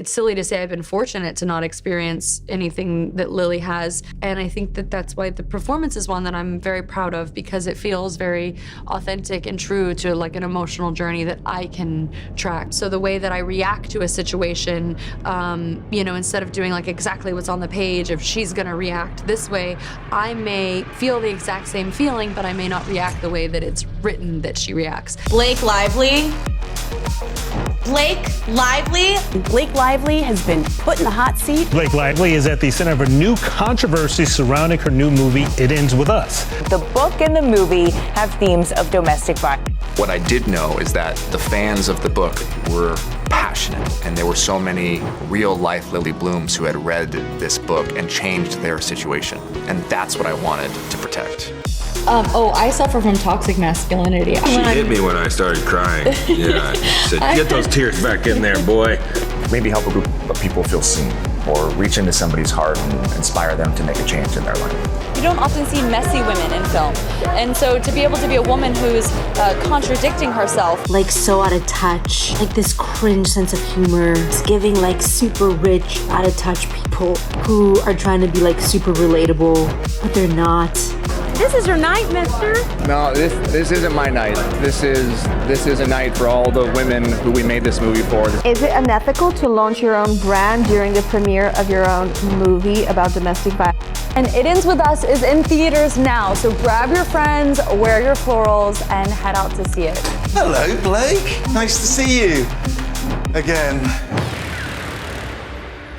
it's silly to say I've been fortunate to not experience anything that Lily has. And I think that that's why the performance is one that I'm very proud of, because it feels very authentic and true to like an emotional journey that I can track. So the way that I react to a situation, you know, instead of doing like exactly what's on the page, if she's gonna react this way, I may feel the exact same feeling, but I may not react the way that it's written that she reacts. Blake Lively. Blake Lively. Blake Lively has been put in the hot seat. Blake Lively is at the center of a new controversy surrounding her new movie, It Ends With Us. The book and the movie have themes of domestic violence. What I did know is that the fans of the book were passionate, and there were so many real-life Lily Blooms who had read this book and changed their situation, and that's what I wanted to protect. I suffer from toxic masculinity. She hit me when I started crying. Yeah, she said, get those tears back in there, boy. Maybe help a group of people feel seen, or reach into somebody's heart and inspire them to make a change in their life. You don't often see messy women in film. And so to be able to be a woman who's contradicting herself. Like so out of touch, like this cringe sense of humor. It's giving like super rich, out of touch people who are trying to be like super relatable, but they're not. This is your night, mister. No, this isn't my night. This is a night for all the women who we made this movie for. Is it unethical to launch your own brand during the premiere of your own movie about domestic violence? And It Ends With Us is in theaters now, so grab your friends, wear your florals, and head out to see it. Hello, Blake. Nice to see you again.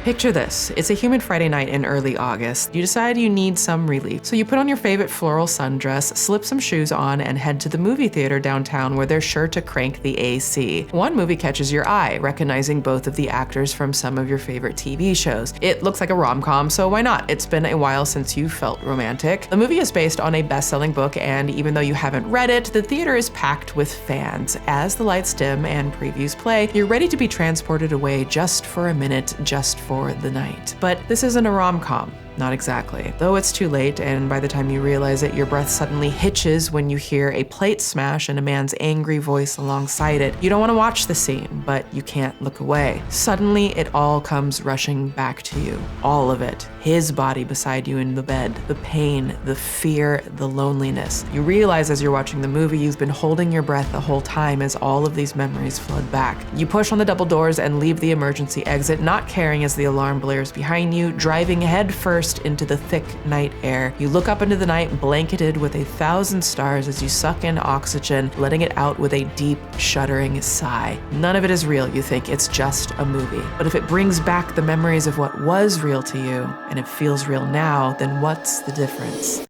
Picture this. It's a humid Friday night in early August. You decide you need some relief. So you put on your favorite floral sundress, slip some shoes on, and head to the movie theater downtown where they're sure to crank the AC. One movie catches your eye, recognizing both of the actors from some of your favorite TV shows. It looks like a rom-com, so why not? It's been a while since you felt romantic. The movie is based on a best-selling book, and even though you haven't read it, the theater is packed with fans. As the lights dim and previews play, you're ready to be transported away just for a minute, just for the night. But this isn't a rom-com. Not exactly. Though it's too late, and by the time you realize it, your breath suddenly hitches when you hear a plate smash and a man's angry voice alongside it. You don't want to watch the scene, but you can't look away. Suddenly, it all comes rushing back to you. All of it. His body beside you in the bed. The pain, the fear, the loneliness. You realize as you're watching the movie, you've been holding your breath the whole time as all of these memories flood back. You push on the double doors and leave the emergency exit, not caring as the alarm blares behind you, driving head first into the thick night air. You look up into the night, blanketed with 1,000 stars as you suck in oxygen, letting it out with a deep, shuddering sigh. None of it is real, you think. It's just a movie. But if it brings back the memories of what was real to you, and it feels real now, then what's the difference?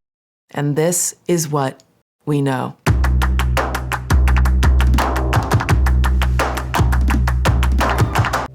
And this is what we know.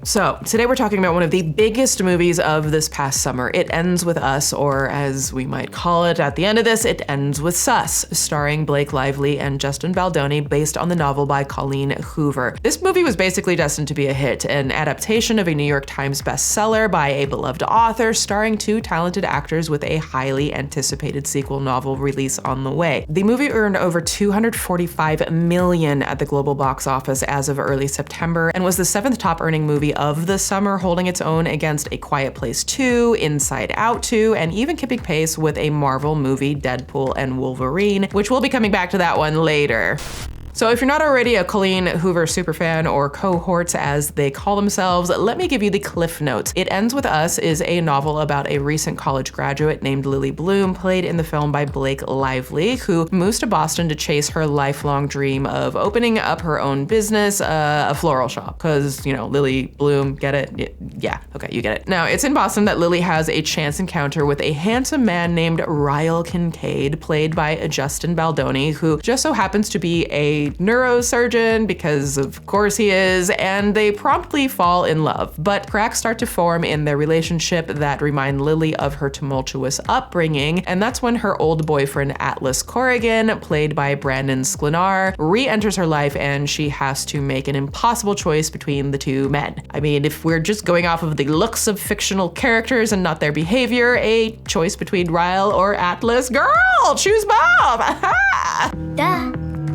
So, today we're talking about one of the biggest movies of this past summer. It Ends With Us, or as we might call it at the end of this, It Ends With Sus, starring Blake Lively and Justin Baldoni, based on the novel by Colleen Hoover. This movie was basically destined to be a hit, an adaptation of a New York Times bestseller by a beloved author, starring two talented actors with a highly anticipated sequel novel release on the way. The movie earned over $245 million at the global box office as of early September, and was the 7th top earning movie of the summer, holding its own against A Quiet Place 2, Inside Out 2, and even keeping pace with a Marvel movie, Deadpool and Wolverine, which we'll be coming back to that one later. So if you're not already a Colleen Hoover superfan, or cohorts as they call themselves, let me give you the cliff notes. It Ends With Us is a novel about a recent college graduate named Lily Bloom, played in the film by Blake Lively, who moves to Boston to chase her lifelong dream of opening up her own business, a floral shop. Cause, you know, Lily Bloom, get it? Yeah, okay, you get it. Now, it's in Boston that Lily has a chance encounter with a handsome man named Ryle Kincaid, played by Justin Baldoni, who just so happens to be a neurosurgeon, because of course he is, and they promptly fall in love. But cracks start to form in their relationship that remind Lily of her tumultuous upbringing, and that's when her old boyfriend Atlas Corrigan, played by Brandon Sklenar, re-enters her life, and she has to make an impossible choice between the two men. I mean, if we're just going off of the looks of fictional characters and not their behavior, a choice between Ryle or Atlas, girl, choose both! Duh.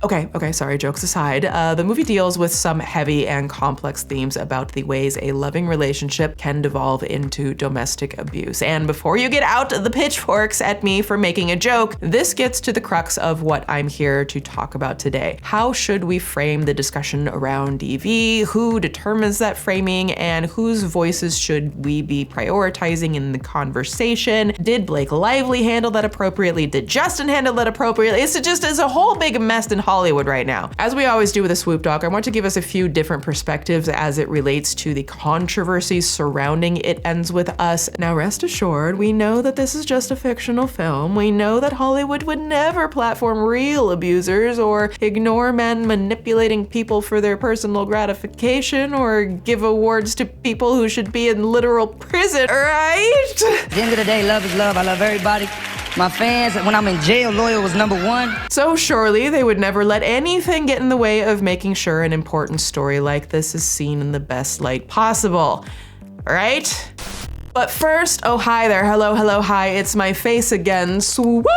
Okay, sorry, jokes aside. The movie deals with some heavy and complex themes about the ways a loving relationship can devolve into domestic abuse. And before you get out the pitchforks at me for making a joke, this gets to the crux of what I'm here to talk about today. How should we frame the discussion around DV? Who determines that framing? And whose voices should we be prioritizing in the conversation? Did Blake Lively handle that appropriately? Did Justin handle that appropriately? It's a whole big mess in Hollywood right now. As we always do with a Swoop Doc, I want to give us a few different perspectives as it relates to the controversies surrounding It Ends With Us. Now, rest assured, we know that this is just a fictional film. We know that Hollywood would never platform real abusers or ignore men manipulating people for their personal gratification or give awards to people who should be in literal prison, right? At the end of the day, love is love. I love everybody. My fans, when I'm in jail, loyal was #1. So surely they would never let anything get in the way of making sure an important story like this is seen in the best light possible, right? But first, oh hi there, hello, hi, it's my face again, Swoop!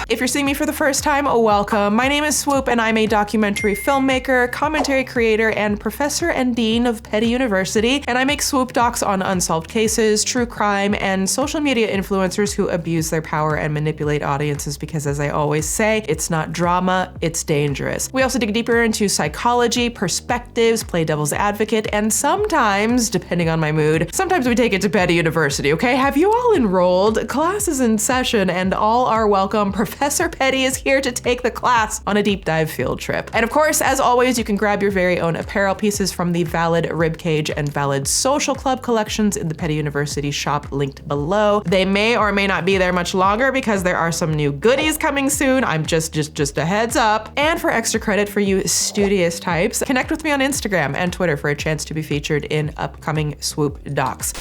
If you're seeing me for the first time, welcome. My name is Swoop and I'm a documentary filmmaker, commentary creator, and professor and dean of Petty University, and I make Swoop docs on unsolved cases, true crime, and social media influencers who abuse their power and manipulate audiences because, as I always say, it's not drama, it's dangerous. We also dig deeper into psychology, perspectives, play devil's advocate, and sometimes, depending on my mood, sometimes we take it to Petty University, okay? Have you all enrolled? Class is in session and all are welcome. Professor Petty is here to take the class on a deep dive field trip. And of course, as always, you can grab your very own apparel pieces from the Valid Ribcage and Valid Social Club collections in the Petty University shop linked below. They may or may not be there much longer because there are some new goodies coming soon. I'm just a heads up. And for extra credit for you studious types, connect with me on Instagram and Twitter for a chance to be featured in upcoming Swoop docs.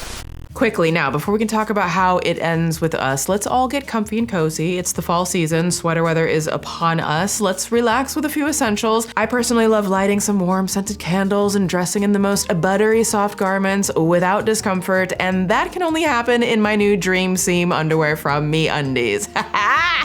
Quickly now, before we can talk about how it ends with us, let's all get comfy and cozy. It's the fall season, sweater weather is upon us. Let's relax with a few essentials. I personally love lighting some warm scented candles and dressing in the most buttery soft garments without discomfort, and that can only happen in my new Dream Seam underwear from MeUndies.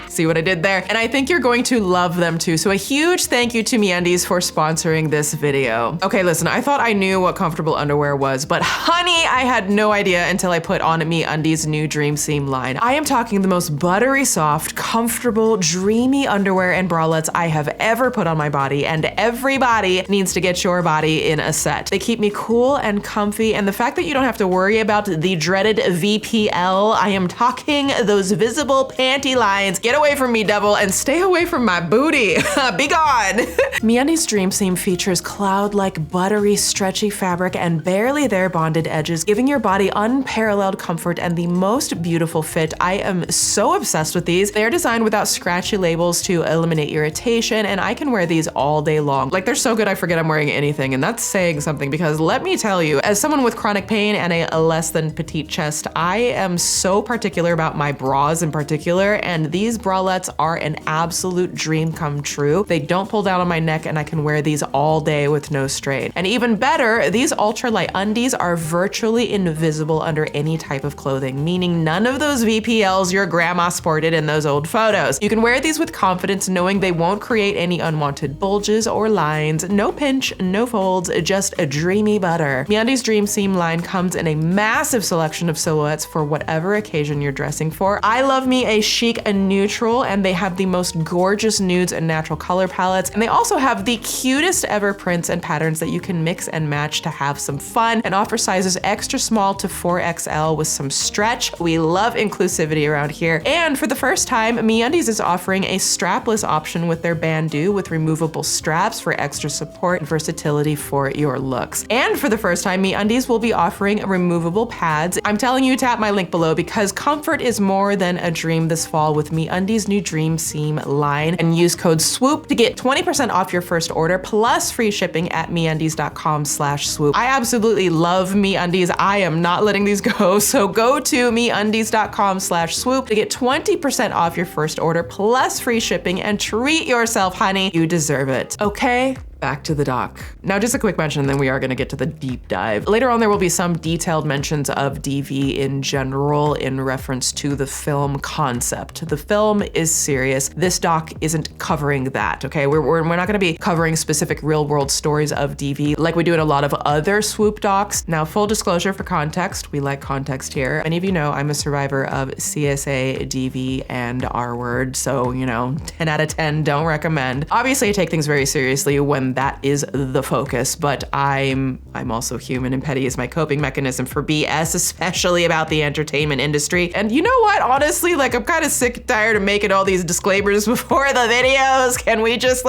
See what I did there? And I think you're going to love them too. So a huge thank you to MeUndies for sponsoring this video. Okay, listen, I thought I knew what comfortable underwear was, but honey, I had no idea until I put on MeUndies' new Dream Seam line. I am talking the most buttery soft, comfortable, dreamy underwear and bralettes I have ever put on my body, and everybody needs to get your body in a set. They keep me cool and comfy, and the fact that you don't have to worry about the dreaded VPL, I am talking those visible panty lines. Get away from me, devil, and stay away from my booty. Be gone. MeUndies' Dream Seam features cloud-like buttery, stretchy fabric and barely there bonded edges, giving your body unparalleled comfort and the most beautiful fit. I am so obsessed with these. They're designed without scratchy labels to eliminate irritation, and I can wear these all day long. Like, they're so good I forget I'm wearing anything, and that's saying something because let me tell you, as someone with chronic pain and a less than petite chest, I am so particular about my bras in particular, and these bralettes are an absolute dream come true. They don't pull down on my neck, and I can wear these all day with no strain. And even better, these ultralight undies are virtually invisible under any type of clothing, meaning none of those VPLs your grandma sported in those old photos. You can wear these with confidence knowing they won't create any unwanted bulges or lines, no pinch, no folds, just a dreamy butter. MeUndies' Dream Seam line comes in a massive selection of silhouettes for whatever occasion you're dressing for. I love me a chic and neutral, and they have the most gorgeous nudes and natural color palettes, and they also have the cutest ever prints and patterns that you can mix and match to have some fun, and offer sizes extra small to 4XL with some stretch. We love inclusivity around here. And for the first time, MeUndies is offering a strapless option with their bandeau with removable straps for extra support and versatility for your looks. And for the first time, MeUndies will be offering removable pads. I'm telling you, tap my link below because comfort is more than a dream this fall with MeUndies' new Dream Seam line, and use code SWOOP to get 20% off your first order plus free shipping at MeUndies.com/swoop. I absolutely love MeUndies. I am not letting these go, so go to MeUndies.com/swoop to get 20% off your first order plus free shipping and treat yourself, honey. You deserve it. Okay, back to the doc. Now, just a quick mention, and then we are going to get to the deep dive. Later on, there will be some detailed mentions of DV in general in reference to the film concept. The film is serious. This doc isn't covering that, okay? We're not going to be covering specific real-world stories of DV like we do in a lot of other Swoop docs. Now, full disclosure for context, we like context here. Many of you know I'm a survivor of CSA, DV, and R-word, so, 10 out of 10, don't recommend. Obviously, I take things very seriously when that is the focus, but I'm also human, and petty is my coping mechanism for BS, especially about the entertainment industry. And you know what? Honestly, I'm kind of sick and tired of making all these disclaimers before the videos. Can we just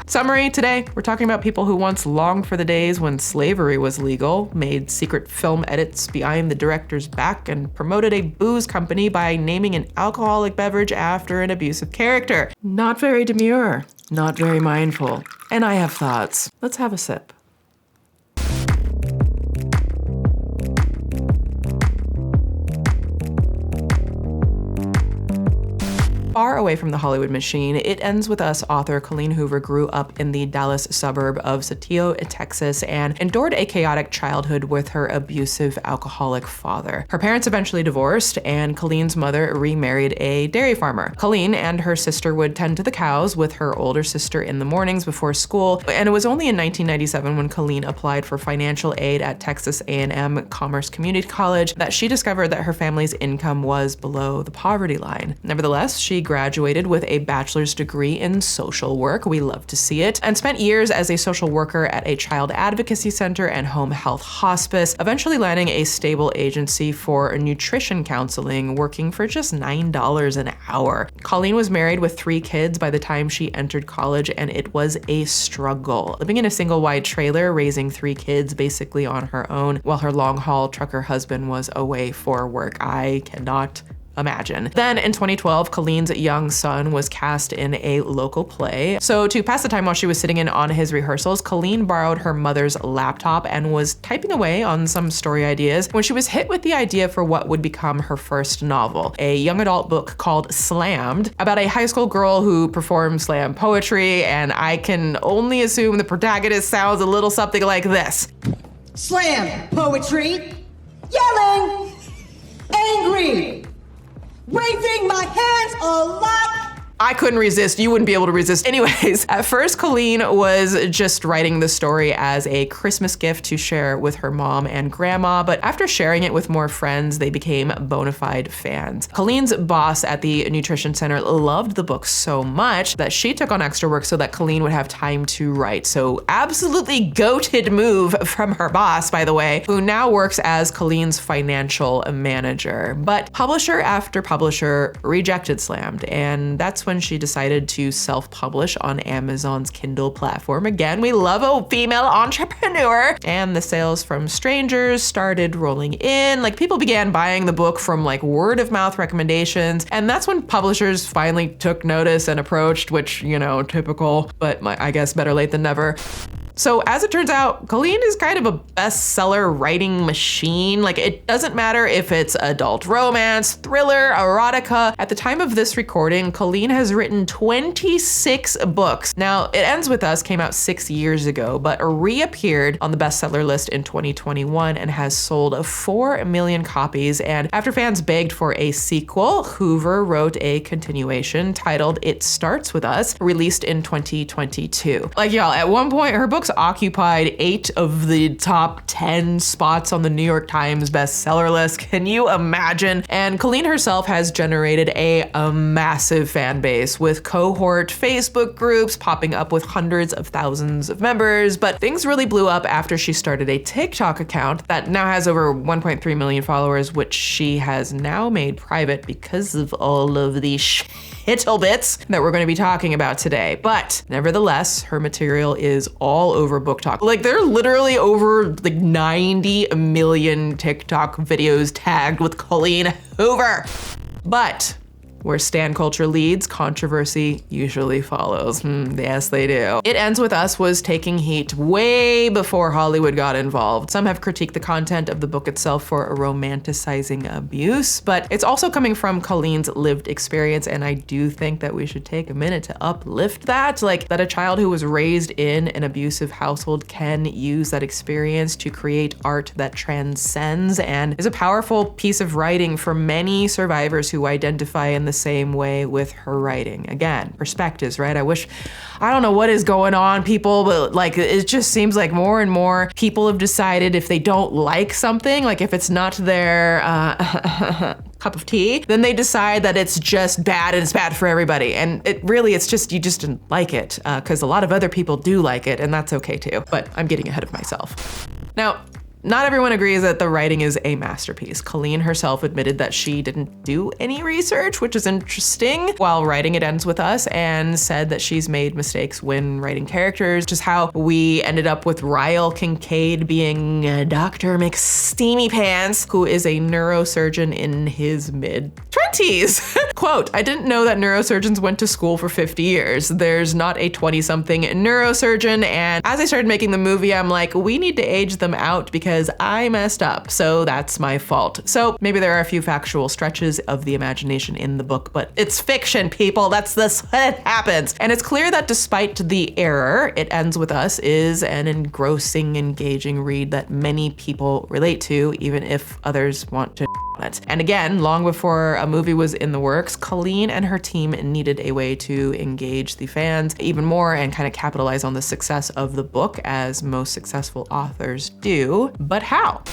Summary today, we're talking about people who once longed for the days when slavery was legal, made secret film edits behind the director's back, and promoted a booze company by naming an alcoholic beverage after an abusive character. Not very demure, not very mindful. And I have thoughts. Let's have a sip. Far away from the Hollywood machine, It Ends With Us author Colleen Hoover grew up in the Dallas suburb of Saltillo, Texas, and endured a chaotic childhood with her abusive alcoholic father. Her parents eventually divorced, and Colleen's mother remarried a dairy farmer. Colleen and her sister would tend to the cows with her older sister in the mornings before school, and it was only in 1997 when Colleen applied for financial aid at Texas A&M Commerce Community College that she discovered that her family's income was below the poverty line. Nevertheless, she graduated with a bachelor's degree in social work, we love to see it, and spent years as a social worker at a child advocacy center and home health hospice, eventually landing a stable agency for nutrition counseling, working for just $9 an hour. Colleen was married with 3 kids by the time she entered college, and it was a struggle. Living in a single wide trailer, raising 3 kids basically on her own, while her long-haul trucker husband was away for work. I cannot imagine. Then in 2012, Colleen's young son was cast in a local play. So to pass the time while she was sitting in on his rehearsals, Colleen borrowed her mother's laptop and was typing away on some story ideas when she was hit with the idea for what would become her first novel, a young adult book called Slammed, about a high school girl who performs slam poetry, and I can only assume the protagonist sounds a little something like this. Slam poetry, yelling, angry, waving my hands a lot. I couldn't resist. You wouldn't be able to resist. Anyways, at first, Colleen was just writing the story as a Christmas gift to share with her mom and grandma, but after sharing it with more friends, they became bona fide fans. Colleen's boss at the nutrition center loved the book so much that she took on extra work so that Colleen would have time to write. So absolutely goated move from her boss, by the way, who now works as Colleen's financial manager. But publisher after publisher rejected Slammed, and that's when she decided to self-publish on Amazon's Kindle platform. Again, we love a female entrepreneur. And the sales from strangers started rolling in. People began buying the book from word of mouth recommendations. And that's when publishers finally took notice and approached, which, typical, but I guess better late than never. So as it turns out, Colleen is kind of a bestseller writing machine. It doesn't matter if it's adult romance, thriller, erotica. At the time of this recording, Colleen has written 26 books. Now, It Ends With Us came out 6 years ago, but reappeared on the bestseller list in 2021 and has sold 4 million copies. And after fans begged for a sequel, Hoover wrote a continuation titled It Starts With Us, released in 2022. Y'all, at one point, her books occupied 8 of the top 10 spots on the New York Times bestseller list. Can you imagine? And Colleen herself has generated a massive fan base with cohort Facebook groups popping up with hundreds of thousands of members. But things really blew up after she started a TikTok account that now has over 1.3 million followers, which she has now made private because of all of these shittle bits that we're going to be talking about today. But nevertheless, her material is all over BookTok. There are literally over 90 million TikTok videos tagged with Colleen Hoover. But Where stan culture leads, controversy usually follows. Yes, they do. It Ends With Us was taking heat way before Hollywood got involved. Some have critiqued the content of the book itself for romanticizing abuse, but it's also coming from Colleen's lived experience, and I do think that we should take a minute to uplift that. Like, that a child who was raised in an abusive household can use that experience to create art that transcends and is a powerful piece of writing for many survivors who identify in the same way with her writing. Again, perspectives, right? I don't know what is going on, people, but like, it just seems like more and more people have decided if they don't like something, like if it's not their cup of tea, then they decide that it's just bad and it's bad for everybody. And it's just, you just didn't like it, because a lot of other people do like it, and that's okay too. But I'm getting ahead of myself. Now, not everyone agrees that the writing is a masterpiece. Colleen herself admitted that she didn't do any research, which is interesting, while writing It Ends With Us, and said that she's made mistakes when writing characters, just how we ended up with Ryle Kincaid being Dr. McSteamy Pants, who is a neurosurgeon in his mid-20s. Quote, I didn't know that neurosurgeons went to school for 50 years. There's not a 20-something neurosurgeon, and as I started making the movie, I'm like, we need to age them out because I messed up, so that's my fault. So maybe there are a few factual stretches of the imagination in the book, but it's fiction, people. That's what happens. And it's clear that despite the error, It Ends With Us is an engrossing, engaging read that many people relate to, even if others want to on it. And again, long before a movie was in the works, Colleen and her team needed a way to engage the fans even more and kind of capitalize on the success of the book, as most successful authors do. But how?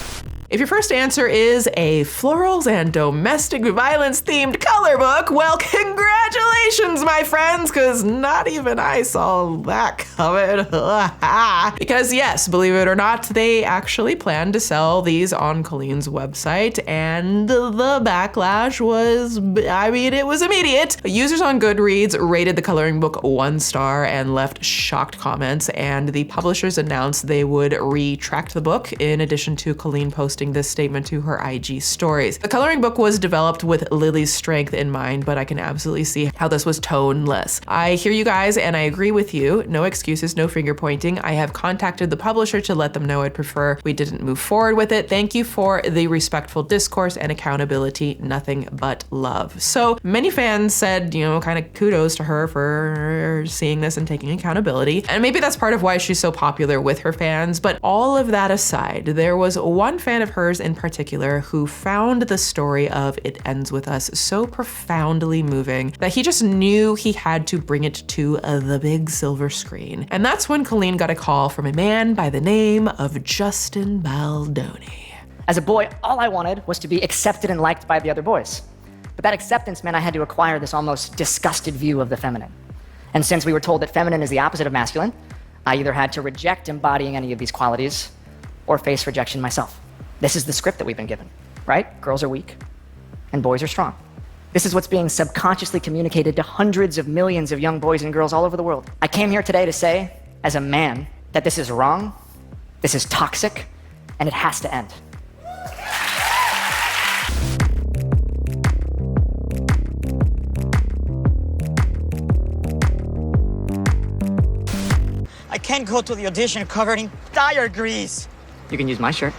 If your first answer is a florals and domestic violence themed color book, well, congratulations, my friends, because not even I saw that coming. Because yes, believe it or not, they actually planned to sell these on Colleen's website, and the backlash was, it was immediate. Users on Goodreads rated the coloring book 1 star and left shocked comments, and the publishers announced they would retract the book, in addition to Colleen posting this statement to her IG stories. The coloring book was developed with Lily's strength in mind, but I can absolutely see how this was toneless. I hear you guys, and I agree with you. No excuses, no finger pointing. I have contacted the publisher to let them know I'd prefer we didn't move forward with it. Thank you for the respectful discourse and accountability. Nothing but love. So many fans said, kind of kudos to her for seeing this and taking accountability. And maybe that's part of why she's so popular with her fans. But all of that aside, there was one fan of hers in particular who found the story of It Ends With Us so profoundly moving that he just knew he had to bring it to the big silver screen. And that's when Colleen got a call from a man by the name of Justin Baldoni. As a boy, all I wanted was to be accepted and liked by the other boys. But that acceptance meant I had to acquire this almost disgusted view of the feminine. And since we were told that feminine is the opposite of masculine, I either had to reject embodying any of these qualities or face rejection myself. This is the script that we've been given, right? Girls are weak and boys are strong. This is what's being subconsciously communicated to hundreds of millions of young boys and girls all over the world. I came here today to say, as a man, that this is wrong, this is toxic, and it has to end. I can't go to the audition covered in tire grease. You can use my shirt.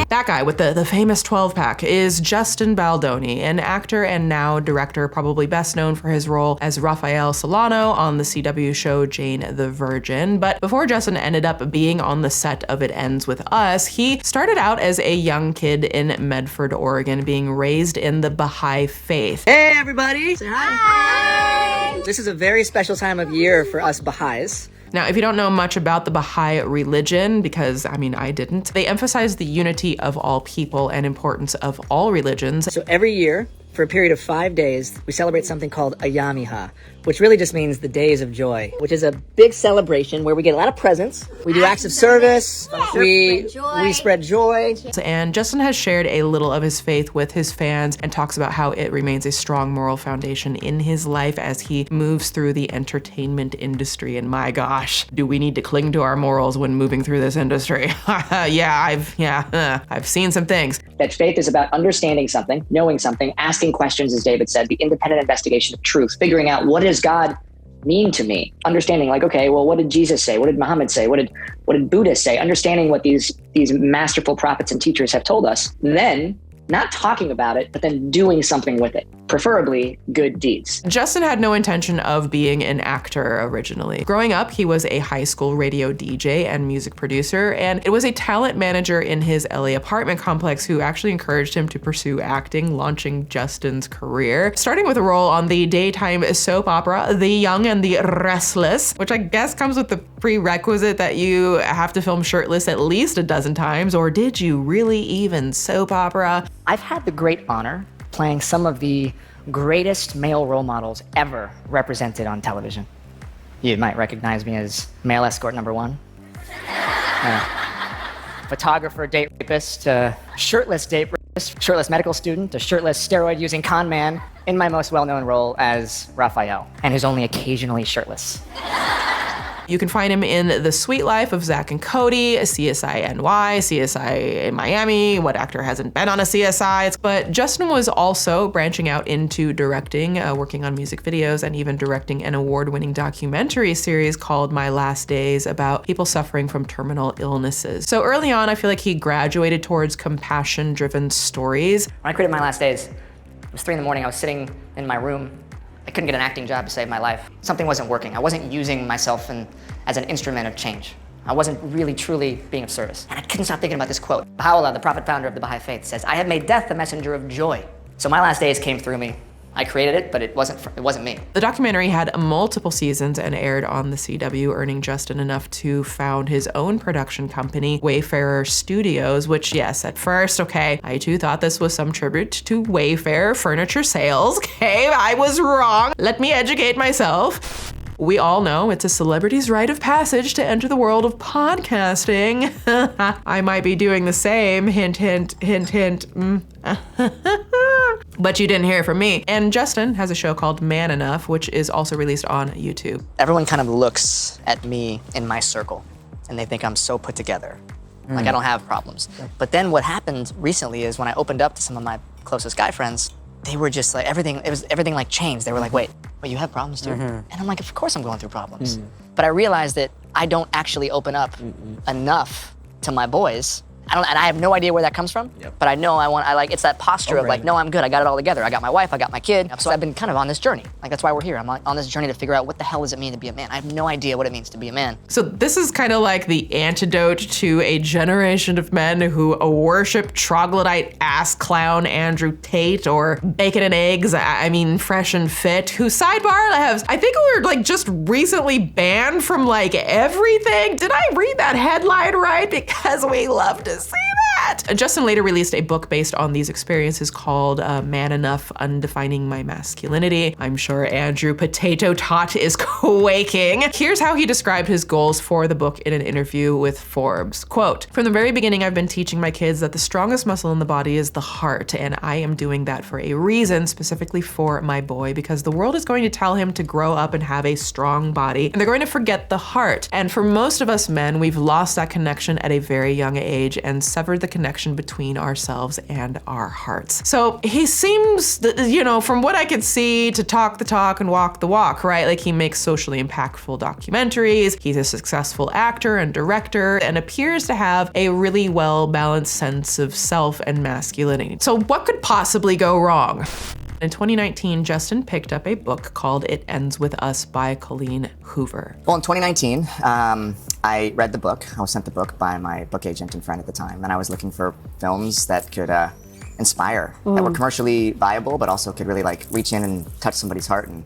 That guy with the famous 12-pack is Justin Baldoni, an actor and now director, probably best known for his role as Raphael Solano on the CW show Jane the Virgin. But before Justin ended up being on the set of It Ends With Us, he started out as a young kid in Medford, Oregon, being raised in the Baha'i faith. Hey everybody! Say hi! Hi! This is a very special time of year for us Baha'is. Now, if you don't know much about the Baha'i religion, because I didn't, they emphasize the unity of all people and importance of all religions. So every year, for a period of 5 days, we celebrate something called Ayamiha, which really just means the days of joy, which is a big celebration where we get a lot of presents. We do acts of service. We spread joy. And Justin has shared a little of his faith with his fans and talks about how it remains a strong moral foundation in his life as he moves through the entertainment industry. And my gosh, do we need to cling to our morals when moving through this industry? I've seen some things. That faith is about understanding something, knowing something, asking questions, as David said, the independent investigation of truth, figuring out what does God mean to me, understanding like, okay, well, what did Jesus say? What did Muhammad say? What did Buddha say? Understanding what these masterful prophets and teachers have told us, then not talking about it, but then doing something with it, preferably good deeds. Justin had no intention of being an actor originally. Growing up, he was a high school radio DJ and music producer, and it was a talent manager in his LA apartment complex who actually encouraged him to pursue acting, launching Justin's career, starting with a role on the daytime soap opera, The Young and the Restless, which I guess comes with the prerequisite that you have to film shirtless at least a dozen times, or did you really even soap opera? I've had the great honor playing some of the greatest male role models ever represented on television. You might recognize me as male escort number 1. Photographer, date rapist, shirtless date rapist, shirtless medical student, a shirtless steroid-using con man, in my most well-known role as Raphael, and who's only occasionally shirtless. You can find him in The Sweet Life of Zach and Cody, CSI NY, CSI in Miami. What actor hasn't been on a CSI? But Justin was also branching out into directing, working on music videos, and even directing an award-winning documentary series called My Last Days about people suffering from terminal illnesses. So early on, I feel like he graduated towards compassion-driven stories. When I created My Last Days, it was 3 in the morning. I was sitting in my room. I couldn't get an acting job to save my life. Something wasn't working. I wasn't using myself as an instrument of change. I wasn't really, truly being of service. And I couldn't stop thinking about this quote. Baha'u'llah, the prophet founder of the Baha'i faith, says, "I have made death the messenger of joy." So My Last Days came through me. I created it, but it wasn't me. The documentary had multiple seasons and aired on the CW, earning Justin enough to found his own production company, Wayfarer Studios, which, yes, at first, okay, I too thought this was some tribute to Wayfarer furniture sales. Okay, I was wrong. Let me educate myself. We all know it's a celebrity's rite of passage to enter the world of podcasting. I might be doing the same. Hint, hint, hint, hint. But you didn't hear it from me. And Justin has a show called Man Enough, which is also released on YouTube. Everyone kind of looks at me in my circle, and they think I'm so put together. Like I don't have problems. But then what happened recently is when I opened up to some of my closest guy friends, they were just like, everything like changed. They were like, wait, you have problems too? And I'm like, of course I'm going through problems. But I realized that I don't actually open up enough to my boys. And I have no idea where that comes from, but I know it's that posture of like, no, I'm good, I got it all together. I got my wife, I got my kid. So I've been kind of on this journey. Like that's why we're here. I'm on this journey to figure out what the hell does it mean to be a man. I have no idea what it means to be a man. So this is kind of like the antidote to a generation of men who worship troglodyte ass clown Andrew Tate or bacon and eggs, I mean Fresh and Fit, who sidebar I think we were like just recently banned from like everything. Did I read that headline right? Because we love to see that. Justin later released a book based on these experiences called Man Enough, Undefining My Masculinity. I'm sure Andrew Potato Tot is quaking. Here's how he described his goals for the book in an interview with Forbes. Quote, "From the very beginning, I've been teaching my kids that the strongest muscle in the body is the heart, and I am doing that for a reason, specifically for my boy, because the world is going to tell him to grow up and have a strong body, and they're going to forget the heart. And for most of us men, we've lost that connection at a very young age and severed the connection between ourselves and our hearts." So he seems, from what I could see, to talk the talk and walk the walk, right? Like he makes socially impactful documentaries. He's a successful actor and director and appears to have a really well-balanced sense of self and masculinity. So what could possibly go wrong? In 2019, Justin picked up a book called It Ends With Us by Colleen Hoover. Well, in 2019, I read the book. I was sent the book by my book agent and friend at the time, and I was looking for films that could inspire, that were commercially viable, but also could really like reach in and touch somebody's heart and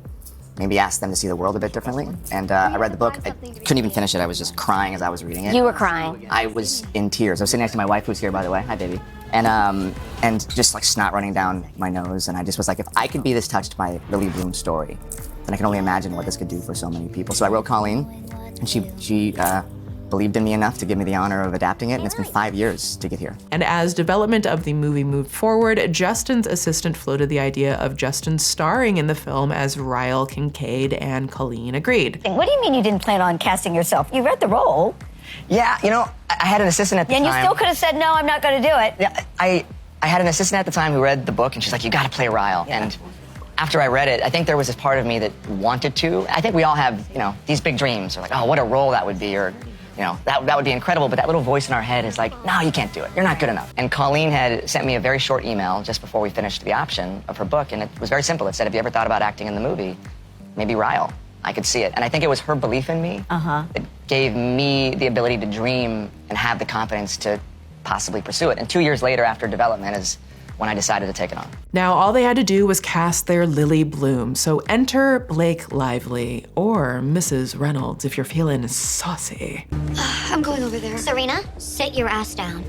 maybe ask them to see the world a bit differently. And I read the book. I couldn't even finish it. I was just crying as I was reading it. You were crying. I was in tears. I was sitting next to my wife, who's here, by the way. Hi, baby. and just like snot running down my nose. And I just was like, if I could be this touched by Lily Bloom's story, then I can only imagine what this could do for so many people. So I wrote Colleen, and she believed in me enough to give me the honor of adapting it, and it's been 5 years to get here. And as development of the movie moved forward, Justin's assistant floated the idea of Justin starring in the film as Ryle Kincaid, and Colleen agreed. What do you mean you didn't plan on casting yourself? You read the role. Yeah, you know, I had an assistant at the time. And you still could have said, no, I'm not going to do it. Yeah, I had an assistant at the time who read the book, and she's like, you got to play Ryle. Yeah. And after I read it, I think there was this part of me that wanted to. I think we all have, you know, these big dreams, or like, oh, what a role that would be, or, you know, that would be incredible, but that little voice in our head is like, no, you can't do it. You're not good enough. And Colleen had sent me a very short email just before we finished the option of her book, and it was very simple. It said, have you ever thought about acting in the movie? Maybe Ryle. I could see it. And I think it was her belief in me that gave me the ability to dream and have the confidence to possibly pursue it. And 2 years later, after development, is when I decided to take it on. Now, all they had to do was cast their Lily Bloom. So enter Blake Lively, or Mrs. Reynolds if you're feeling saucy. I'm going over there. Serena, sit your ass down.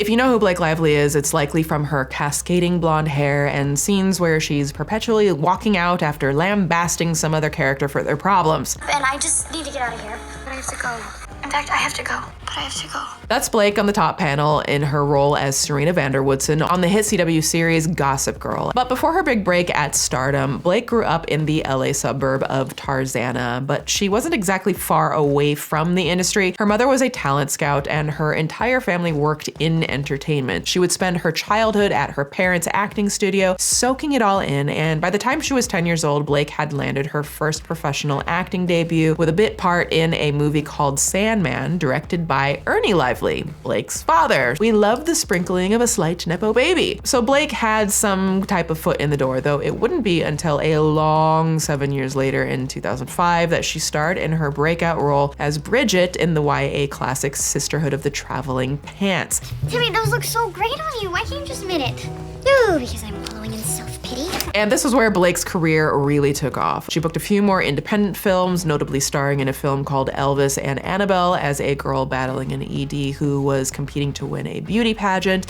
If you know who Blake Lively is, it's likely from her cascading blonde hair and scenes where she's perpetually walking out after lambasting some other character for their problems. And I just need to get out of here, but I have to go. In fact, I have to go, but I have to go. That's Blake on the top panel in her role as Serena Vanderwoodson on the hit CW series Gossip Girl. But before her big break at stardom, Blake grew up in the LA suburb of Tarzana, but she wasn't exactly far away from the industry. Her mother was a talent scout, and her entire family worked in entertainment. She would spend her childhood at her parents' acting studio, soaking it all in, and by the time she was 10 years old, Blake had landed her first professional acting debut with a bit part in a movie called Sandman, directed by Ernie Lively, Blake's father. We love the sprinkling of a slight Nepo baby. So Blake had some type of foot in the door, though it wouldn't be until a long 7 years later in 2005 that she starred in her breakout role as Bridget in the YA classic Sisterhood of the Traveling Pants. Timmy, those look so great on you. Why can't you just admit it? No, because I'm following in self-pity. And this was where Blake's career really took off. She booked a few more independent films, notably starring in a film called Elvis and Annabelle as a girl battling an ED who was competing to win a beauty pageant.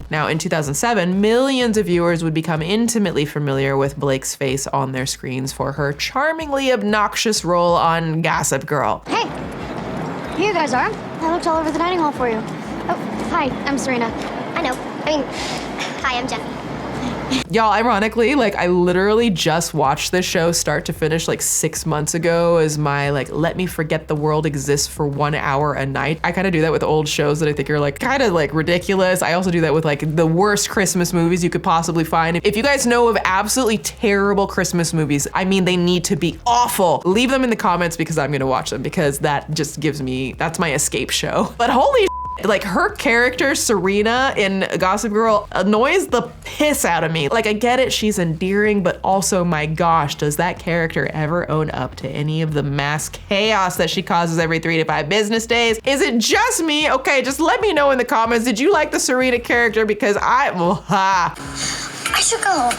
Now, in 2007, millions of viewers would become intimately familiar with Blake's face on their screens for her charmingly obnoxious role on Gossip Girl. Hey, here you guys are. I looked all over the dining hall for you. Oh, hi, I'm Serena. I know. Hi, I'm Jeffy. Y'all, ironically, like I literally just watched this show start to finish like 6 months ago as my like, let me forget the world exists for 1 hour a night. I kind of do that with old shows that I think are like kind of like ridiculous. I also do that with like the worst Christmas movies you could possibly find. If you guys know of absolutely terrible Christmas movies, I mean, they need to be awful. Leave them in the comments because I'm gonna watch them, because that just gives me, that's my escape show. But holy like her character, Serena in Gossip Girl, annoys the piss out of me. Like I get it, she's endearing, but also my gosh, does that character ever own up to any of the mass chaos that she causes every 3 to 5 business days? Is it just me? Okay, just let me know in the comments. Did you like the Serena character? Because I should go.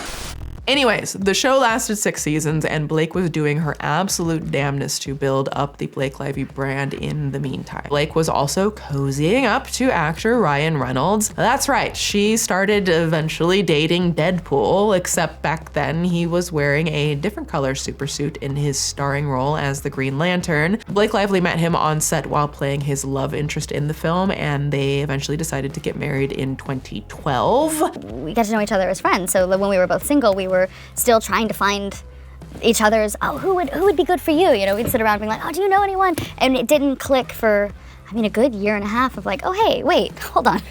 Anyways, the show lasted 6 seasons, and Blake was doing her absolute damnedest to build up the Blake Lively brand in the meantime. Blake was also cozying up to actor Ryan Reynolds. That's right, she started eventually dating Deadpool, except back then he was wearing a different color supersuit in his starring role as the Green Lantern. Blake Lively met him on set while playing his love interest in the film, and they eventually decided to get married in 2012. We got to know each other as friends, so when we were both single, we were still trying to find each other's, oh, who would be good for you? You know, we'd sit around being like, oh, do you know anyone? And it didn't click for, I mean, a good year and a half of like, oh, hey, wait, hold on,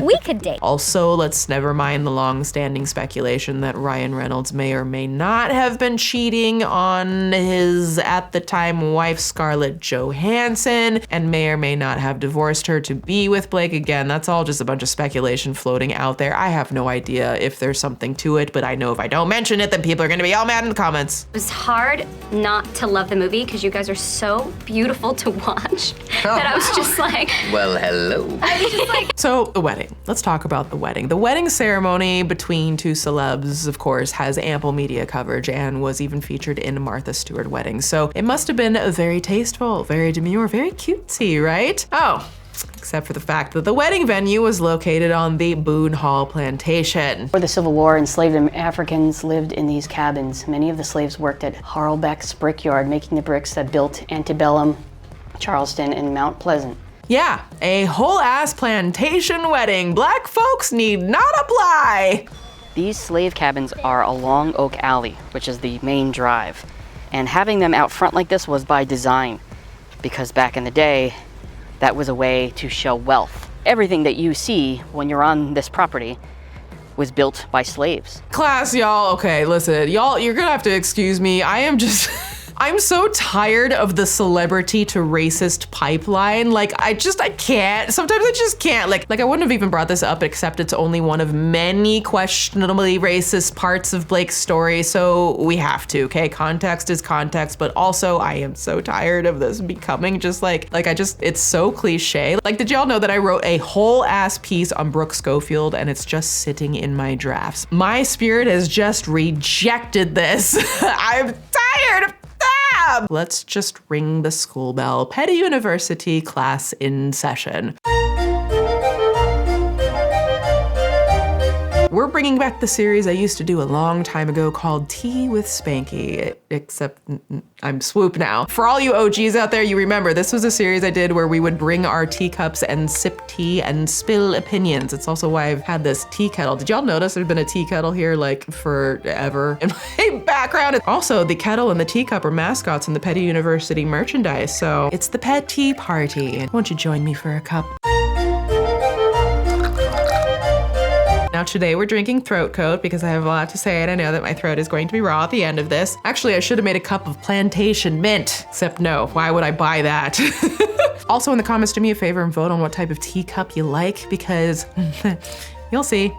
we could date. Also, let's never mind the long-standing speculation that Ryan Reynolds may or may not have been cheating on his, at the time, wife Scarlett Johansson, and may or may not have divorced her to be with Blake. Again, that's all just a bunch of speculation floating out there. I have no idea if there's something to it, but I know if I don't mention it, then people are gonna be all mad in the comments. It was hard not to love the movie because you guys are so beautiful to watch that I was just just like, Well, hello. I was just like. So the wedding, let's talk about the wedding. The wedding ceremony between two celebs, of course, has ample media coverage and was even featured in Martha Stewart wedding. So it must have been very tasteful, very demure, very cutesy, right? Oh, except for the fact that the wedding venue was located on the Boone Hall plantation. Before the Civil War, enslaved Africans lived in these cabins. Many of the slaves worked at Harlbeck's brickyard, making the bricks that built Antebellum, Charleston, and Mount Pleasant. Yeah, a whole ass plantation wedding. Black folks need not apply. These slave cabins are along Oak Alley, which is the main drive. And having them out front like this was by design, because back in the day, that was a way to show wealth. Everything that you see when you're on this property was built by slaves. Class, y'all. Okay, listen, y'all, you're gonna have to excuse me. I'm so tired of the celebrity to racist pipeline. Like, I can't. Sometimes I just can't. Like I wouldn't have even brought this up except it's only one of many questionably racist parts of Blake's story, so we have to, okay? Context is context, but also I am so tired of this becoming just it's so cliche. Like, did y'all know that I wrote a whole ass piece on Brooke Schofield and it's just sitting in my drafts? My spirit has just rejected this. I'm tired of Let's just ring the school bell. Petty University class in session. We're bringing back the series I used to do a long time ago called Tea with Spanky, except I'm Swoop now. For all you OGs out there, you remember this was a series I did where we would bring our teacups and sip tea and spill opinions. It's also why I've had this tea kettle. Did y'all notice there's been a tea kettle here like forever in my background? Also, the kettle and the teacup are mascots in the Petty University merchandise, so it's the Pet Tea Party. Won't you join me for a cup? Now today we're drinking Throat Coat because I have a lot to say and I know that my throat is going to be raw at the end of this. Actually, I should have made a cup of plantation mint, except no, why would I buy that? Also in the comments, do me a favor and vote on what type of teacup you like because you'll see.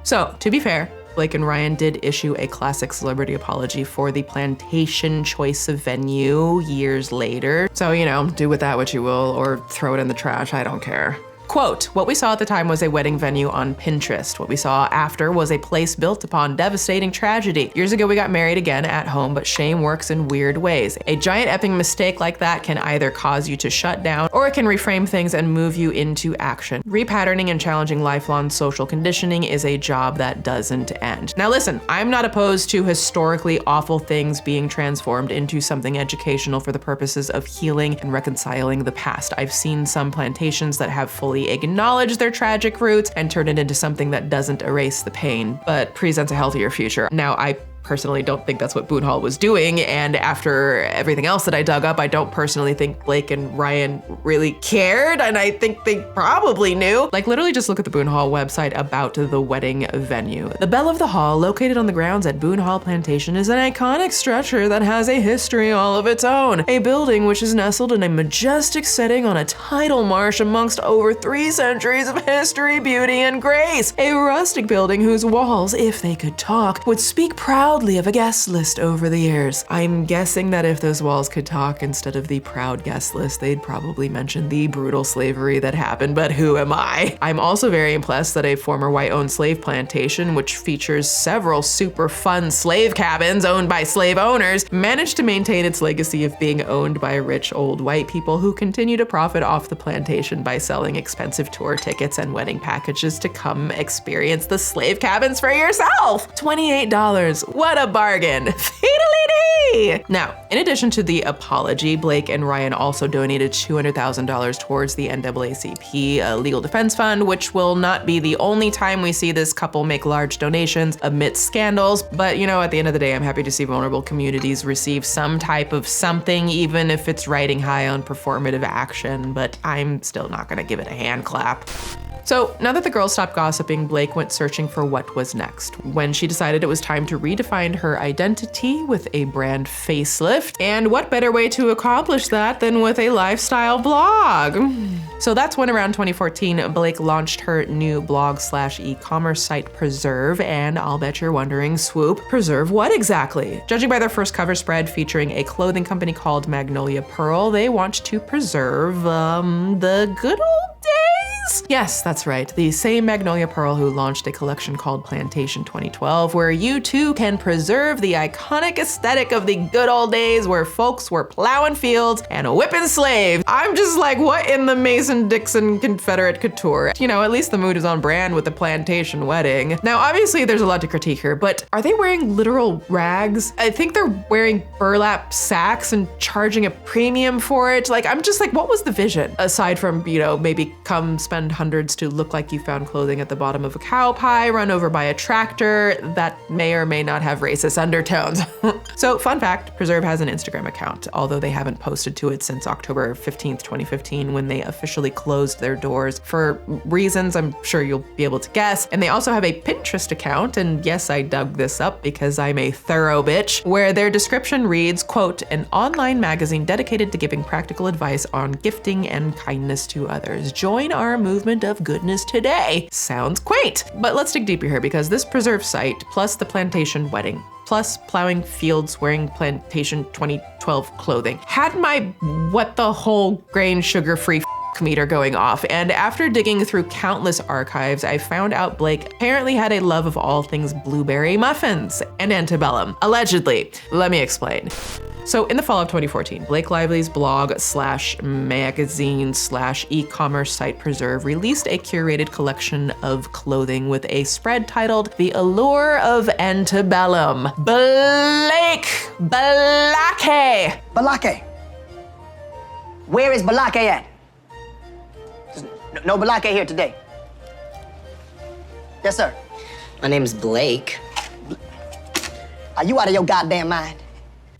So to be fair, Blake and Ryan did issue a classic celebrity apology for the plantation choice of venue years later. So, you know, do with that what you will or throw it in the trash, I don't care. Quote, what we saw at the time was a wedding venue on Pinterest. What we saw after was a place built upon devastating tragedy. Years ago, we got married again at home, but shame works in weird ways. A giant epping mistake like that can either cause you to shut down or it can reframe things and move you into action. Repatterning and challenging lifelong social conditioning is a job that doesn't end. Now listen, I'm not opposed to historically awful things being transformed into something educational for the purposes of healing and reconciling the past. I've seen some plantations that have fully acknowledge their tragic roots and turn it into something that doesn't erase the pain, but presents a healthier future. Now, I personally don't think that's what Boone Hall was doing, and after everything else that I dug up, I don't personally think Blake and Ryan really cared, and I think they probably knew. Like, literally just look at the Boone Hall website about the wedding venue. The Belle of the Hall, located on the grounds at Boone Hall Plantation, is an iconic structure that has a history all of its own. A building which is nestled in a majestic setting on a tidal marsh amongst over 3 centuries of history, beauty, and grace. A rustic building whose walls, if they could talk, would speak proudly of a guest list over the years. I'm guessing that if those walls could talk instead of the proud guest list, they'd probably mention the brutal slavery that happened, but who am I? I'm also very impressed that a former white-owned slave plantation, which features several super fun slave cabins owned by slave owners, managed to maintain its legacy of being owned by rich old white people who continue to profit off the plantation by selling expensive tour tickets and wedding packages to come experience the slave cabins for yourself. $28. What a bargain. Fiddly-dee! Now, in addition to the apology, Blake and Ryan also donated $200,000 towards the NAACP Legal Defense Fund, which will not be the only time we see this couple make large donations amidst scandals. But, you know, at the end of the day, I'm happy to see vulnerable communities receive some type of something, even if it's riding high on performative action, but I'm still not gonna give it a hand clap. So now that the girls stopped gossiping, Blake went searching for what was next. When she decided it was time to redefine her identity with a brand facelift. And what better way to accomplish that than with a lifestyle blog? So that's when around 2014, Blake launched her new blog/e-commerce site Preserve, and I'll bet you're wondering, Swoop, Preserve what exactly? Judging by their first cover spread featuring a clothing company called Magnolia Pearl, they want to preserve the good old days? Yes, that's right. The same Magnolia Pearl who launched a collection called Plantation 2012, where you too can preserve the iconic aesthetic of the good old days where folks were plowing fields and whipping slaves. I'm just like, what in the Mason-Dixon Confederate couture? You know, at least the mood is on brand with the plantation wedding. Now, obviously there's a lot to critique here, but are they wearing literal rags? I think they're wearing burlap sacks and charging a premium for it. Like, I'm just like, what was the vision? Aside from, you know, maybe come spend hundreds to look like you found clothing at the bottom of a cow pie, run over by a tractor that may or may not have racist undertones. So, fun fact, Preserve has an Instagram account, although they haven't posted to it since October 15th, 2015, when they officially closed their doors for reasons I'm sure you'll be able to guess. And they also have a Pinterest account, and yes, I dug this up because I'm a thorough bitch, where their description reads, quote, an online magazine dedicated to giving practical advice on gifting and kindness to others. Join our movement of goodness today. Sounds quaint. But let's dig deeper here, because this Preserve site, plus the plantation wedding, plus plowing fields wearing Plantation 2012 clothing, had my what the whole grain sugar-free meter going off. And after digging through countless archives, I found out Blake apparently had a love of all things blueberry muffins and antebellum. Allegedly. Let me explain. So in the fall of 2014, Blake Lively's blog/magazine/e-commerce site Preserve released a curated collection of clothing with a spread titled The Allure of Antebellum. Blake Balake. Balake. Where is Balake at? No Balake here today. Yes, sir. My name's Blake. Are you out of your goddamn mind?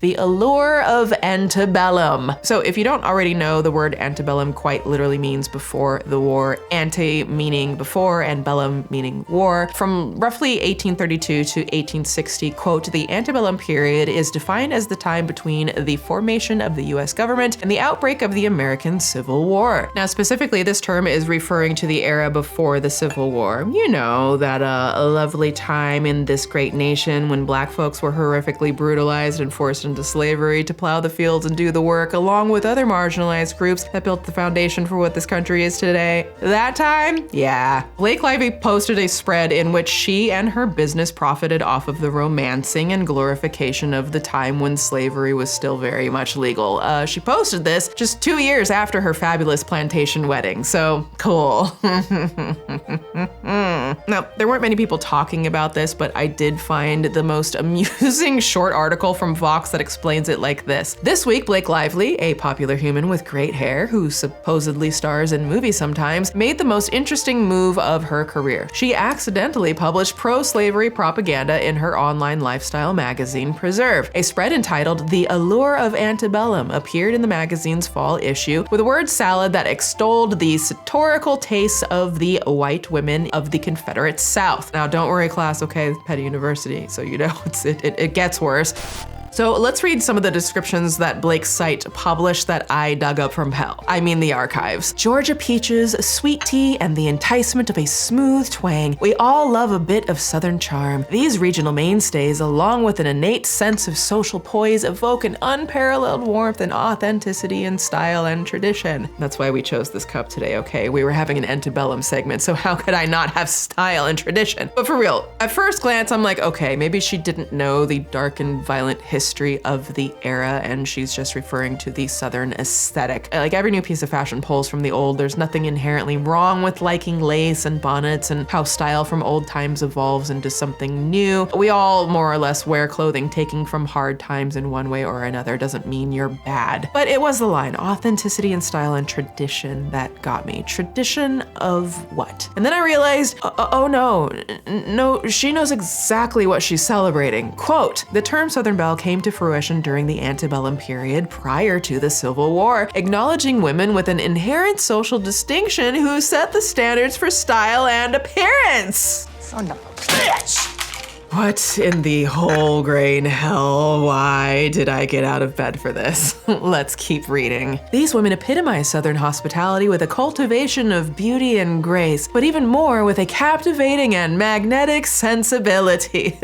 The Allure of Antebellum. So if you don't already know, the word antebellum quite literally means before the war. Ante meaning before and bellum meaning war. From roughly 1832 to 1860, quote, the antebellum period is defined as the time between the formation of the US government and the outbreak of the American Civil War. Now specifically, this term is referring to the era before the Civil War. You know, that a lovely time in this great nation when Black folks were horrifically brutalized and forced into slavery to plow the fields and do the work, along with other marginalized groups that built the foundation for what this country is today. That time? Yeah. Blake Lively posted a spread in which she and her business profited off of the romancing and glorification of the time when slavery was still very much legal. She posted this just 2 years after her fabulous plantation wedding, so cool. Now, there weren't many people talking about this, but I did find the most amusing short article from Vox that explains it like this. This week, Blake Lively, a popular human with great hair who supposedly stars in movies sometimes, made the most interesting move of her career. She accidentally published pro-slavery propaganda in her online lifestyle magazine, Preserve. A spread entitled The Allure of Antebellum appeared in the magazine's fall issue with a word salad that extolled the satirical tastes of the white women of the Confederate South. Now, don't worry, class, okay, Petty University, so you know it gets worse. So let's read some of the descriptions that Blake's site published that I dug up from hell. I mean the archives. Georgia peaches, sweet tea, and the enticement of a smooth twang. We all love a bit of Southern charm. These regional mainstays, along with an innate sense of social poise, evoke an unparalleled warmth and authenticity in style and tradition. That's why we chose this cup today, okay? We were having an antebellum segment, so how could I not have style and tradition? But for real, at first glance, I'm like, okay, maybe she didn't know the dark and violent history of the era and she's just referring to the Southern aesthetic. Like every new piece of fashion pulls from the old. There's nothing inherently wrong with liking lace and bonnets and how style from old times evolves into something new. We all more or less wear clothing taken from hard times in one way or another. Doesn't mean you're bad. But it was the line, authenticity and style and tradition, that got me. Tradition of what? And then I realized, oh no, she knows exactly what she's celebrating. Quote, the term Southern Belle came came to fruition during the antebellum period prior to the Civil War, acknowledging women with an inherent social distinction who set the standards for style and appearance. Son of a bitch! What in the whole grain hell? Why did I get out of bed for this? Let's keep reading. These women epitomize Southern hospitality with a cultivation of beauty and grace, but even more with a captivating and magnetic sensibility.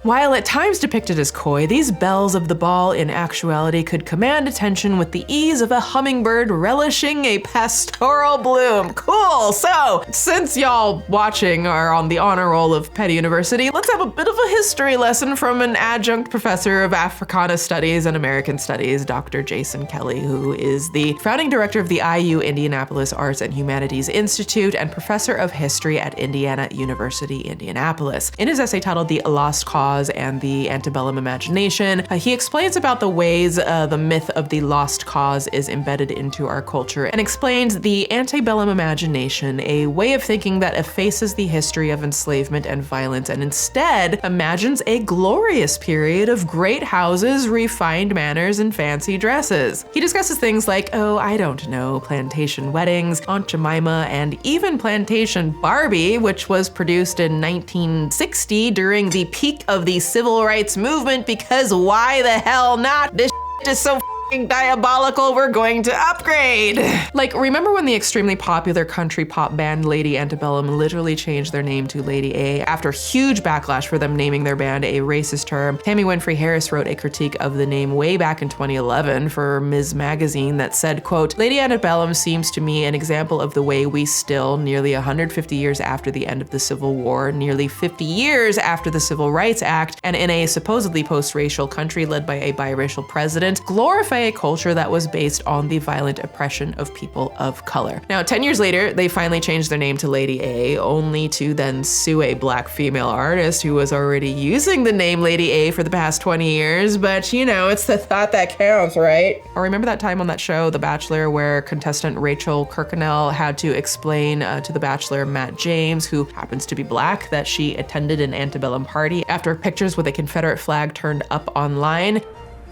While at times depicted as coy, these belles of the ball in actuality could command attention with the ease of a hummingbird relishing a pastoral bloom. Cool! So, since y'all watching are on the honor roll of Petty University, let's have a bit of a history lesson from an adjunct professor of Africana Studies and American Studies, Dr. Jason Kelly, who is the founding director of the IU Indianapolis Arts and Humanities Institute and professor of history at Indiana University, Indianapolis. In his essay titled The Lost Cause and the Antebellum Imagination, he explains about the ways the myth of the lost cause is embedded into our culture and explains the antebellum imagination, a way of thinking that effaces the history of enslavement and violence and instead imagines a glorious period of great houses, refined manners, and fancy dresses. He discusses things like, oh, I don't know, plantation weddings, Aunt Jemima, and even Plantation Barbie, which was produced in 1960 during the peak of the civil rights movement, because why the hell not? This is so diabolical, we're going to upgrade. Like, remember when the extremely popular country pop band Lady Antebellum literally changed their name to Lady A after huge backlash for them naming their band a racist term? Tammy Winfrey Harris wrote a critique of the name way back in 2011 for Ms. Magazine that said, quote, Lady Antebellum seems to me an example of the way we still, nearly 150 years after the end of the Civil War, nearly 50 years after the Civil Rights Act, and in a supposedly post-racial country led by a biracial president, glorify a culture that was based on the violent oppression of people of color. Now, 10 years later, they finally changed their name to Lady A, only to then sue a black female artist who was already using the name Lady A for the past 20 years, but you know, it's the thought that counts, right? Or remember that time on that show, The Bachelor, where contestant Rachel Kirkconnell had to explain to the Bachelor Matt James, who happens to be black, that she attended an antebellum party after pictures with a Confederate flag turned up online.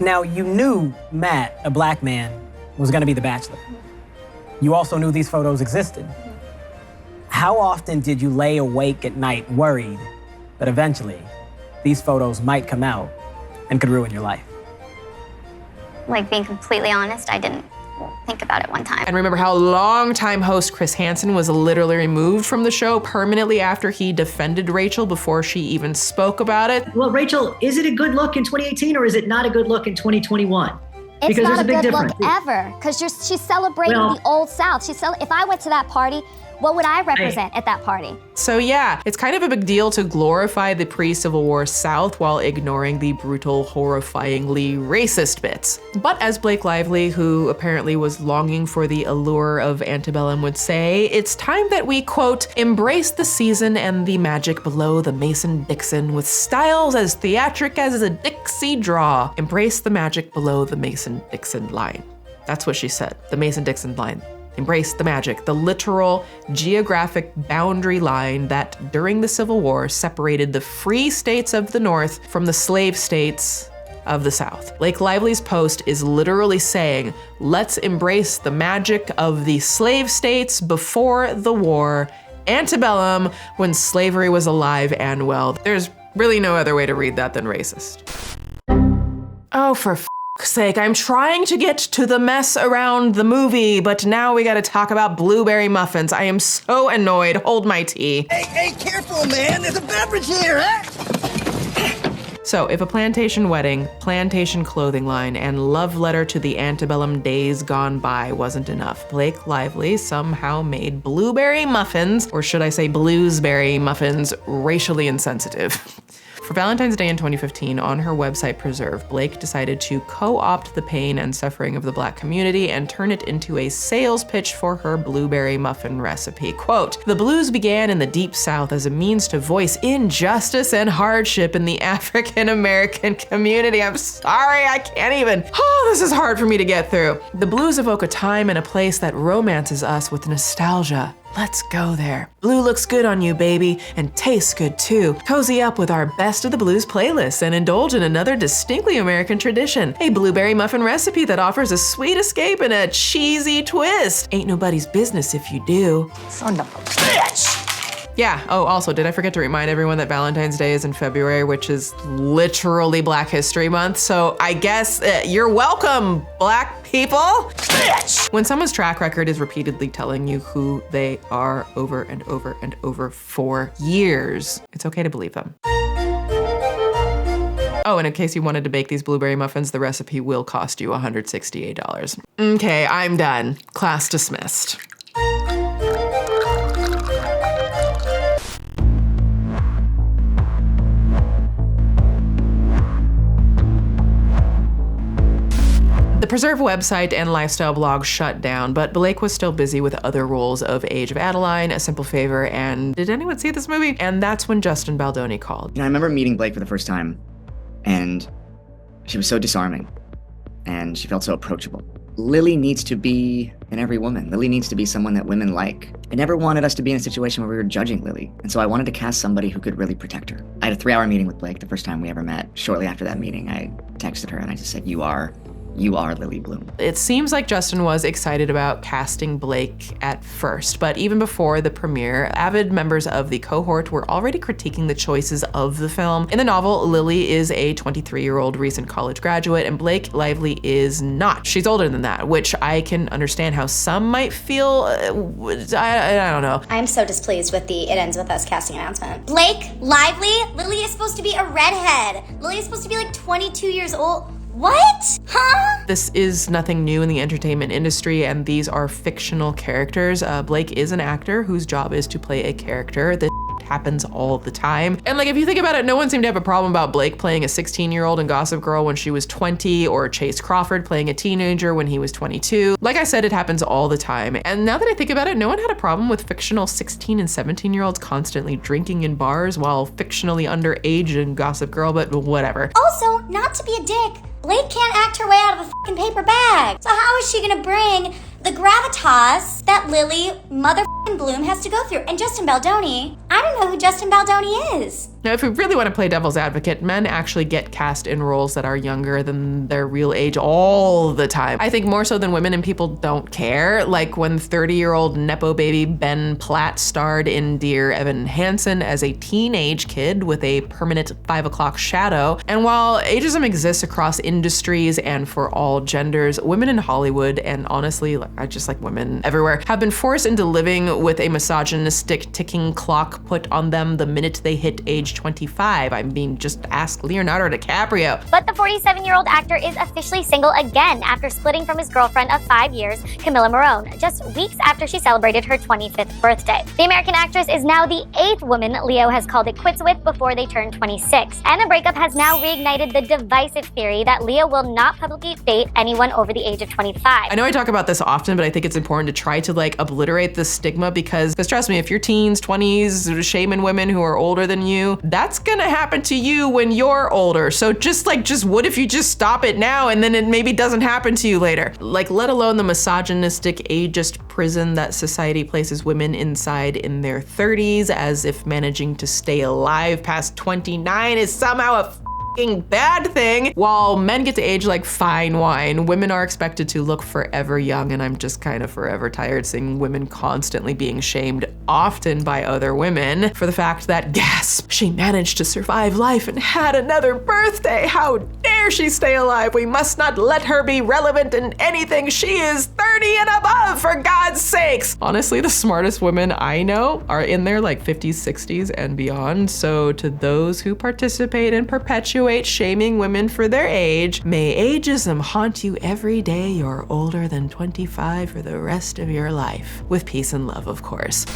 Now, you knew Matt, a black man, was gonna be the Bachelor. You also knew these photos existed. How often did you lay awake at night worried that eventually these photos might come out and could ruin your life? Like, being completely honest, I didn't think about it one time. And remember how longtime host Kris Hansen was literally removed from the show permanently after he defended Rachel before she even spoke about it? Well, Rachel, is it a good look in 2018 or is it not a good look in 2021? It's because not there's a a big good difference. look ever, because she's celebrating Well- the Old South. If I went to that party, what would I represent at that party? So yeah, it's kind of a big deal to glorify the pre-Civil War South while ignoring the brutal, horrifyingly racist bits. But as Blake Lively, who apparently was longing for the allure of antebellum, would say, it's time that we, quote, embrace the season and the magic below the Mason-Dixon with styles as theatric as a Dixie draw. Embrace the magic below the Mason-Dixon line. That's what she said, the Mason-Dixon line. Embrace the magic, the literal geographic boundary line that during the Civil War separated the free states of the North from the slave states of the South. Blake Lively's post is literally saying, let's embrace the magic of the slave states before the war, antebellum, when slavery was alive and well. There's really no other way to read that than racist. Oh, for fuck's sake, I'm trying to get to the mess around the movie, but now we gotta talk about blueberry muffins. I am so annoyed. Hold my tea. Hey, careful, man. There's a beverage here, huh? So if a plantation wedding, plantation clothing line, and love letter to the antebellum days gone by wasn't enough, Blake Lively somehow made blueberry muffins, or should I say bluesberry muffins, racially insensitive. For Valentine's Day in 2015, on her website Preserve, Blake decided to co-opt the pain and suffering of the Black community and turn it into a sales pitch for her blueberry muffin recipe. Quote, the blues began in the Deep South as a means to voice injustice and hardship in the African American community. I'm sorry, I can't even. Oh, this is hard for me to get through. The blues evoke a time and a place that romances us with nostalgia. Let's go there. Blue looks good on you, baby, and tastes good too. Cozy up with our Best of the Blues playlist and indulge in another distinctly American tradition, a blueberry muffin recipe that offers a sweet escape and a cheesy twist. Ain't nobody's business if you do. Son of a bitch! Yeah, oh, also, did I forget to remind everyone that Valentine's Day is in February, which is literally Black History Month, so I guess you're welcome, Black people. Bitch! When someone's track record is repeatedly telling you who they are over and over and over for years, it's okay to believe them. Oh, and in case you wanted to bake these blueberry muffins, the recipe will cost you $168. Okay, I'm done. Class dismissed. The Preserve website and lifestyle blog shut down, but Blake was still busy with other roles of Age of Adeline, A Simple Favor, and did anyone see this movie? And that's when Justin Baldoni called. You know, I remember meeting Blake for the first time, and she was so disarming, and she felt so approachable. Lily needs to be in every woman. Lily needs to be someone that women like. I never wanted us to be in a situation where we were judging Lily, and so I wanted to cast somebody who could really protect her. I had a 3-hour meeting with Blake the first time we ever met. Shortly after that meeting, I texted her and I just said, you are Lily Bloom. It seems like Justin was excited about casting Blake at first, but even before the premiere, avid members of the cohort were already critiquing the choices of the film. In the novel, Lily is a 23-year-old recent college graduate, and Blake Lively is not. She's older than that, which I can understand how some might feel, I don't know. I'm so displeased with the It Ends With Us casting announcement. Blake Lively? Lily is supposed to be a redhead. Lily is supposed to be like 22 years old. What? Huh? This is nothing new in the entertainment industry, and these are fictional characters. Blake is an actor whose job is to play a character. This happens all the time. And like, if you think about it, no one seemed to have a problem about Blake playing a 16-year-old in Gossip Girl when she was 20, or Chase Crawford playing a teenager when he was 22. Like I said, it happens all the time. And now that I think about it, no one had a problem with fictional 16 and 17-year-olds constantly drinking in bars while fictionally underage in Gossip Girl, but whatever. Also, not to be a dick, Blake can't act her way out of a fucking paper bag. So how is she gonna bring the gravitas that Lily motherfucking Bloom has to go through? And Justin Baldoni, I don't know who Justin Baldoni is. Now, if we really want to play devil's advocate, men actually get cast in roles that are younger than their real age all the time. I think more so than women, and people don't care. Like when 30-year-old Nepo baby Ben Platt starred in Dear Evan Hansen as a teenage kid with a permanent 5 o'clock shadow. And while ageism exists across industries and for all genders, women in Hollywood, and honestly, I just like women everywhere, have been forced into living with a misogynistic ticking clock put on them the minute they hit age 25. I mean, just ask Leonardo DiCaprio. But the 47-year-old actor is officially single again after splitting from his girlfriend of 5 years, Camilla Morone, just weeks after she celebrated her 25th birthday. The American actress is now the 8th woman Leo has called it quits with before they turn 26. And the breakup has now reignited the divisive theory that Leo will not publicly date anyone over the age of 25. I know I talk about this often, but I think it's important to try to like obliterate the stigma because trust me, if you're teens, 20s, shaming women who are older than you, that's gonna happen to you when you're older. So just what if you just stop it now and then it maybe doesn't happen to you later? Like, let alone the misogynistic ageist prison that society places women inside in their 30s, as if managing to stay alive past 29 is somehow a bad thing. While men get to age like fine wine, women are expected to look forever young, and I'm just kind of forever tired seeing women constantly being shamed, often by other women, for the fact that, gasp, she managed to survive life and had another birthday. How dare she stay alive? We must not let her be relevant in anything. She is 30 and above, for God's sakes. Honestly, the smartest women I know are in their like 50s, 60s, and beyond. So to those who participate and perpetuate shaming women for their age, may ageism haunt you every day you're older than 25 for the rest of your life. With peace and love, of course.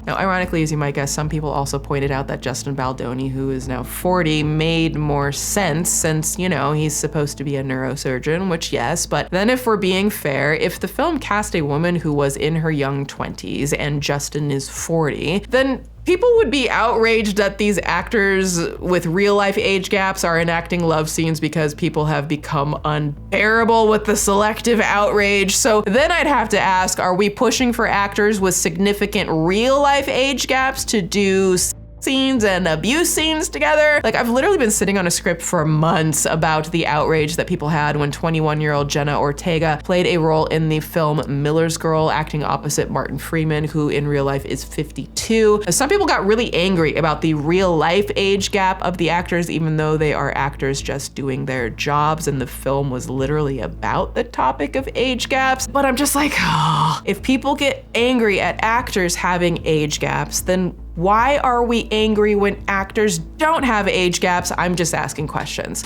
Now, ironically, as you might guess, some people also pointed out that Justin Baldoni, who is now 40, made more sense since, you know, he's supposed to be a neurosurgeon, which yes, but then if we're being fair, if the film cast a woman who was in her young 20s and Justin is 40, then People would be outraged that these actors with real life age gaps are enacting love scenes because people have become unbearable with the selective outrage. So then I'd have to ask, are we pushing for actors with significant real life age gaps to do scenes and abuse scenes together? Like, I've literally been sitting on a script for months about the outrage that people had when 21-year-old Jenna Ortega played a role in the film Miller's Girl, acting opposite Martin Freeman, who in real life is 52. Some people got really angry about the real life age gap of the actors, even though they are actors just doing their jobs, and the film was literally about the topic of age gaps. But I'm just like, oh, if people get angry at actors having age gaps, then why are we angry when actors don't have age gaps? I'm just asking questions.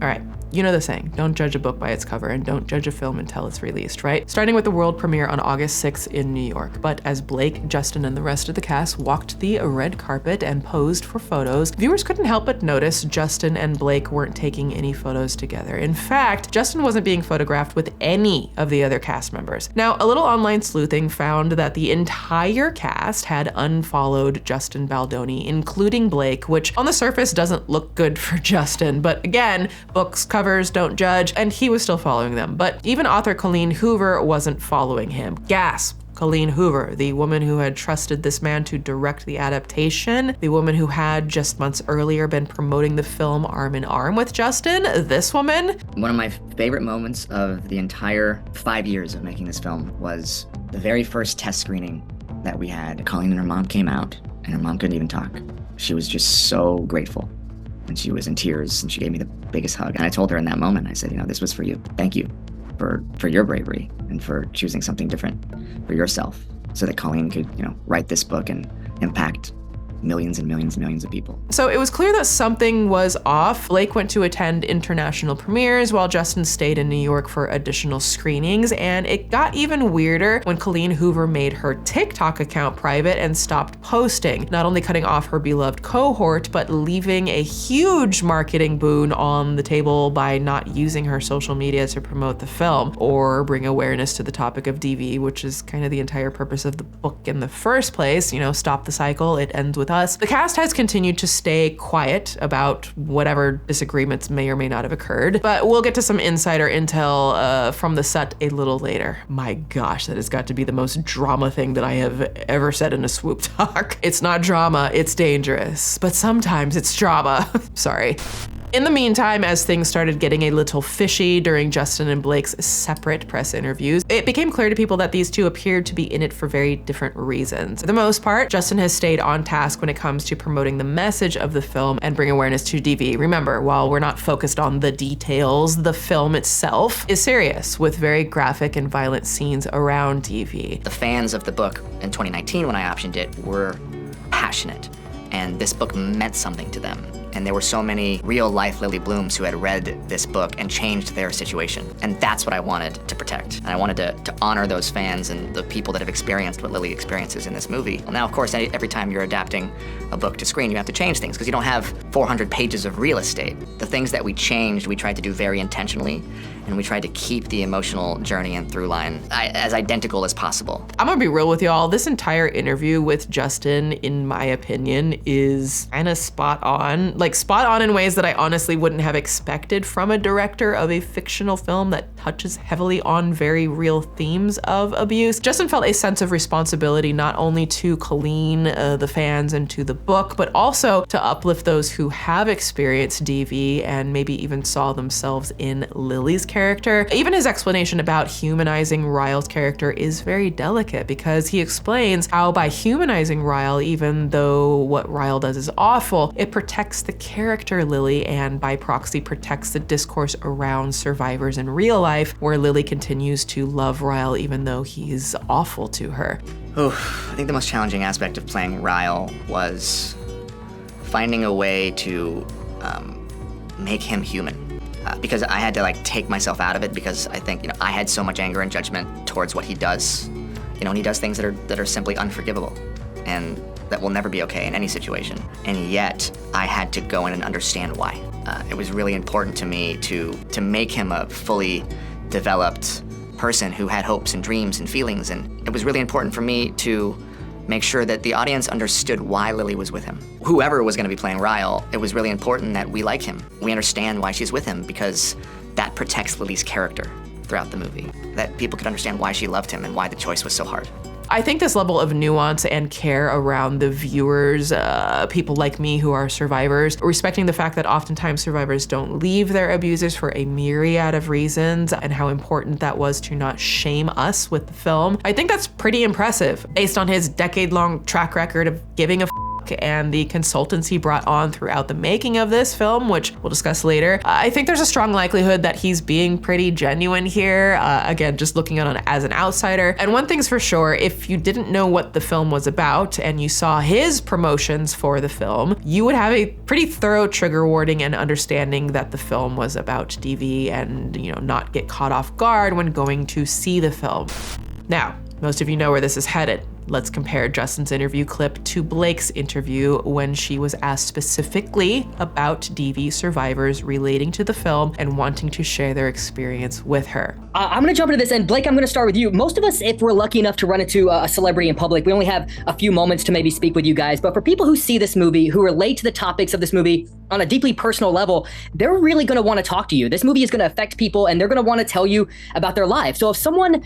All right, you know the saying, don't judge a book by its cover and don't judge a film until it's released, right? Starting with the world premiere on August 6th in New York. But as Blake, Justin, and the rest of the cast walked the red carpet and posed for photos, viewers couldn't help but notice Justin and Blake weren't taking any photos together. In fact, Justin wasn't being photographed with any of the other cast members. Now, a little online sleuthing found that the entire cast had unfollowed Justin Baldoni, including Blake, which on the surface doesn't look good for Justin, but again, books, covers, don't judge, and he was still following them. But even author Colleen Hoover wasn't following him. Gasp! Colleen Hoover, the woman who had trusted this man to direct the adaptation, the woman who had just months earlier been promoting the film arm in arm with Justin, this woman. One of my favorite moments of the entire 5 years of making this film was the very first test screening that we had. Colleen and her mom came out, and her mom couldn't even talk. She was just so grateful. And she was in tears, and she gave me the biggest hug. And I told her in that moment, I said, you know, this was for you. Thank you for your bravery and for choosing something different for yourself so that Colleen could, you know, write this book and impact millions and millions and millions of people. So it was clear that something was off. Blake went to attend international premieres while Justin stayed in New York for additional screenings, and it got even weirder when Colleen Hoover made her TikTok account private and stopped posting, not only cutting off her beloved cohort, but leaving a huge marketing boon on the table by not using her social media to promote the film or bring awareness to the topic of DV, which is kind of the entire purpose of the book in the first place. You know, stop the cycle, it ends with us. The cast has continued to stay quiet about whatever disagreements may or may not have occurred, but we'll get to some insider intel from the set a little later. My gosh, that has got to be the most drama thing that I have ever said in a Swoop talk. It's not drama, it's dangerous, but sometimes it's drama. Sorry. In the meantime, as things started getting a little fishy during Justin and Blake's separate press interviews, it became clear to people that these two appeared to be in it for very different reasons. For the most part, Justin has stayed on task when it comes to promoting the message of the film and bring awareness to DV. Remember, while we're not focused on the details, the film itself is serious, with very graphic and violent scenes around DV. The fans of the book in 2019, when I optioned it, were passionate, and this book meant something to them. And there were so many real-life Lily Blooms who had read this book and changed their situation. And that's what I wanted to protect. And I wanted to honor those fans and the people that have experienced what Lily experiences in this movie. Well, now, of course, every time you're adapting a book to screen, you have to change things because you don't have 400 pages of real estate. The things that we changed, we tried to do very intentionally, and we tried to keep the emotional journey and through line as identical as possible. I'm gonna be real with y'all. This entire interview with Justin, in my opinion, is kind of spot on. Like, spot on in ways that I honestly wouldn't have expected from a director of a fictional film that touches heavily on very real themes of abuse. Justin felt a sense of responsibility not only to Colleen, the fans, and to the book, but also to uplift those who have experienced DV and maybe even saw themselves in Lily's character. Even his explanation about humanizing Ryle's character is very delicate because he explains how by humanizing Ryle, even though what Ryle does is awful, it protects the character Lily and by proxy protects the discourse around survivors in real life, where Lily continues to love Ryle even though he's awful to her. I think the most challenging aspect of playing Ryle was finding a way to make him human. Because I had to take myself out of it because I think, I had so much anger and judgment towards what he does. And he does things that are simply unforgivable and that will never be okay in any situation. And yet I had to go in and understand why. It was really important to me to make him a fully developed person who had hopes and dreams and feelings. And it was really important for me to make sure that the audience understood why Lily was with him. Whoever was gonna be playing Ryle, it was really important that we liked him. We understand why she's with him because that protects Lily's character throughout the movie. That people could understand why she loved him and why the choice was so hard. I think this level of nuance and care around the viewers, people like me who are survivors, respecting the fact that oftentimes survivors don't leave their abusers for a myriad of reasons, and how important that was to not shame us with the film. I think that's pretty impressive based on his decade-long track record of giving a and the consultants he brought on throughout the making of this film, which we'll discuss later. I think there's a strong likelihood that he's being pretty genuine here. Again, just looking at it as an outsider. And one thing's for sure, if you didn't know what the film was about and you saw his promotions for the film, you would have a pretty thorough trigger warning and understanding that the film was about DV and, you know, not get caught off guard when going to see the film. Now, most of you know where this is headed. Let's compare Justin's interview clip to Blake's interview when she was asked specifically about DV survivors relating to the film and wanting to share their experience with her. I'm gonna jump into this, and Blake, I'm gonna start with you. Most of us, if we're lucky enough to run into a celebrity in public, we only have a few moments to maybe speak with you guys. But for people who see this movie, who relate to the topics of this movie on a deeply personal level, they're really gonna wanna talk to you. This movie is gonna affect people, and they're gonna wanna tell you about their lives. So if someone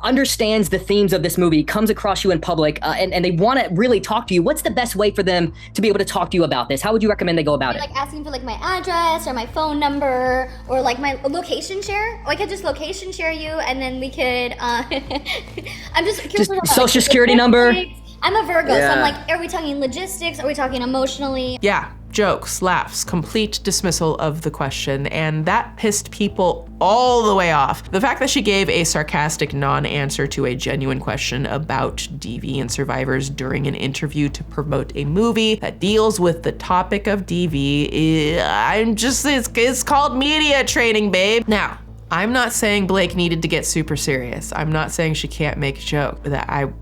understands the themes of this movie, comes across you in public, and they want to really talk to you, what's the best way for them to be able to talk to you about this? How would you recommend they go about it? Like asking for like my address or my phone number or like my location share. Or I could just location share you, and then we could. I'm just curious about social security number. I'm a Virgo, so I'm like, are we talking logistics? Are we talking emotionally? Yeah, jokes, laughs, complete dismissal of the question, and that pissed people all the way off. The fact that she gave a sarcastic non-answer to a genuine question about DV and survivors during an interview to promote a movie that deals with the topic of DV, it's called media training, babe. Now, I'm not saying Blake needed to get super serious. I'm not saying she can't make a joke.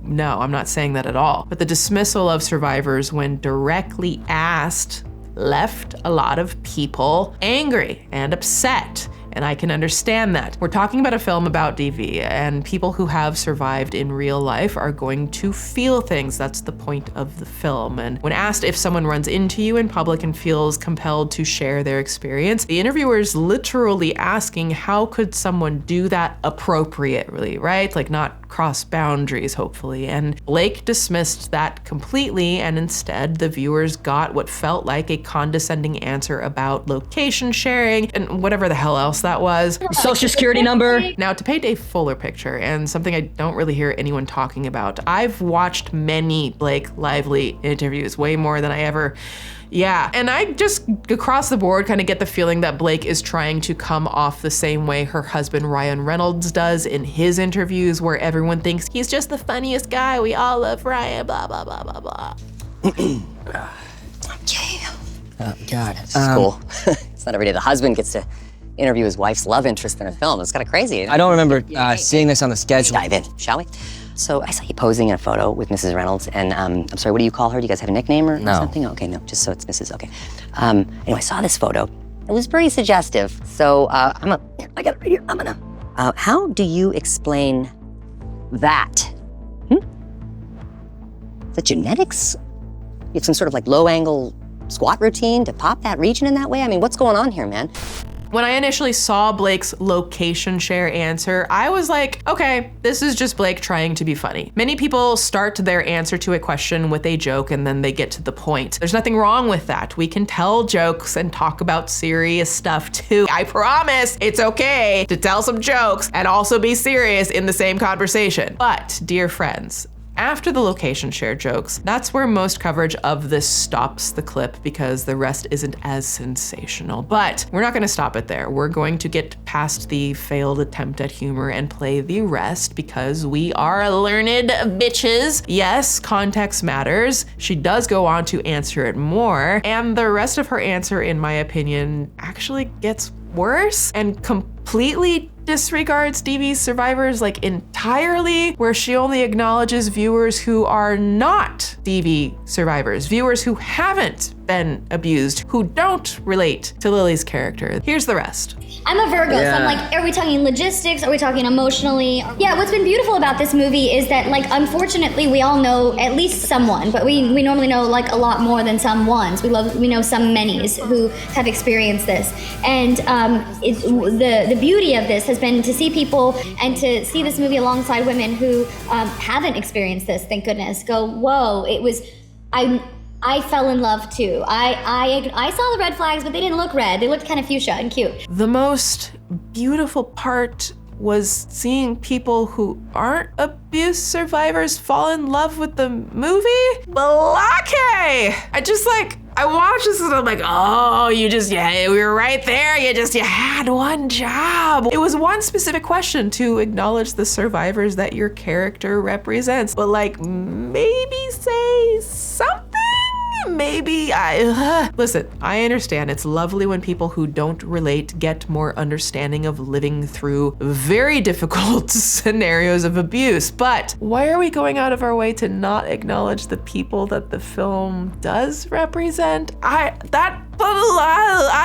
No, I'm not saying that at all. But the dismissal of survivors when directly asked left a lot of people angry and upset. And I can understand that. We're talking about a film about DV, and people who have survived in real life are going to feel things. That's the point of the film. And when asked if someone runs into you in public and feels compelled to share their experience, the interviewer is literally asking, how could someone do that appropriately, right? Like not cross boundaries, hopefully. And Blake dismissed that completely, and instead the viewers got what felt like a condescending answer about location sharing and whatever the hell else that was. Social security number. Now, to paint a fuller picture, and something I don't really hear anyone talking about, I've watched many Blake Lively interviews, way more than I ever. Yeah, and I just across the board kind of get the feeling that Blake is trying to come off the same way her husband Ryan Reynolds does in his interviews, where everyone thinks he's just the funniest guy, we all love Ryan, blah, blah, blah, blah, blah. Okay. Oh, God. This is cool. It's not every day the husband gets to interview his wife's love interest in a film. It's kind of crazy. I don't remember seeing this on the schedule. Dive in, shall we? So I saw you posing in a photo with Mrs. Reynolds, and I'm sorry, what do you call her? Do you guys have a nickname or something? Okay, no, just so it's Mrs. Okay. Anyway, I saw this photo. It was very suggestive. So I got it right here. I'm gonna. How do you explain that? Is that genetics? You have some sort of like low-angle squat routine to pop that region in that way? I mean, what's going on here, man? When I initially saw Blake's location share answer, I was like, okay, this is just Blake trying to be funny. Many people start their answer to a question with a joke and then they get to the point. There's nothing wrong with that. We can tell jokes and talk about serious stuff too. I promise it's okay to tell some jokes and also be serious in the same conversation. But, dear friends, after the location share jokes, that's where most coverage of this stops the clip because the rest isn't as sensational. But we're not gonna stop it there. We're going to get past the failed attempt at humor and play the rest because we are learned bitches. Yes, context matters. She does go on to answer it more, and the rest of her answer, in my opinion, actually gets worse and completely disregards DV's survivors like entirely, where she only acknowledges viewers who are not DV survivors, viewers who haven't been abused, who don't relate to Lily's character. Here's the rest. I'm a Virgo, so I'm like, are we talking logistics? Are we talking emotionally? Yeah, what's been beautiful about this movie is that, like, unfortunately, we all know at least someone, but we normally know like a lot more than some ones. We know some manys who have experienced this, and the beauty of this has been to see people and to see this movie alongside women who haven't experienced this. Thank goodness. Go, whoa! It was, I fell in love too. I saw the red flags, but they didn't look red. They looked kind of fuchsia and cute. The most beautiful part was seeing people who aren't abuse survivors fall in love with the movie. Balake! I watched this and I'm like, oh, we were right there. You had one job. It was one specific question to acknowledge the survivors that your character represents, but like maybe say something. Listen, I understand it's lovely when people who don't relate get more understanding of living through very difficult scenarios of abuse, but why are we going out of our way to not acknowledge the people that the film does represent? I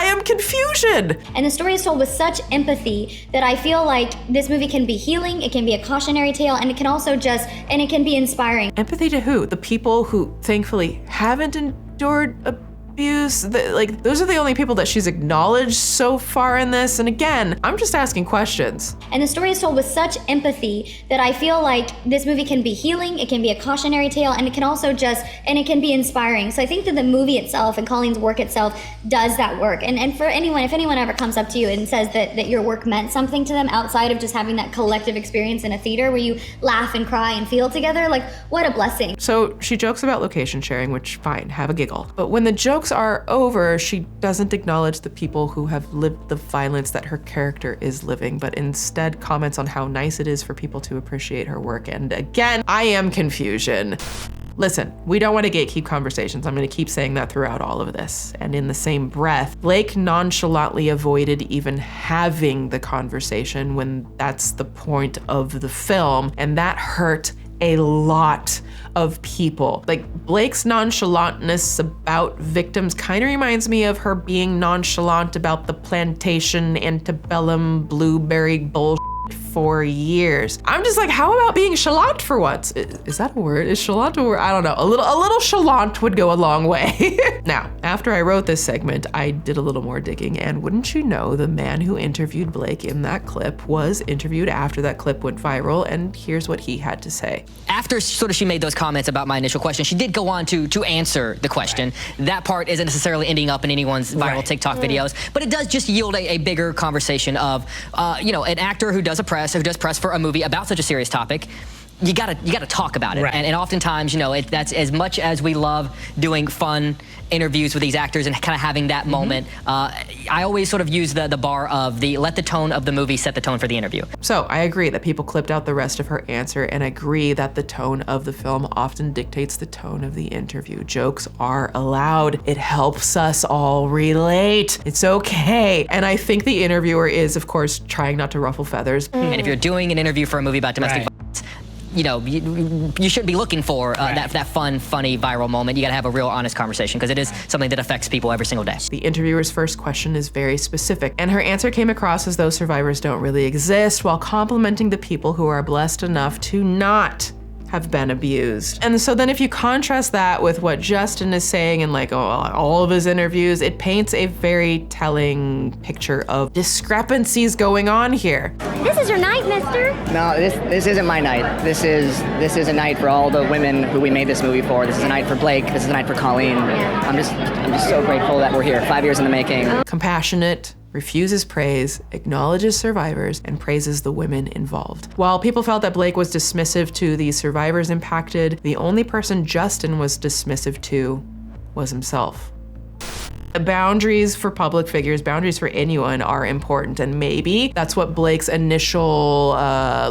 am confusion. And the story is told with such empathy that I feel like this movie can be healing, it can be a cautionary tale, and it can also and it can be inspiring. Empathy to who? The people who thankfully haven't endured abuse? Those are the only people that she's acknowledged so far in this. And again, I'm just asking questions. And the story is told with such empathy that I feel like this movie can be healing, it can be a cautionary tale, and it can also and it can be inspiring. So I think that the movie itself and Colleen's work itself does that work. And for anyone, if anyone ever comes up to you and says that your work meant something to them outside of just having that collective experience in a theater where you laugh and cry and feel together, like, what a blessing. So she jokes about location sharing, which fine, have a giggle. But when the jokes are over, she doesn't acknowledge the people who have lived the violence that her character is living, but instead comments on how nice it is for people to appreciate her work. And again, I am confusion. Listen, we don't want to gatekeep conversations. I'm going to keep saying that throughout all of this. And in the same breath, Blake nonchalantly avoided even having the conversation when that's the point of the film, and that hurt a lot of people. Like, Blake's nonchalantness about victims kind of reminds me of her being nonchalant about the plantation antebellum blueberry bullshit for years. I'm just like, how about being chalant for once? Is that a word? Is chalant a word? I don't know. A little chalant would go a long way. Now, after I wrote this segment, I did a little more digging, and wouldn't you know, the man who interviewed Blake in that clip was interviewed after that clip went viral, and here's what he had to say. After she made those comments about my initial question, she did go on to answer the question. Right. That part isn't necessarily ending up in anyone's viral TikTok videos, but it does just yield a bigger conversation of, an actor who does press for a movie about such a serious topic. You gotta talk about it. Right. And oftentimes, that's as much as we love doing fun interviews with these actors and kind of having that moment. I always sort of use the bar of let the tone of the movie set the tone for the interview. So I agree that people clipped out the rest of her answer, and agree that the tone of the film often dictates the tone of the interview. Jokes are allowed. It helps us all relate. It's okay. And I think the interviewer is, of course, trying not to ruffle feathers. And if you're doing an interview for a movie about domestic violence, you shouldn't be looking for that fun, funny, viral moment. You gotta have a real honest conversation, because it is something that affects people every single day. The interviewer's first question is very specific, and her answer came across as though survivors don't really exist, while complimenting the people who are blessed enough to not have been abused. And so then if you contrast that with what Justin is saying in all of his interviews, it paints a very telling picture of discrepancies going on here. This is your night, mister. No, this isn't my night. This is a night for all the women who we made this movie for. This is a night for Blake. This is a night for Colleen. Yeah. I'm just so grateful that we're here. 5 years in the making. Compassionate, refuses praise, acknowledges survivors, and praises the women involved. While people felt that Blake was dismissive to the survivors impacted, the only person Justin was dismissive to was himself. Boundaries for public figures, boundaries for anyone are important, and maybe that's what Blake's initial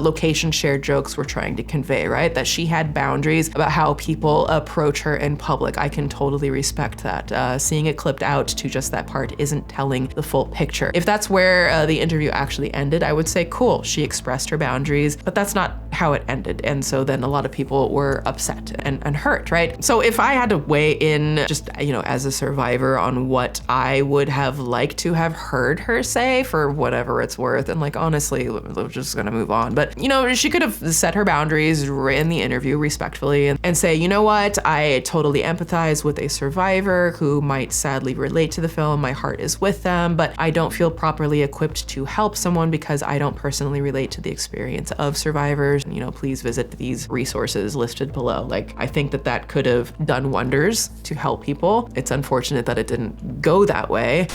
location share jokes were trying to convey, right? That she had boundaries about how people approach her in public. I can totally respect that. Seeing it clipped out to just that part isn't telling the full picture. If that's where the interview actually ended, I would say, cool, she expressed her boundaries, but that's not how it ended. And so then a lot of people were upset and hurt, right? So if I had to weigh in just, you know, as a survivor on what I would have liked to have heard her say, for whatever it's worth, and like, honestly, we're just gonna move on. But, you know, she could have set her boundaries in the interview respectfully and say, you know what, I totally empathize with a survivor who might sadly relate to the film. My heart is with them, but I don't feel properly equipped to help someone because I don't personally relate to the experience of survivors. You know, please visit these resources listed below. Like, I think that that could have done wonders to help people. It's unfortunate that it didn't go that way.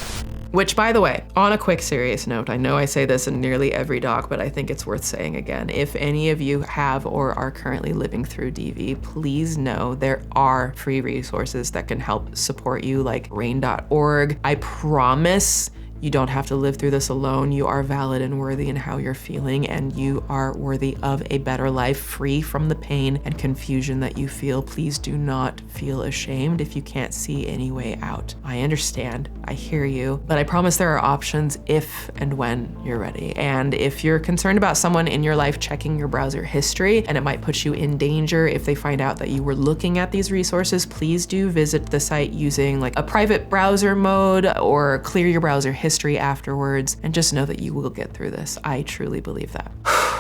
Which, by the way, on a quick serious note, I know I say this in nearly every doc, but I think it's worth saying again. If any of you have or are currently living through DV, please know there are free resources that can help support you, like rain.org. I promise you don't have to live through this alone. You are valid and worthy in how you're feeling, and you are worthy of a better life, free from the pain and confusion that you feel. Please do not feel ashamed if you can't see any way out. I understand, I hear you, but I promise there are options if and when you're ready. And if you're concerned about someone in your life checking your browser history, and it might put you in danger if they find out that you were looking at these resources, please do visit the site using like a private browser mode or clear your browser history afterwards, and just know that you will get through this. I truly believe that.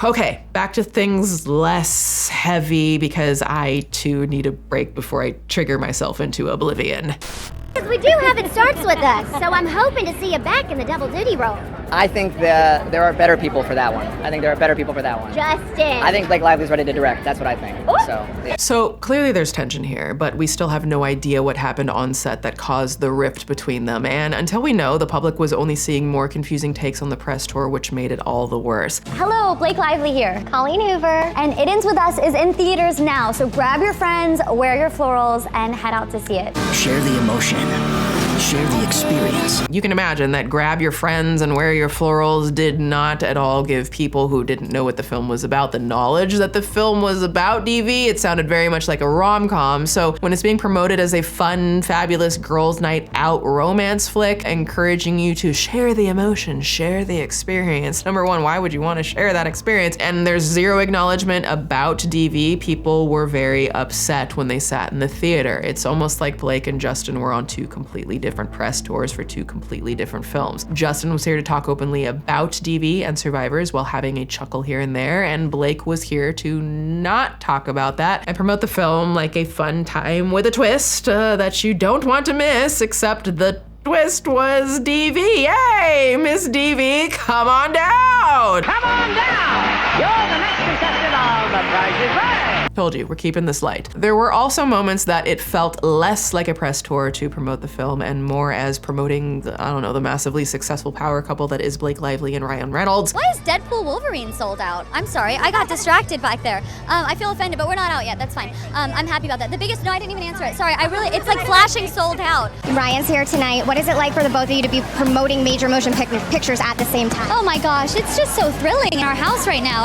Okay, back to things less heavy, because I too need a break before I trigger myself into oblivion. We do have It Starts With Us, so I'm hoping to see you back in the double duty role. I think there are better people for that one. Justin. I think Blake Lively's ready to direct. That's what I think. So, yeah. So clearly there's tension here, but we still have no idea what happened on set that caused the rift between them. And until we know, the public was only seeing more confusing takes on the press tour, which made it all the worse. Hello, Blake Lively here. Colleen Hoover. And It Ends With Us is in theaters now, so grab your friends, wear your florals, and head out to see it. Share the emotion. Share the experience. You can imagine that grab your friends and wear your florals did not at all give people who didn't know what the film was about the knowledge that the film was about DV. It sounded very much like a rom-com. So when it's being promoted as a fun, fabulous girls' night out romance flick, encouraging you to share the emotion, share the experience. Number one, why would you want to share that experience? And there's zero acknowledgement about DV. People were very upset when they sat in the theater. It's almost like Blake and Justin were on two completely different press tours for two completely different films. Justin was here to talk openly about DV and survivors while having a chuckle here and there, and Blake was here to not talk about that and promote the film like a fun time with a twist that you don't want to miss, except the twist was DV. Yay, Miss DV, come on down! Come on down! You're the next contestant on The Price is Right! Told you, we're keeping this light. There were also moments that it felt less like a press tour to promote the film and more as promoting, the massively successful power couple that is Blake Lively and Ryan Reynolds. Why is Deadpool Wolverine sold out? I'm sorry, I got distracted back there. I feel offended, but we're not out yet, that's fine. I'm happy about that. No, I didn't even answer it. Sorry, it's like flashing sold out. Ryan's here tonight. What is it like for the both of you to be promoting major motion pictures at the same time? Oh my gosh, it's just so thrilling in our house right now.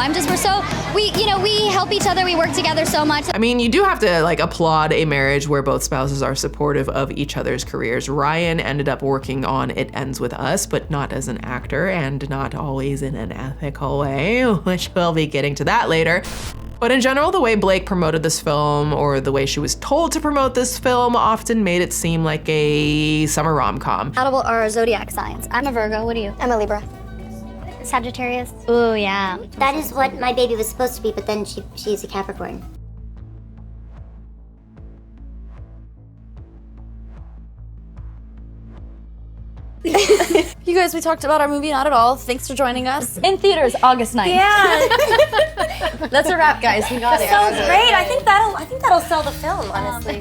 We help each other, we work together so much. I mean, you do have to applaud a marriage where both spouses are supportive of each other's careers. Ryan ended up working on It Ends With Us, but not as an actor and not always in an ethical way, which we'll be getting to that later. But in general, the way Blake promoted this film, or the way she was told to promote this film, often made it seem like a summer rom-com. Compatible are zodiac signs. I'm a Virgo, what are you? I'm a Libra. Sagittarius. Ooh, yeah. That is what my baby was supposed to be, but then she's a Capricorn. You guys, we talked about our movie Not At All. Thanks for joining us. In theaters, August 9th. Yeah. That's a wrap, guys. We got it. So great. I think that'll sell the film, honestly.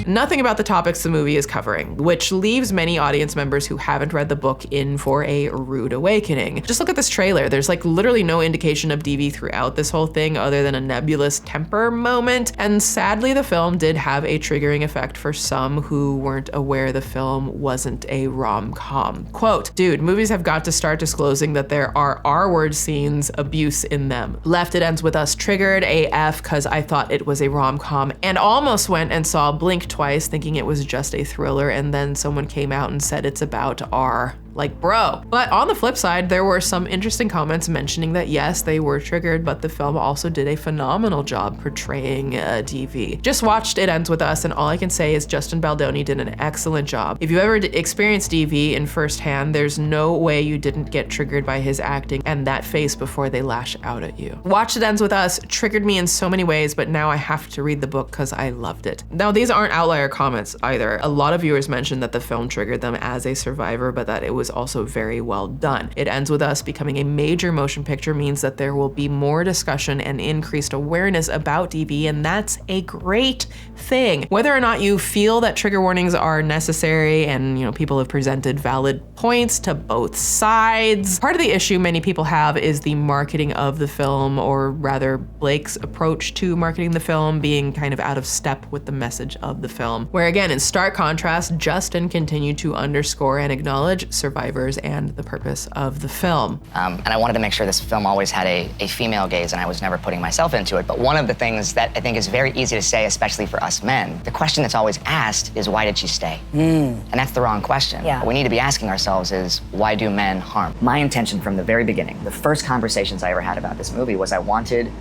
nothing about the topics the movie is covering, which leaves many audience members who haven't read the book in for a rude awakening. Just look at this trailer. There's like literally no indication of DV throughout this whole thing other than a nebulous temper moment, and sadly the film did have a triggering effect for some who weren't aware the film wasn't a rom-com. Quote, dude, movies have got to start disclosing that there are R-word scenes, abuse in them. Left It Ends With Us triggered AF cause I thought it was a rom-com and almost went and saw Blink twice thinking it was just a thriller, and then someone came out and said it's about R. Like, bro. But on the flip side, there were some interesting comments mentioning that yes, they were triggered, but the film also did a phenomenal job portraying DV. Just watched It Ends With Us, and all I can say is Justin Baldoni did an excellent job. If you ever experienced DV in firsthand, there's no way you didn't get triggered by his acting and that face before they lash out at you. Watch It Ends With Us triggered me in so many ways, but now I have to read the book because I loved it. Now, these aren't outlier comments either. A lot of viewers mentioned that the film triggered them as a survivor, but that it was also very well done. It Ends With Us becoming a major motion picture means that there will be more discussion and increased awareness about DV, and that's a great thing. Whether or not you feel that trigger warnings are necessary, and people have presented valid points to both sides, part of the issue many people have is the marketing of the film, or rather Blake's approach to marketing the film being kind of out of step with the message of the film, where again, in stark contrast, Justin continued to underscore and acknowledge survivors and the purpose of the film. And I wanted to make sure this film always had a female gaze, and I was never putting myself into it. But one of the things that I think is very easy to say, especially for us men, the question that's always asked is, why did she stay? And that's the wrong question. Yeah. What we need to be asking ourselves is, why do men harm? My intention from the very beginning, the first conversations I ever had about this movie, was I wanted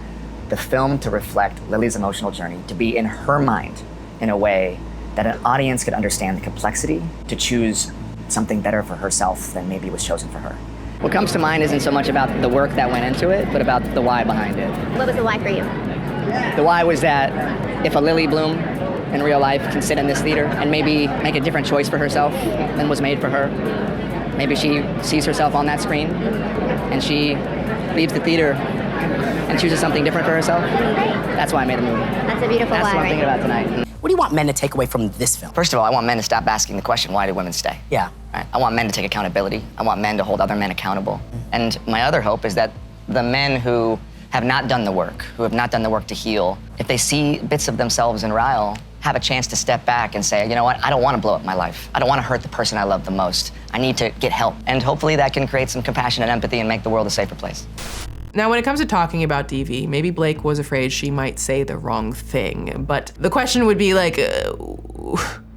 the film to reflect Lily's emotional journey, to be in her mind in a way that an audience could understand the complexity, to choose something better for herself than maybe was chosen for her. What comes to mind isn't so much about the work that went into it, but about the why behind it. What was the why for you? The why was that if a Lily Bloom in real life can sit in this theater and maybe make a different choice for herself than was made for her, maybe she sees herself on that screen and she leaves the theater and chooses something different for herself. That's why I made the movie. That's a beautiful That's why, what I'm right? thinking about tonight. What do you want men to take away from this film? First of all, I want men to stop asking the question, why do women stay? Yeah. Right? I want men to take accountability. I want men to hold other men accountable. And my other hope is that the men who have not done the work, who have not done the work to heal, if they see bits of themselves in Ryle, have a chance to step back and say, you know what, I don't want to blow up my life. I don't want to hurt the person I love the most. I need to get help. And hopefully that can create some compassion and empathy and make the world a safer place. Now, when it comes to talking about DV, maybe Blake was afraid she might say the wrong thing, but the question would be like,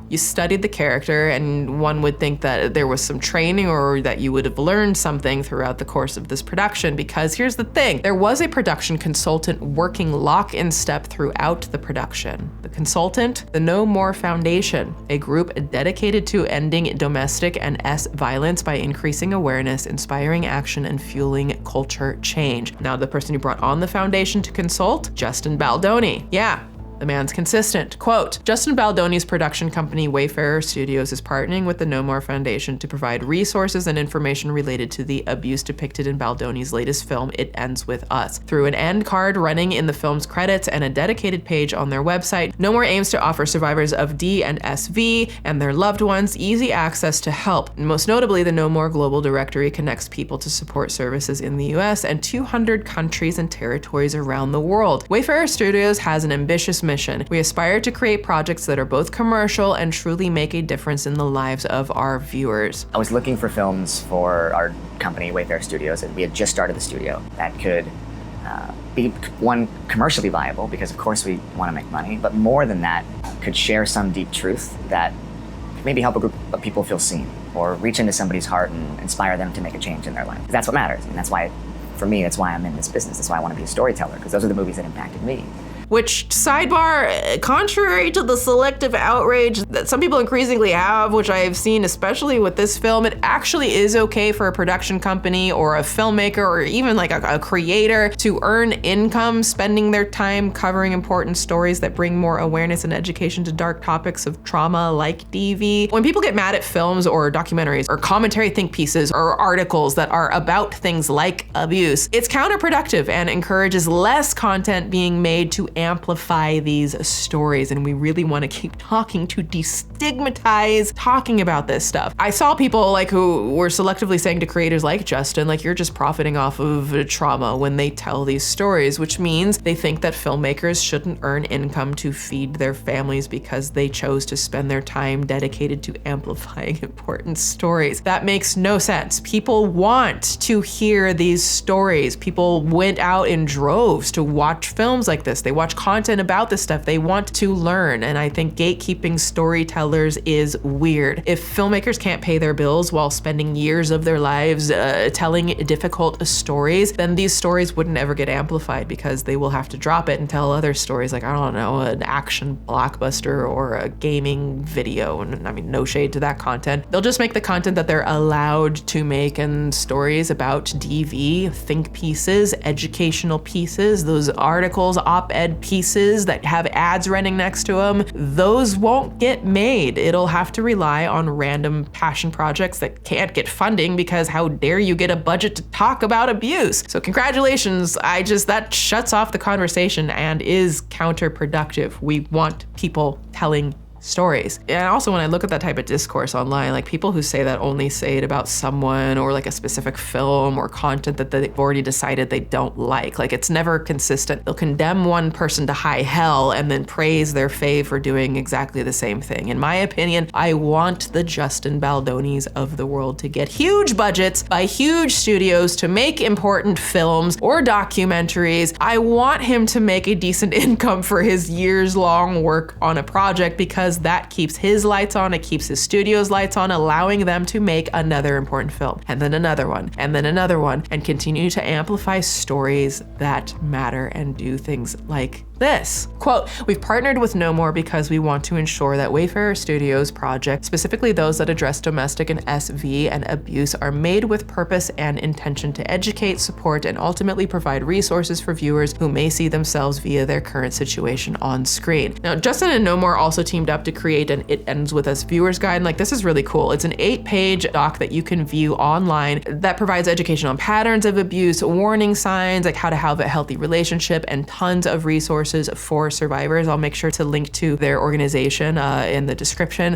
you studied the character, and one would think that there was some training or that you would have learned something throughout the course of this production, because here's the thing. There was a production consultant working lock in step throughout the production. The consultant, the No More Foundation, a group dedicated to ending domestic and violence by increasing awareness, inspiring action, and fueling culture change. Now, the person who brought on the foundation to consult, Justin Baldoni. Yeah. The man's consistent. Quote, Justin Baldoni's production company Wayfarer Studios is partnering with the No More Foundation to provide resources and information related to the abuse depicted in Baldoni's latest film, It Ends With Us. Through an end card running in the film's credits and a dedicated page on their website, No More aims to offer survivors of D and SV and their loved ones easy access to help. Most notably, the No More Global Directory connects people to support services in the US and 200 countries and territories around the world. Wayfarer Studios has an ambitious mission. We aspire to create projects that are both commercial and truly make a difference in the lives of our viewers. I was looking for films for our company, Wayfarer Studios, and we had just started the studio that could be, one, commercially viable, because of course we want to make money, but more than that, could share some deep truth that could maybe help a group of people feel seen, or reach into somebody's heart and inspire them to make a change in their life. That's what matters, and that's why, for me, that's why I'm in this business. That's why I want to be a storyteller, because those are the movies that impacted me. Which, sidebar, contrary to the selective outrage that some people increasingly have, which I have seen especially with this film, it actually is okay for a production company or a filmmaker or even like a creator to earn income spending their time covering important stories that bring more awareness and education to dark topics of trauma like DV. When people get mad at films or documentaries or commentary think pieces or articles that are about things like abuse, it's counterproductive and encourages less content being made to amplify these stories, and we really want to keep talking to destigmatize talking about this stuff. I saw people like who were selectively saying to creators like Justin, like, you're just profiting off of trauma when they tell these stories, which means they think that filmmakers shouldn't earn income to feed their families because they chose to spend their time dedicated to amplifying important stories. That makes no sense. People want to hear these stories. People went out in droves to watch films like this. They watch content about this stuff. They want to learn. And I think gatekeeping storytellers is weird. If filmmakers can't pay their bills while spending years of their lives telling difficult stories, then these stories wouldn't ever get amplified because they will have to drop it and tell other stories like, I don't know, an action blockbuster or a gaming video. And I mean, no shade to that content. They'll just make the content that they're allowed to make, and stories about DV, think pieces, educational pieces, those articles, op-ed pieces that have ads running next to them, those won't get made. It'll have to rely on random passion projects that can't get funding because how dare you get a budget to talk about abuse? So congratulations, that shuts off the conversation and is counterproductive. We want people telling stories. And also when I look at that type of discourse online, like people who say that only say it about someone or like a specific film or content that they've already decided they don't like. Like it's never consistent. They'll condemn one person to high hell and then praise their fave for doing exactly the same thing. In my opinion, I want the Justin Baldonis of the world to get huge budgets by huge studios to make important films or documentaries. I want him to make a decent income for his years-long work on a project because that keeps his lights on, it keeps his studio's lights on, allowing them to make another important film, and then another one, and then another one, and continue to amplify stories that matter and do things like this. Quote, we've partnered with No More because we want to ensure that Wayfarer Studios projects, specifically those that address domestic and SV and abuse, are made with purpose and intention to educate, support, and ultimately provide resources for viewers who may see themselves via their current situation on screen. Now, Justin and No More also teamed up to create an It Ends With Us viewer's guide, and like this is really cool. It's an 8-page doc that you can view online that provides education on patterns of abuse, warning signs, like how to have a healthy relationship, and tons of resources for survivors. I'll make sure to link to their organization in the description.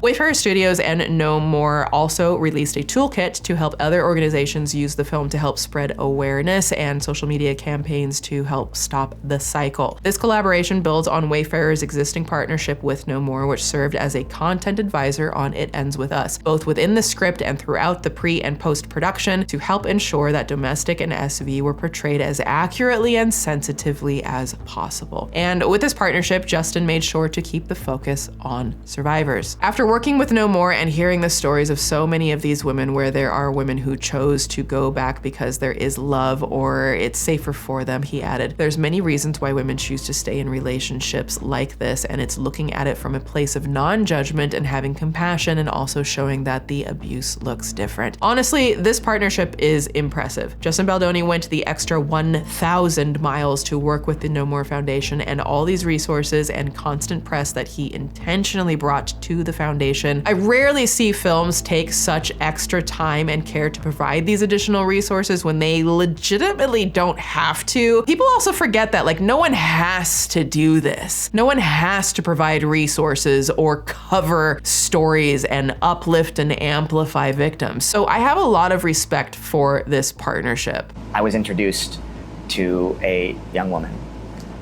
Wayfarer Studios and No More also released a toolkit to help other organizations use the film to help spread awareness and social media campaigns to help stop the cycle. This collaboration builds on Wayfarer's existing partnership with No More, which served as a content advisor on It Ends With Us, both within the script and throughout the pre- and post-production to help ensure that domestic and SV were portrayed as accurately and sensitively as possible. And with this partnership, Justin made sure to keep the focus on survivors. After working with No More and hearing the stories of so many of these women where there are women who chose to go back because there is love or it's safer for them, he added, there's many reasons why women choose to stay in relationships like this, and it's looking at it from a place of non-judgment and having compassion and also showing that the abuse looks different. Honestly, this partnership is impressive. Justin Baldoni went the extra 1,000 miles to work with the No More Foundation, and all these resources and constant press that he intentionally brought to the foundation. I rarely see films take such extra time and care to provide these additional resources when they legitimately don't have to. People also forget that like no one has to do this. No one has to provide resources or cover stories and uplift and amplify victims. So I have a lot of respect for this partnership. I was introduced to a young woman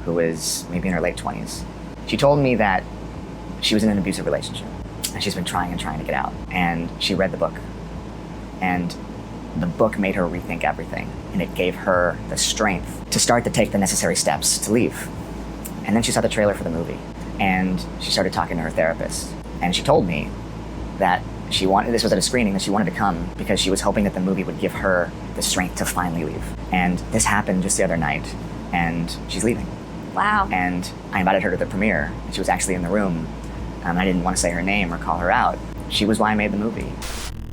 who is maybe in her late 20s. She told me that she was in an abusive relationship. And she's been trying to get out. And she read the book. And the book made her rethink everything. And it gave her the strength to start to take the necessary steps to leave. And then she saw the trailer for the movie. And she started talking to her therapist. And she told me that this was at a screening, that she wanted to come because she was hoping that the movie would give her the strength to finally leave. And this happened just the other night. And she's leaving. Wow. And I invited her to the premiere. And she was actually in the room. I didn't want to say her name or call her out. She was why I made the movie.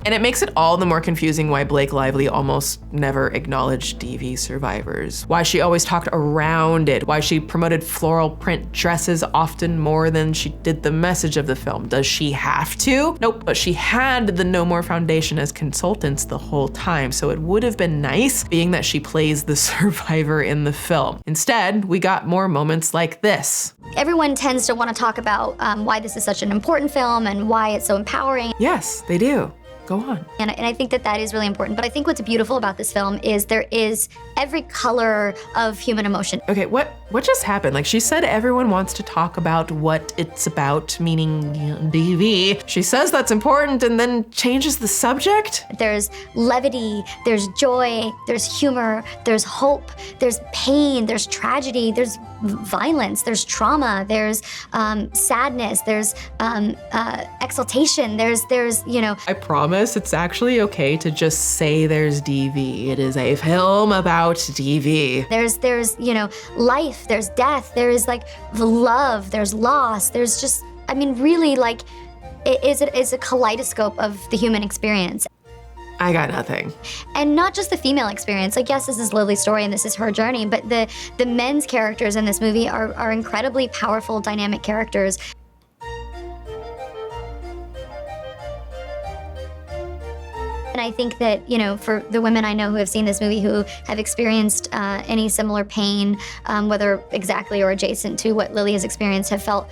And it makes it all the more confusing why Blake Lively almost never acknowledged DV survivors, why she always talked around it, why she promoted floral print dresses often more than she did the message of the film. Does she have to? Nope, but she had the No More Foundation as consultants the whole time, so it would have been nice being that she plays the survivor in the film. Instead, we got more moments like this. Everyone tends to want to talk about why this is such an important film and why it's so empowering. Yes, they do. Go on. And I think that is really important. But I think what's beautiful about this film is there is every color of human emotion. Okay, what just happened? Like, she said everyone wants to talk about what it's about, meaning DV. She says that's important and then changes the subject? There's levity, there's joy, there's humor, there's hope, there's pain, there's tragedy, there's violence, there's trauma, there's sadness, there's exaltation, there's, you know. I promise it's actually okay to just say there's DV. It is a film about DV. There's, you know, life, there's death, there's like love, there's loss, there's just, I mean, really, like, it's a kaleidoscope of the human experience. I got nothing. And not just the female experience. Like, yes, this is Lily's story and this is her journey, but the men's characters in this movie are incredibly powerful, dynamic characters. And I think that, you know, for the women I know who have seen this movie who have experienced any similar pain, whether exactly or adjacent to what Lily has experienced, have felt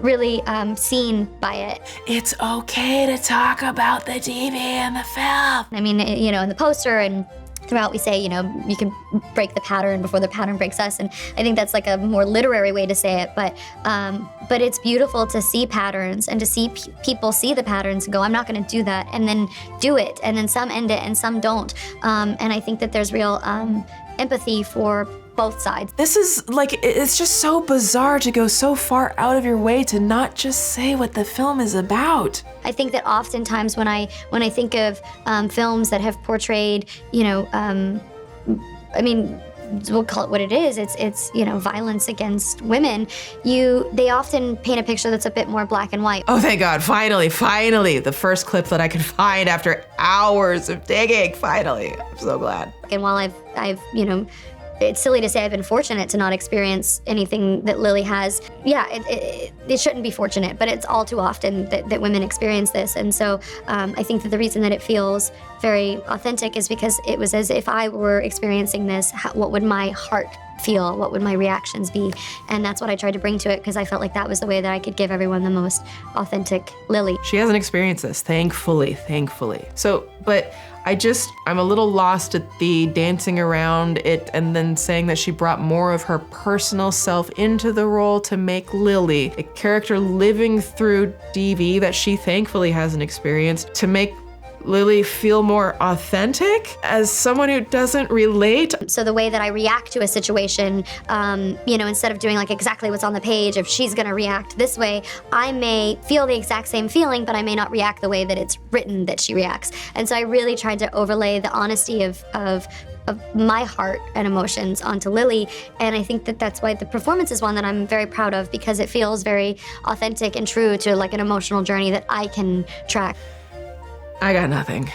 really seen by it. It's okay to talk about the DV in the film. I mean, you know, in the poster and throughout we say, you know, you can break the pattern before the pattern breaks us. And I think that's like a more literary way to say it. But it's beautiful to see patterns and to see people see the patterns and go, I'm not going to do that, and then do it. And then some end it and some don't. And I think that there's real empathy for both sides. This is like, it's just so bizarre to go so far out of your way to not just say what the film is about. I think that oftentimes when I think of films that have portrayed, you know, I mean, we'll call it what it is. It's you know, violence against women. They often paint a picture that's a bit more black and white. Oh, thank God! Finally, the first clip that I could find after hours of digging. Finally, I'm so glad. And while I've you know, it's silly to say I've been fortunate to not experience anything that Lily has. Yeah, it shouldn't be fortunate, but it's all too often that women experience this. And so I think that the reason that it feels very authentic is because it was as if I were experiencing this. What would my heart feel? What would my reactions be? And that's what I tried to bring to it, because I felt like that was the way that I could give everyone the most authentic Lily. She hasn't experienced this, thankfully. So, but I'm a little lost at the dancing around it and then saying that she brought more of her personal self into the role to make Lily, a character living through DV that she thankfully hasn't experienced, to make Lily feel more authentic as someone who doesn't relate. So the way that I react to a situation, you know, instead of doing like exactly what's on the page, if she's gonna react this way, I may feel the exact same feeling, but I may not react the way that it's written that she reacts. And so I really tried to overlay the honesty of my heart and emotions onto Lily. And I think that that's why the performance is one that I'm very proud of, because it feels very authentic and true to like an emotional journey that I can track. I got nothing.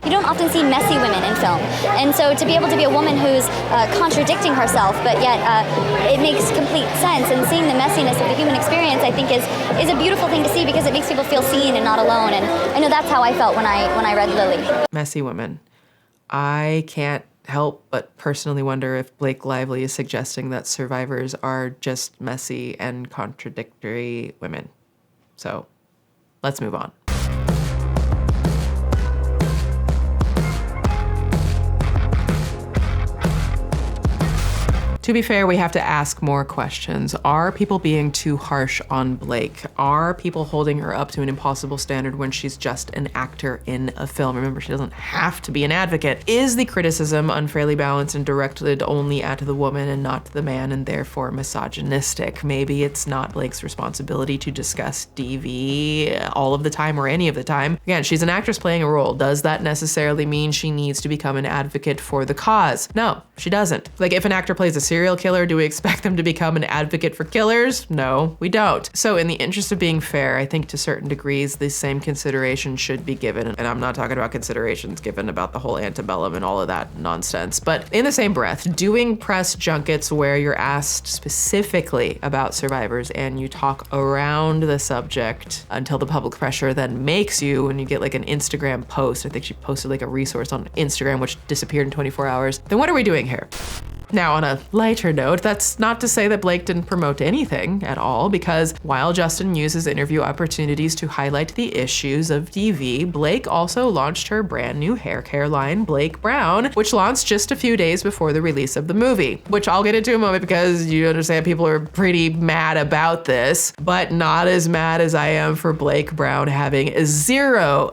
You don't often see messy women in film. And so to be able to be a woman who's contradicting herself, but yet it makes complete sense, and seeing the messiness of the human experience, I think is a beautiful thing to see, because it makes people feel seen and not alone. And I know that's how I felt when I read Lily. Messy women. I can't help but personally wonder if Blake Lively is suggesting that survivors are just messy and contradictory women. So let's move on. To be fair, we have to ask more questions. Are people being too harsh on Blake? Are people holding her up to an impossible standard when she's just an actor in a film? Remember, she doesn't have to be an advocate. Is the criticism unfairly balanced and directed only at the woman and not the man, and therefore misogynistic? Maybe it's not Blake's responsibility to discuss DV all of the time or any of the time. Again, she's an actress playing a role. Does that necessarily mean she needs to become an advocate for the cause? No, she doesn't. Like, if an actor plays a serious serial killer, do we expect them to become an advocate for killers? No, we don't. So in the interest of being fair, I think to certain degrees, the same consideration should be given. And I'm not talking about considerations given about the whole antebellum and all of that nonsense. But in the same breath, doing press junkets where you're asked specifically about survivors and you talk around the subject until the public pressure then makes you, when you get like an Instagram post, I think she posted like a resource on Instagram which disappeared in 24 hours, then what are we doing here? Now, on a lighter note, that's not to say that Blake didn't promote anything at all, because while Justin uses interview opportunities to highlight the issues of DV, Blake also launched her brand new hair care line, Blake Brown, which launched just a few days before the release of the movie, which I'll get into in a moment because you understand people are pretty mad about this, but not as mad as I am for Blake Brown having zero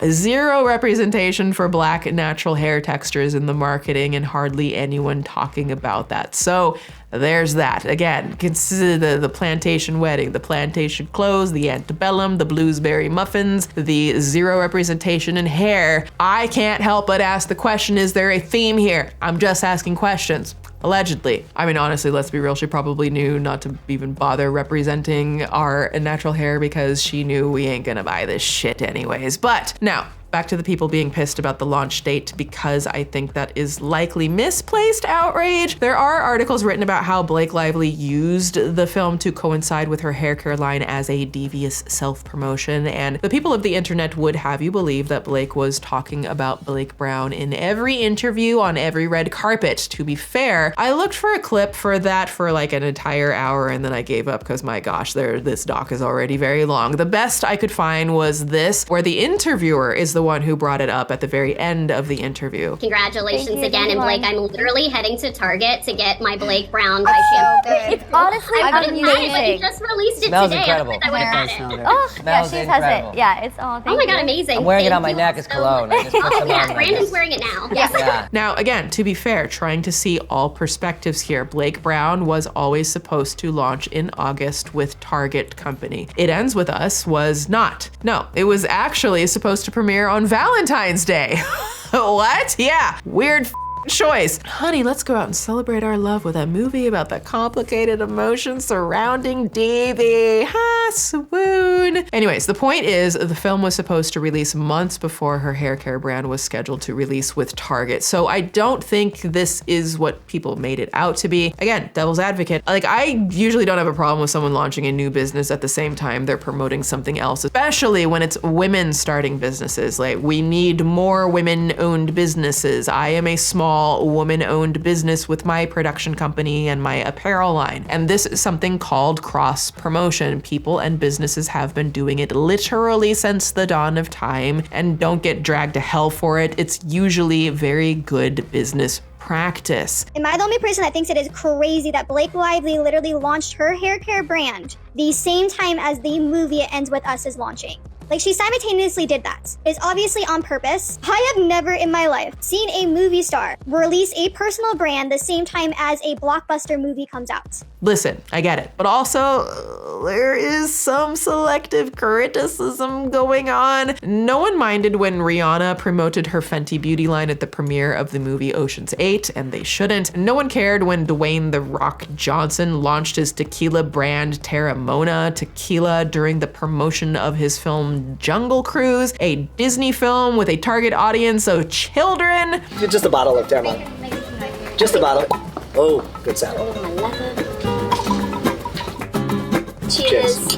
representation for Black natural hair textures in the marketing and hardly anyone talking about that. So there's that. Again, consider the plantation wedding, the plantation clothes, the antebellum, the bluesberry muffins, the zero representation in hair. I can't help but ask the question, is there a theme here? I'm just asking questions. Allegedly. I mean, honestly, let's be real, she probably knew not to even bother representing our natural hair because she knew we ain't gonna buy this shit anyways. But now, back to the people being pissed about the launch date, because I think that is likely misplaced outrage. There are articles written about how Blake Lively used the film to coincide with her hair care line as a devious self-promotion, and the people of the internet would have you believe that Blake was talking about Blake Brown in every interview on every red carpet. To be fair, I looked for a clip for that for like an entire hour and then I gave up because my gosh, this doc is already very long. The best I could find was this, where the interviewer is the one who brought it up at the very end of the interview. Congratulations again, and Blake, I'm literally heading to Target to get my Blake Brown by shampoo. It's honestly amazing. You just released it Smells today. incredible. I would have had it. Oh, yeah, Smells she has incredible. it. Yeah, it's all. Oh my God, amazing. I'm wearing it Thank on my you neck as so cologne. I just put some yeah, on. Brandon's wearing it now. Yes. Yeah. Now, again, to be fair, trying to see all perspectives here, Blake Brown was always supposed to launch in August with Target Company. It Ends With Us was not. No, it was actually supposed to premiere on Valentine's Day. What? Yeah, weird choice. Honey, let's go out and celebrate our love with a movie about the complicated emotions surrounding DV. Ha, swoon. Anyways, the point is the film was supposed to release months before her hair care brand was scheduled to release with Target. So I don't think this is what people made it out to be. Again, devil's advocate. Like, I usually don't have a problem with someone launching a new business at the same time they're promoting something else, especially when it's women starting businesses. Like, we need more women-owned businesses. I am a small woman-owned business with my production company and my apparel line. And this is something called cross-promotion. People and businesses have been doing it literally since the dawn of time, and don't get dragged to hell for it. It's usually very good business practice. Am I the only person that thinks it is crazy that Blake Lively literally launched her hair care brand the same time as the movie It Ends With Us is launching? Like, she simultaneously did that. It's obviously on purpose. I have never in my life seen a movie star release a personal brand the same time as a blockbuster movie comes out. Listen, I get it. But also, there is some selective criticism going on. No one minded when Rihanna promoted her Fenty Beauty line at the premiere of the movie Ocean's 8, and they shouldn't. No one cared when Dwayne "The Rock" Johnson launched his tequila brand Terra Mona Tequila during the promotion of his film Jungle Cruise, a Disney film with a target audience of children. Just a bottle of Terra. Just a bottle. Oh, good sound. Cheers.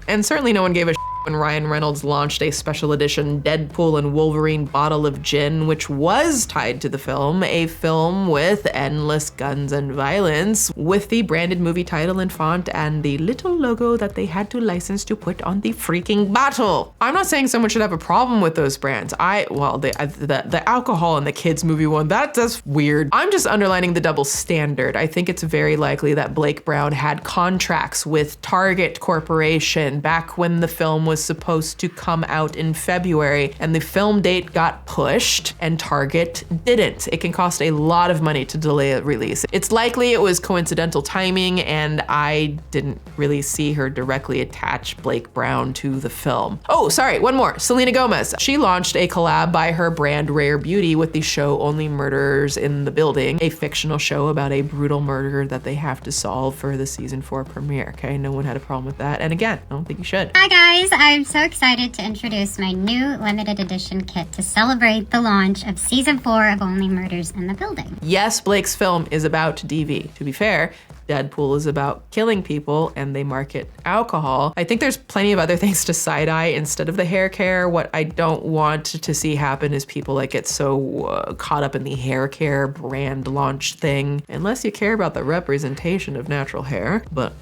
And certainly no one gave a when Ryan Reynolds launched a special edition Deadpool and Wolverine bottle of gin, which was tied to the film, a film with endless guns and violence, with the branded movie title and font and the little logo that they had to license to put on the freaking bottle. I'm not saying someone should have a problem with those brands. The alcohol in the kids movie one, that's weird. I'm just underlining the double standard. I think it's very likely that Blake Brown had contracts with Target Corporation back when the film was supposed to come out in February, and the film date got pushed and Target didn't. It can cost a lot of money to delay a release. It's likely it was coincidental timing, and I didn't really see her directly attach Blake Brown to the film. Oh, sorry, one more. Selena Gomez. She launched a collab by her brand Rare Beauty with the show Only Murders in the Building, a fictional show about a brutal murder that they have to solve for the season 4 premiere. Okay, no one had a problem with that. And again, I don't think you should. Hi guys, I'm so excited to introduce my new limited edition kit to celebrate the launch of season 4 of Only Murders in the Building. Yes, Blake's film is about DV. To be fair, Deadpool is about killing people and they market alcohol. I think there's plenty of other things to side-eye instead of the hair care. What I don't want to see happen is people like get so caught up in the hair care brand launch thing, unless you care about the representation of natural hair, but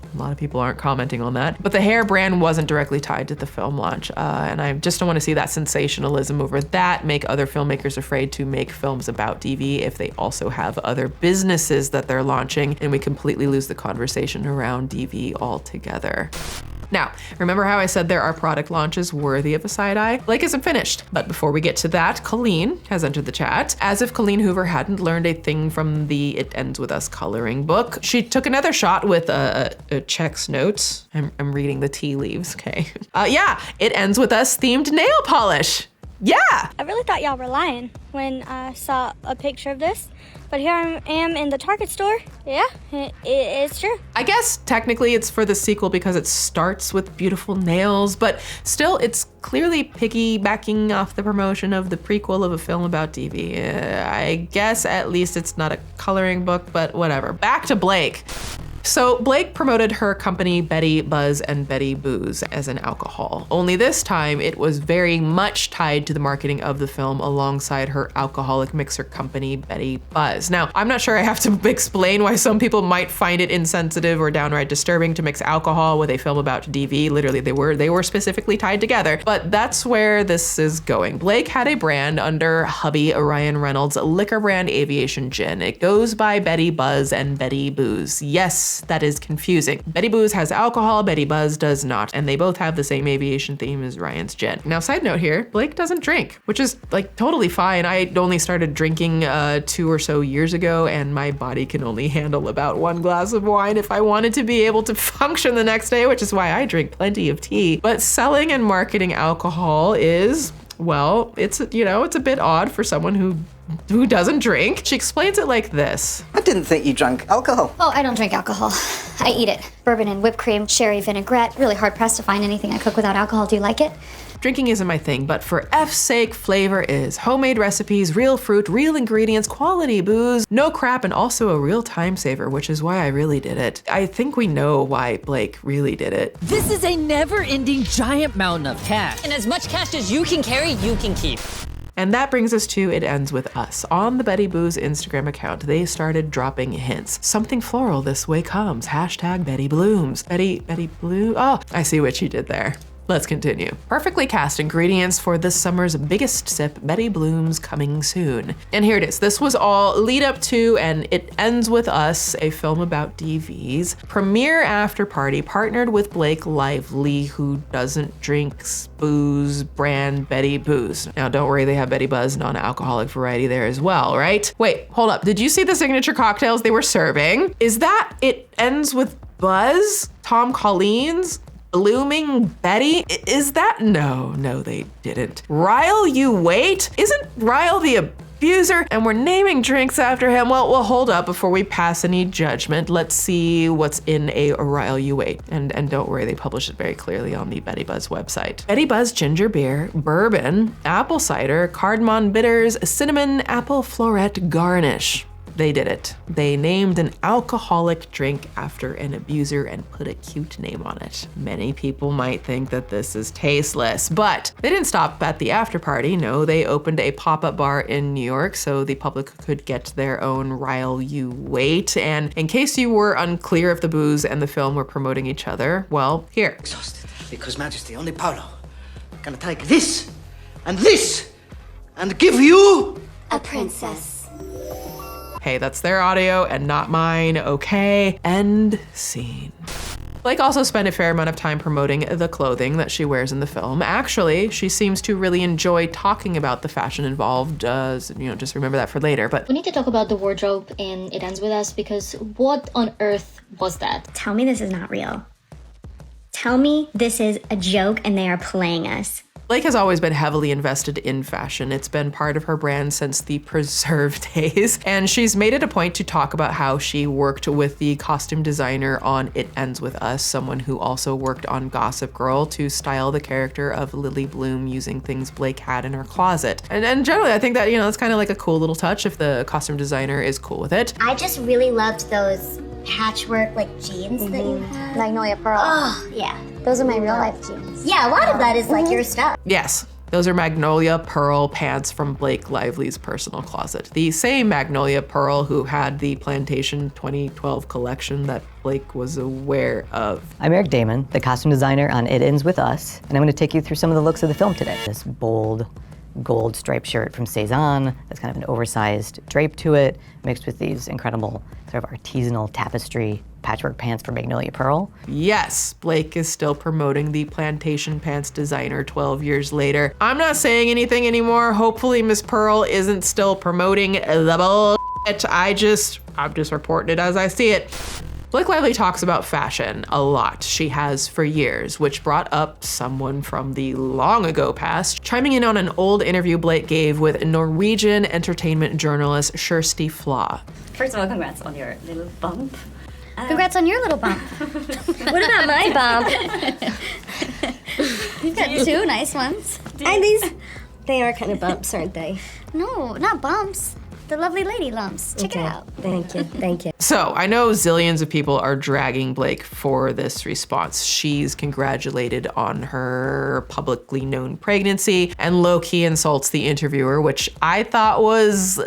a lot of people aren't commenting on that. But the hair brand wasn't directly tied to the film launch. And I just don't want to see that sensationalism over that make other filmmakers afraid to make films about DV if they also have other businesses that they're launching and we completely lose the conversation around DV altogether. Now, remember how I said there are product launches worthy of a side eye? Blake isn't finished, but before we get to that, Colleen has entered the chat. As if Colleen Hoover hadn't learned a thing from the It Ends With Us coloring book, she took another shot with Check's notes. I'm reading the tea leaves, okay. Yeah, It Ends With Us themed nail polish. Yeah! I really thought y'all were lying when I saw a picture of this, but here I am in the Target store. Yeah, it's true. I guess technically it's for the sequel because it starts with beautiful nails, but still it's clearly piggybacking off the promotion of the prequel of a film about DV. I guess at least it's not a coloring book, but whatever. Back to Blake. So Blake promoted her company Betty Buzz and Betty Booze as an alcohol. Only this time it was very much tied to the marketing of the film alongside her alcoholic mixer company Betty Buzz. Now, I'm not sure I have to explain why some people might find it insensitive or downright disturbing to mix alcohol with a film about DV. Literally, they were specifically tied together, but that's where this is going. Blake had a brand under hubby Ryan Reynolds' liquor brand Aviation Gin. It goes by Betty Buzz and Betty Booze. Yes, that is confusing. Betty Booze has alcohol, Betty Buzz does not, and they both have the same aviation theme as Ryan's Gin. Now, side note here, Blake doesn't drink, which is like totally fine. I only started drinking 2 or so years ago, and my body can only handle about 1 glass of wine if I wanted to be able to function the next day, which is why I drink plenty of tea. But selling and marketing alcohol is, well, it's a bit odd for someone who doesn't drink. She explains it like this. I didn't think you drank alcohol. Oh, I don't drink alcohol. I eat it. Bourbon and whipped cream, sherry vinaigrette. Really hard pressed to find anything I cook without alcohol. Do you like it? Drinking isn't my thing, but for F's sake, flavor is. Homemade recipes, real fruit, real ingredients, quality booze, no crap, and also a real time saver, which is why I really did it. I think we know why Blake really did it. This is a never-ending giant mountain of cash. And as much cash as you can carry, you can keep. And that brings us to It Ends With Us. On the Betty Booze Instagram account, they started dropping hints. Something floral this way comes. Hashtag Betty Blooms. Betty Blue. Oh, I see what you did there. Let's continue. Perfectly cast ingredients for this summer's biggest sip, Betty Blooms, coming soon. And here it is. This was all lead up to and It Ends With Us, a film about DV's premiere after party partnered with Blake Lively, who doesn't drink booze, brand Betty Booze. Now don't worry, they have Betty Buzz non-alcoholic variety there as well, right? Wait, hold up. Did you see the signature cocktails they were serving? Is that It Ends With Buzz? Tom Colleen's? Blooming Betty? Is that? No, they didn't. Ryle You Wait? Isn't Ryle the abuser? And we're naming drinks after him? Well, hold up before we pass any judgment. Let's see what's in a Ryle You Wait. And don't worry, they published it very clearly on the Betty Buzz website. Betty Buzz ginger beer, bourbon, apple cider, cardamom bitters, cinnamon, apple floret garnish. They did it. They named an alcoholic drink after an abuser and put a cute name on it. Many people might think that this is tasteless, but they didn't stop at the after party. No, they opened a pop-up bar in New York so the public could get their own Ryle You Wait. And in case you were unclear if the booze and the film were promoting each other, well, here. Exhausted because Majesty, only Paolo can take this and give you a princess. Hey, that's their audio and not mine, okay? End scene. Blake also spent a fair amount of time promoting the clothing that she wears in the film. Actually, she seems to really enjoy talking about the fashion involved. Just remember that for later. But We need to talk about the wardrobe in It Ends With Us, because what on earth was that? Tell me this is not real. Tell me this is a joke and they are playing us. Blake has always been heavily invested in fashion. It's been part of her brand since the Preserve days. And she's made it a point to talk about how she worked with the costume designer on It Ends With Us, someone who also worked on Gossip Girl, to style the character of Lily Bloom using things Blake had in her closet. And generally, I think that, it's kind of like a cool little touch if the costume designer is cool with it. I just really loved those patchwork jeans that you have. Magnolia Pearl. Oh, yeah. Those are my real life jeans. Yeah, a lot of that is your stuff. Yes, those are Magnolia Pearl pants from Blake Lively's personal closet. The same Magnolia Pearl who had the Plantation 2012 collection that Blake was aware of. I'm Eric Damon, the costume designer on It Ends With Us, and I'm going to take you through some of the looks of the film today. This bold gold striped shirt from Cezanne that's kind of an oversized drape to it, mixed with these incredible sort of artisanal tapestry patchwork pants from Magnolia Pearl. Yes, Blake is still promoting the Plantation pants designer 12 years later. I'm not saying anything anymore. Hopefully Miss Pearl isn't still promoting the bullshit. I'm just reporting it as I see it. Blake Lively talks about fashion a lot. She has for years, which brought up someone from the long ago past, chiming in on an old interview Blake gave with Norwegian entertainment journalist Kjersti Flaa. First of all, congrats on your little bump. Congrats on your little bump. What about my bump? You've got two nice ones. They are kind of bumps, aren't they? No, not bumps. The lovely lady lumps. Check it out. Thank you. So I know zillions of people are dragging Blake for this response. She's congratulated on her publicly known pregnancy and low-key insults the interviewer, which I thought was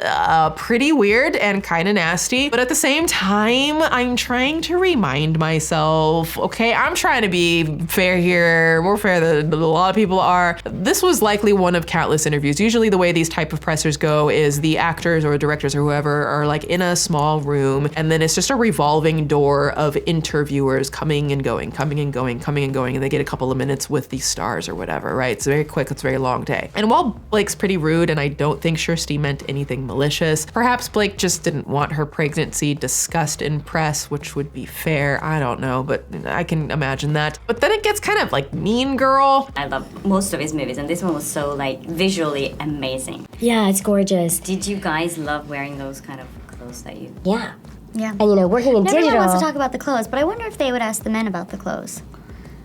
pretty weird and kind of nasty. But at the same time, I'm trying to remind myself, okay, I'm trying to be fair here, more fair than a lot of people are. This was likely one of countless interviews. Usually the way these type of pressers go is the actors or directors or whoever are in a small room, and then it's just a revolving door of interviewers coming and going, and they get a couple of minutes with these stars or whatever, right? It's very quick, it's a very long day. And while Blake's pretty rude, and I don't think Kjersti meant anything malicious, perhaps Blake just didn't want her pregnancy discussed in press, which would be fair, I don't know, but I can imagine that. But then it gets kind of like Mean Girl. I love most of his movies, and this one was so visually amazing. Yeah, it's gorgeous. Did you guys love wearing those kind of clothes that you... Yeah. Yeah. And working in digital. Everyone wants to talk about the clothes, but I wonder if they would ask the men about the clothes.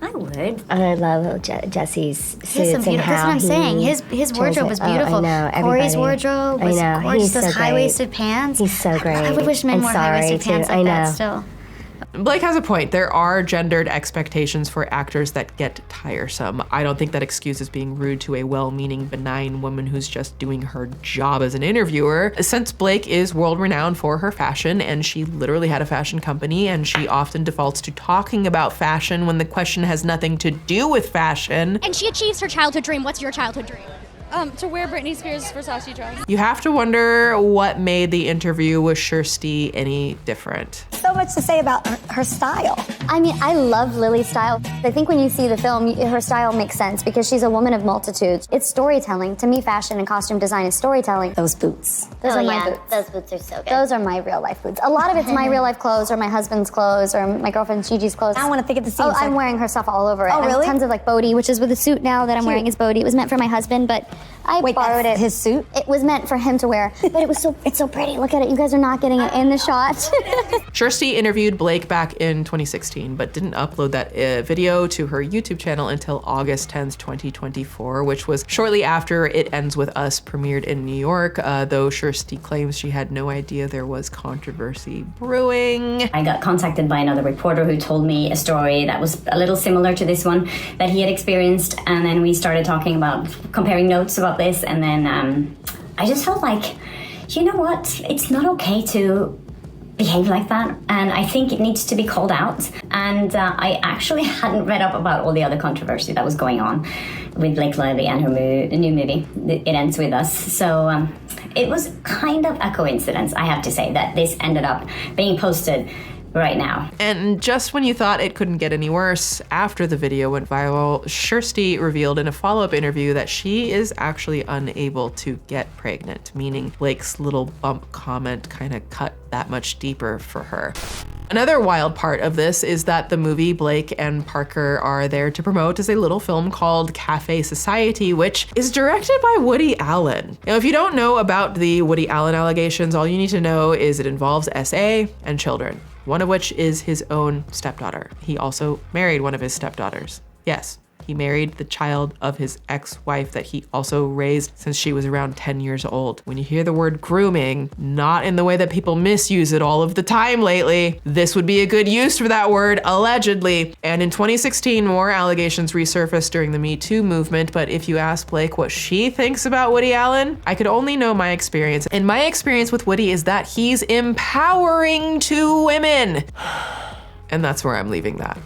I would. I love Jesse's suits That's what I'm saying. His wardrobe is beautiful. I know, Corey's wardrobe was gorgeous. Those high-waisted pants. He's so great. I wish men wore high-waisted pants like that still. Blake has a point. There are gendered expectations for actors that get tiresome. I don't think that excuses being rude to a well-meaning, benign woman who's just doing her job as an interviewer. Since Blake is world-renowned for her fashion, and she literally had a fashion company, and she often defaults to talking about fashion when the question has nothing to do with fashion. And she achieves her childhood dream. What's your childhood dream? To wear Britney Spears' Versace dress. You have to wonder what made the interview with Kjersti any different. So much to say about her style. I mean, I love Lily's style. I think when you see the film, her style makes sense because she's a woman of multitudes. It's storytelling. To me, fashion and costume design is storytelling. Those boots. Those are my boots. Those boots are so good. Those are my real life boots. A lot of it's my real life clothes or my husband's clothes or my girlfriend Gigi's clothes. I want to think of the scene. Oh, I'm wearing her stuff all over it. Oh, really? Tons of Bodhi, which is with a suit now that I'm wearing is Bodhi. It was meant for my husband, but I borrowed it. His suit? It was meant for him to wear, but it's so pretty. Look at it. You guys are not getting it in the shot. Kjersti interviewed Blake back in 2016, but didn't upload that video to her YouTube channel until August 10th, 2024, which was shortly after It Ends With Us premiered in New York, though Kjersti claims she had no idea there was controversy brewing. I got contacted by another reporter who told me a story that was a little similar to this one that he had experienced, and then we started talking about comparing notes about this, and then I just felt like, you know what, it's not okay to behave like that, and I think it needs to be called out. And I actually hadn't read up about all the other controversy that was going on with Blake Lively and her new movie, It Ends With Us. So it was kind of a coincidence, I have to say, that this ended up being posted right now. And just when you thought it couldn't get any worse, after the video went viral, Kirsty revealed in a follow-up interview that she is actually unable to get pregnant, meaning Blake's little bump comment kind of cut that much deeper for her. Another wild part of this is that the movie Blake and Parker are there to promote is a little film called Cafe Society, which is directed by Woody Allen. Now, if you don't know about the Woody Allen allegations, all you need to know is it involves SA and children, one of which is his own stepdaughter. He also married one of his stepdaughters. Yes, he married the child of his ex-wife that he also raised since she was around 10 years old. When you hear the word grooming, not in the way that people misuse it all of the time lately, this would be a good use for that word, allegedly. And in 2016, more allegations resurfaced during the Me Too movement, but if you ask Blake what she thinks about Woody Allen, I could only know my experience. And my experience with Woody is that he's empowering two women. And that's where I'm leaving that.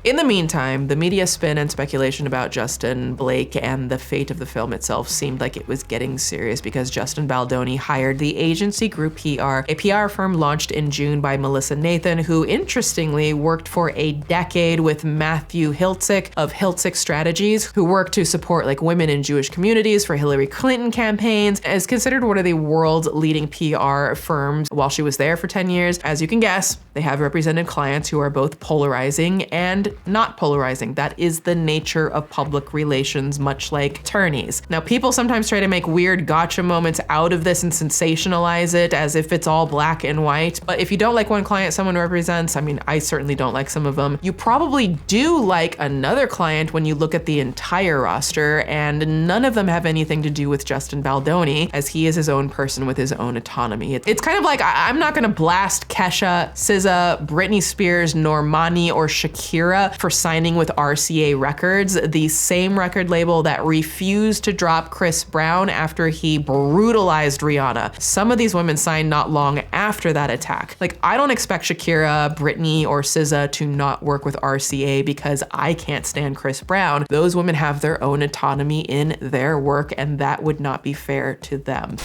In the meantime, the media spin and speculation about Justin, Blake, and the fate of the film itself seemed like it was getting serious because Justin Baldoni hired the agency Group PR, a PR firm launched in June by Melissa Nathan, who interestingly worked for a decade with Matthew Hiltzik of Hiltzik Strategies, who worked to support like women in Jewish communities for Hillary Clinton campaigns, is considered one of the world's leading PR firms. While she was there for 10 years, as you can guess, they have represented clients who are both polarizing and not polarizing. That is the nature of public relations, much like attorneys. Now, people sometimes try to make weird gotcha moments out of this and sensationalize it as if it's all black and white. But if you don't like one client someone represents, I mean, I certainly don't like some of them, you probably do like another client when you look at the entire roster, and none of them have anything to do with Justin Baldoni, as he is his own person with his own autonomy. It's kind of like, I'm not gonna blast Kesha, SZA, Britney Spears, Normani, or Shakira for signing with RCA Records, the same record label that refused to drop Chris Brown after he brutalized Rihanna. Some of these women signed not long after that attack. Like, I don't expect Shakira, Britney, or SZA to not work with RCA because I can't stand Chris Brown. Those women have their own autonomy in their work, and that would not be fair to them.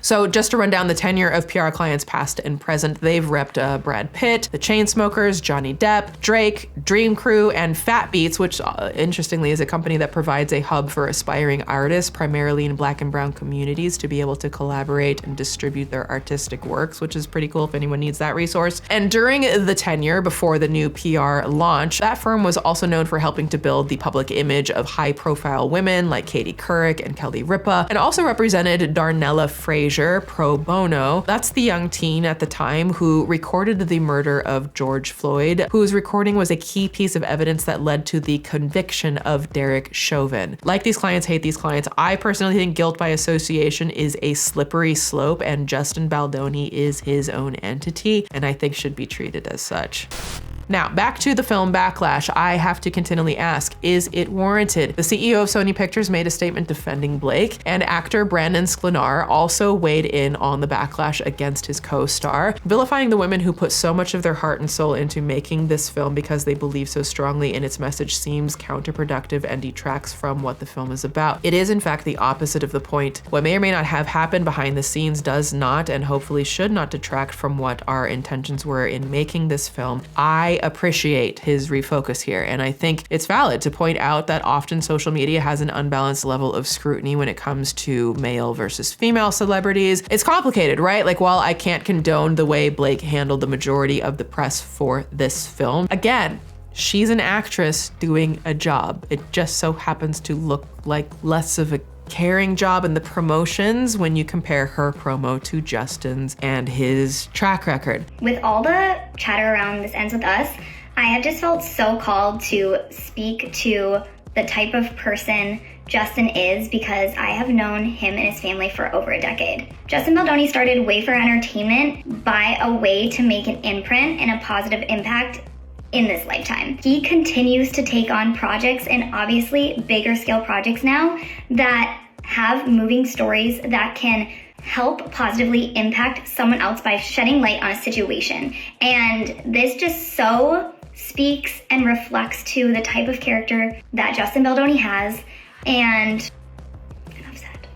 So just to run down the tenure of PR clients past and present, they've repped Brad Pitt, the Chainsmokers, Johnny Depp, Drake, Dream Crew, and Fat Beats, which interestingly is a company that provides a hub for aspiring artists, primarily in Black and brown communities, to be able to collaborate and distribute their artistic works, which is pretty cool if anyone needs that resource. And during the tenure before the new PR launch, that firm was also known for helping to build the public image of high-profile women like Katie Couric and Kelly Ripa, and also represented Darnella Frazier pro bono. That's the young teen at the time who recorded the murder of George Floyd, whose recording was a key piece of evidence that led to the conviction of Derek Chauvin. Like these clients, hate these clients. I personally think guilt by association is a slippery slope, and Justin Baldoni is his own entity, and I think should be treated as such. Now, back to the film backlash, I have to continually ask, is it warranted? The CEO of Sony Pictures made a statement defending Blake, and actor Brandon Sklenar also weighed in on the backlash against his co-star, vilifying the women who put so much of their heart and soul into making this film because they believe so strongly in its message seems counterproductive and detracts from what the film is about. It is, in fact, the opposite of the point. What may or may not have happened behind the scenes does not, and hopefully should not, detract from what our intentions were in making this film. I appreciate his refocus here, and I think it's valid to point out that often social media has an unbalanced level of scrutiny when it comes to male versus female celebrities. It's complicated, right? Like, while I can't condone the way Blake handled the majority of the press for this film, again, she's an actress doing a job. It just so happens to look like less of a caring job in the promotions when you compare her promo to Justin's and his track record. With all the chatter around This Ends With Us, I have just felt so called to speak to the type of person Justin is because I have known him and his family for over a decade. Justin Baldoni started Wayfair Entertainment by a way to make an imprint and a positive impact in this lifetime. He continues to take on projects, and obviously bigger scale projects now, that have moving stories that can help positively impact someone else by shedding light on a situation. And this just so speaks and reflects to the type of character that Justin Baldoni has, and enough said.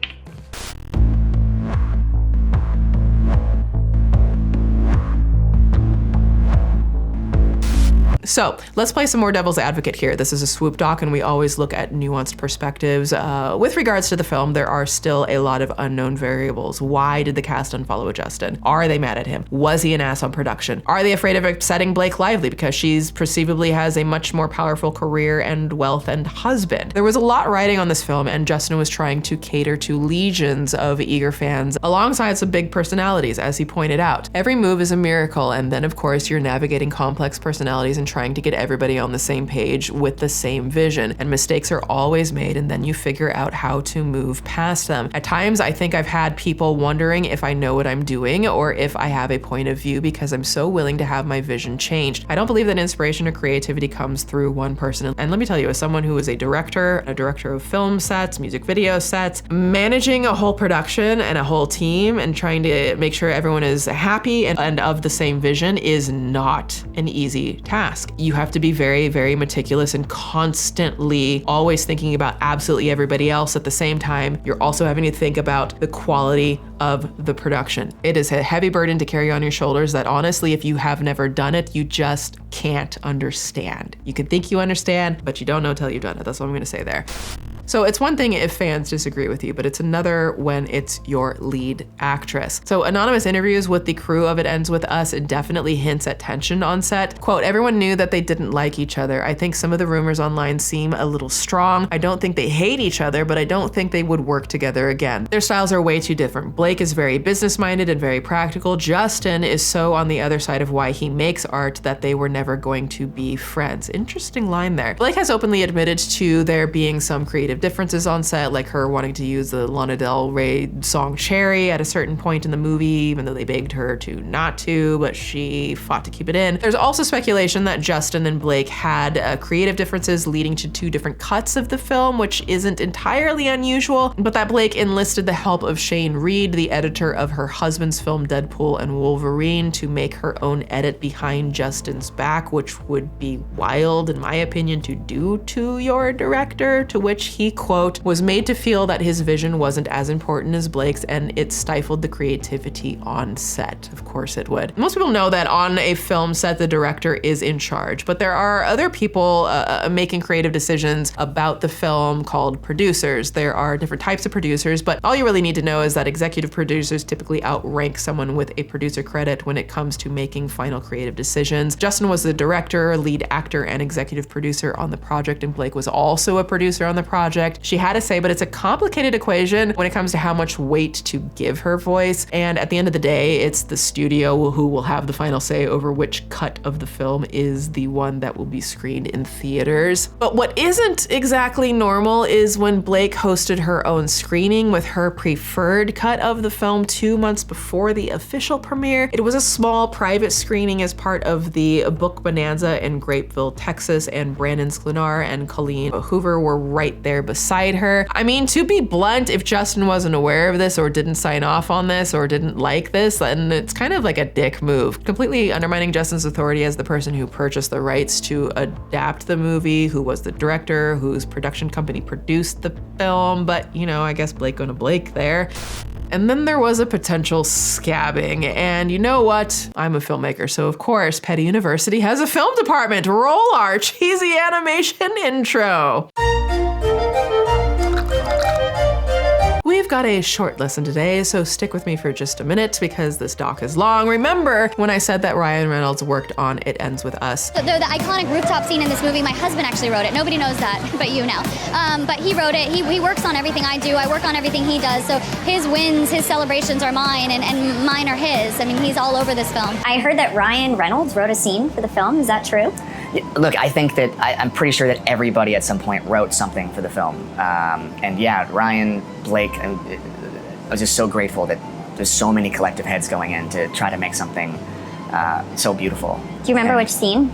So let's play some more devil's advocate here. This is a Swoop doc, and we always look at nuanced perspectives. With regards to the film, there are still a lot of unknown variables. Why did the cast unfollow Justin? Are they mad at him? Was he an ass on production? Are they afraid of upsetting Blake Lively because she's perceivably has a much more powerful career and wealth and husband? There was a lot riding on this film, and Justin was trying to cater to legions of eager fans alongside some big personalities, as he pointed out. Every move is a miracle, and then of course you're navigating complex personalities and trying to get everybody on the same page with the same vision, and mistakes are always made, and then you figure out how to move past them. At times I think I've had people wondering if I know what I'm doing or if I have a point of view, because I'm so willing to have my vision changed. I don't believe that inspiration or creativity comes through one person. And let me tell you, as someone who is a director of film sets, music video sets, managing a whole production and a whole team and trying to make sure everyone is happy and of the same vision is not an easy task. You have to be very, very meticulous and constantly always thinking about absolutely everybody else. At the same time, you're also having to think about the quality of the production. It is a heavy burden to carry on your shoulders that honestly, if you have never done it, you just can't understand. You can think you understand, but you don't know till you've done it. That's what I'm gonna say there. So it's one thing if fans disagree with you, but it's another when it's your lead actress. So anonymous interviews with the crew of It Ends With Us, it definitely hints at tension on set. Quote, everyone knew that they didn't like each other. I think some of the rumors online seem a little strong. I don't think they hate each other, but I don't think they would work together again. Their styles are way too different. Blake is very business-minded and very practical. Justin is so on the other side of why he makes art that they were never going to be friends. Interesting line there. Blake has openly admitted to there being some creative differences on set, like her wanting to use the Lana Del Rey song Cherry at a certain point in the movie, even though they begged her to not to, but she fought to keep it in. There's also speculation that Justin and Blake had creative differences leading to 2 different cuts of the film, which isn't entirely unusual, but that Blake enlisted the help of Shane Reed, the editor of her husband's film Deadpool and Wolverine, to make her own edit behind Justin's back, which would be wild, in my opinion, to do to your director, to which he, quote, was made to feel that his vision wasn't as important as Blake's, and it stifled the creativity on set. Of course it would. Most people know that on a film set, the director is in charge, but there are other people making creative decisions about the film called producers. There are different types of producers, but all you really need to know is that executive producers typically outrank someone with a producer credit when it comes to making final creative decisions. Justin was the director, lead actor, and executive producer on the project, and Blake was also a producer on the project. She had a say, but it's a complicated equation when it comes to how much weight to give her voice. And at the end of the day, it's the studio who will have the final say over which cut of the film is the one that will be screened in theaters. But what isn't exactly normal is when Blake hosted her own screening with her preferred cut of the film 2 months before the official premiere. It was a small private screening as part of the book bonanza in Grapeville, Texas, and Brandon Sklenar and Colleen Hoover were right there beside her. I mean, to be blunt, if Justin wasn't aware of this or didn't sign off on this or didn't like this, then it's kind of like a dick move. Completely undermining Justin's authority as the person who purchased the rights to adapt the movie, who was the director, whose production company produced the film, but you know, I guess Blake gonna Blake there. And then there was a potential scabbing, and you know what? I'm a filmmaker, so of course, Petty University has a film department. Roll our cheesy animation intro. We've got a short lesson today, so stick with me for just a minute because this doc is long. Remember when I said that Ryan Reynolds worked on It Ends With Us? The iconic rooftop scene in this movie, my husband actually wrote it. Nobody knows that, but you know. But he wrote it. He works on everything I do. I work on everything he does. So his wins, his celebrations are mine, and mine are his. I mean, he's all over this film. I heard that Ryan Reynolds wrote a scene for the film. Is that true? Look, I think that I'm pretty sure that everybody at some point wrote something for the film. And yeah, Ryan, Blake, I was just so grateful that there's so many collective heads going in to try to make something so beautiful. Do you remember which scene?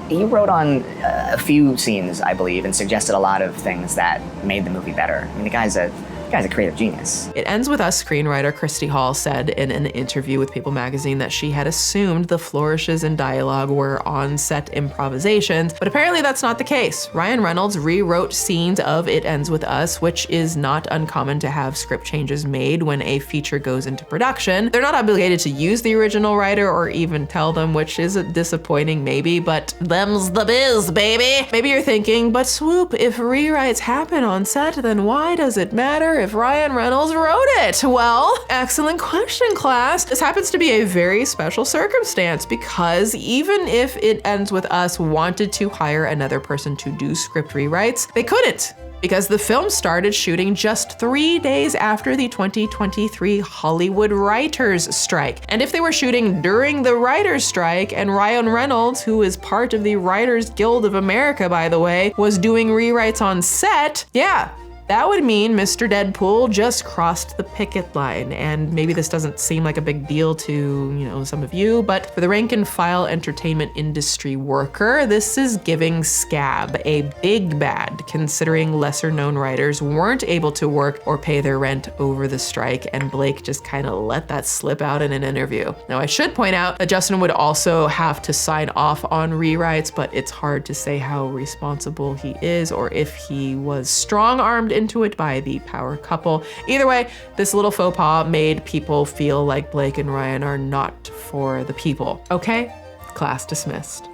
He wrote on a few scenes, I believe, and suggested a lot of things that made the movie better. I mean, the guy's a The guy's a creative genius. It Ends With Us screenwriter Christy Hall said in an interview with People magazine that she had assumed the flourishes in dialogue were on-set improvisations, but apparently that's not the case. Ryan Reynolds rewrote scenes of It Ends With Us, which is not uncommon to have script changes made when a feature goes into production. They're not obligated to use the original writer or even tell them, which is disappointing maybe, but them's the biz, baby. Maybe you're thinking, but Swoop, if rewrites happen on set, then why does it matter if Ryan Reynolds wrote it? Well, excellent question, class. This happens to be a very special circumstance because even if It Ends With Us wanted to hire another person to do script rewrites, they couldn't, because the film started shooting just 3 days after the 2023 Hollywood writers' strike. And if they were shooting during the writers' strike and Ryan Reynolds, who is part of the Writers Guild of America, by the way, was doing rewrites on set, yeah, that would mean Mr. Deadpool just crossed the picket line. And maybe this doesn't seem like a big deal to, some of you, but for the rank and file entertainment industry worker, this is giving scab, a big bad, considering lesser known writers weren't able to work or pay their rent over the strike, and Blake just kind of let that slip out in an interview. Now, I should point out that Justin would also have to sign off on rewrites, but it's hard to say how responsible he is or if he was strong-armed into it by the power couple. Either way, this little faux pas made people feel like Blake and Ryan are not for the people. Okay? Class dismissed.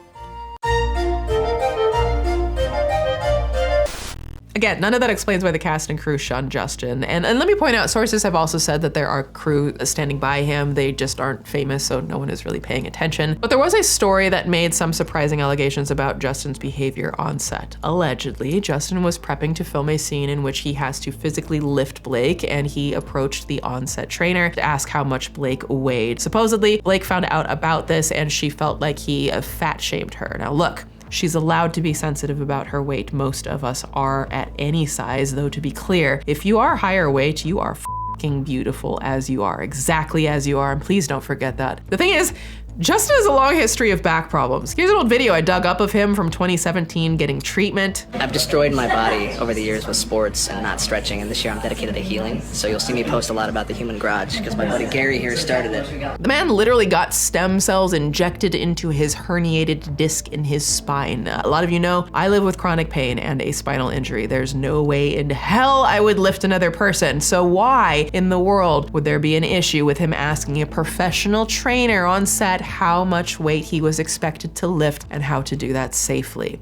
Again, none of that explains why the cast and crew shunned Justin. And let me point out, sources have also said that there are crew standing by him. They just aren't famous, so no one is really paying attention. But there was a story that made some surprising allegations about Justin's behavior on set. Allegedly, Justin was prepping to film a scene in which he has to physically lift Blake, and he approached the on-set trainer to ask how much Blake weighed. Supposedly, Blake found out about this and she felt like he fat-shamed her. Now look, she's allowed to be sensitive about her weight. Most of us are at any size, though to be clear, if you are higher weight, you are fucking beautiful as you are, exactly as you are, and please don't forget that. The thing is, Justin has a long history of back problems. Here's an old video I dug up of him from 2017 getting treatment. I've destroyed my body over the years with sports and not stretching, and this year I'm dedicated to healing. So you'll see me post a lot about the human garage because my buddy Gary here started it. The man literally got stem cells injected into his herniated disc in his spine. A lot of you know, I live with chronic pain and a spinal injury. There's no way in hell I would lift another person. So why in the world would there be an issue with him asking a professional trainer on set how much weight he was expected to lift and how to do that safely?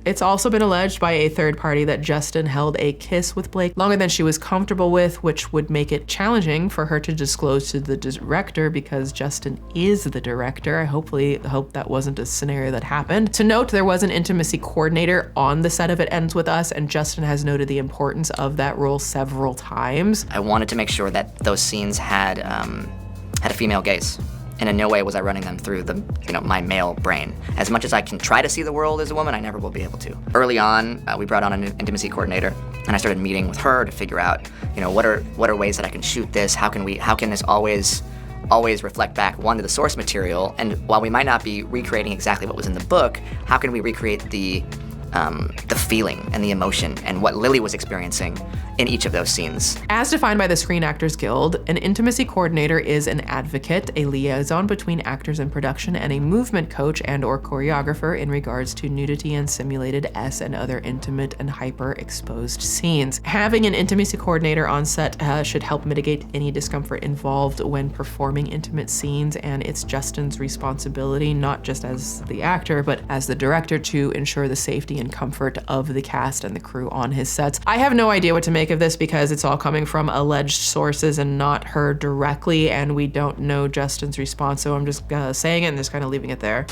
It's also been alleged by a third party that Justin held a kiss with Blake longer than she was comfortable with, which would make it challenging for her to disclose to the director because Justin is the director. I hope that wasn't a scenario that happened. To note, there was an intimacy coordinator on the set of It Ends With Us, and Justin has noted the importance of that role several times. I wanted to make sure that those scenes had a female gaze. And in no way was I running them through my male brain. As much as I can try to see the world as a woman, I never will be able to. Early on, we brought on an intimacy coordinator, and I started meeting with her to figure out, what are ways that I can shoot this? How can this always reflect back, one, to the source material, and while we might not be recreating exactly what was in the book, how can we recreate the feeling and the emotion and what Lily was experiencing in each of those scenes. As defined by the Screen Actors Guild, an intimacy coordinator is an advocate, a liaison between actors and production, and a movement coach and/or choreographer in regards to nudity and simulated S and other intimate and hyper-exposed scenes. Having an intimacy coordinator on set should help mitigate any discomfort involved when performing intimate scenes, and it's Justin's responsibility, not just as the actor, but as the director, to ensure the safety and comfort of the cast and the crew on his sets. I have no idea what to make of this because it's all coming from alleged sources and not her directly, and we don't know Justin's response, so I'm just saying it and just kind of leaving it there.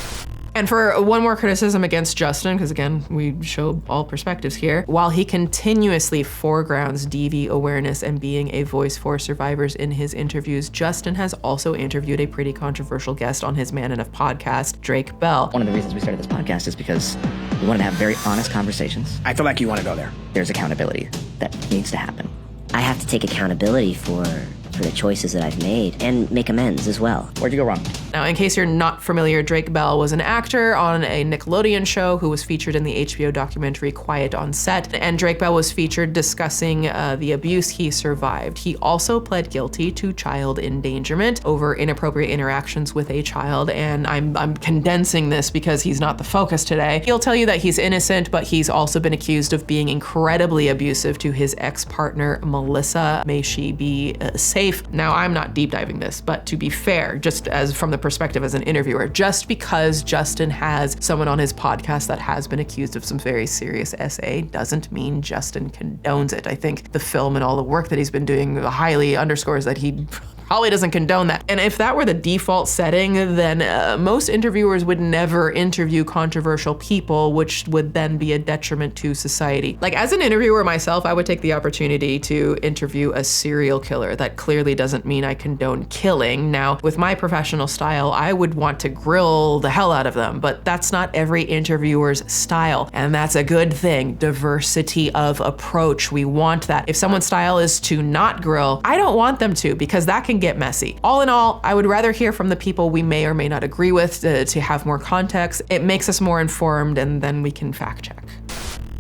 And for one more criticism against Justin, because again, we show all perspectives here, while he continuously foregrounds DV awareness and being a voice for survivors in his interviews, Justin has also interviewed a pretty controversial guest on his Man Enough podcast, Drake Bell. One of the reasons we started this podcast is because we wanted to have very honest conversations. I feel like you want to go there. There's accountability that needs to happen. I have to take accountability for the choices that I've made and make amends as well. Where'd you go wrong? Now, in case you're not familiar, Drake Bell was an actor on a Nickelodeon show who was featured in the HBO documentary Quiet on Set, and Drake Bell was featured discussing the abuse he survived. He also pled guilty to child endangerment over inappropriate interactions with a child, and I'm condensing this because he's not the focus today. He'll tell you that he's innocent, but he's also been accused of being incredibly abusive to his ex-partner, Melissa. May she be safe. Now, I'm not deep diving this, but to be fair, just as from the perspective as an interviewer, just because Justin has someone on his podcast that has been accused of some very serious SA doesn't mean Justin condones it. I think the film and all the work that he's been doing highly underscores that he probably doesn't condone that. And if that were the default setting, then most interviewers would never interview controversial people, which would then be a detriment to society. Like, as an interviewer myself, I would take the opportunity to interview a serial killer. That clearly doesn't mean I condone killing. Now, with my professional style, I would want to grill the hell out of them, but that's not every interviewer's style, and that's a good thing. Diversity of approach, we want that. If someone's style is to not grill, I don't want them to, because that can get messy. All in all, I would rather hear from the people we may or may not agree with to have more context. It makes us more informed, and then we can fact check.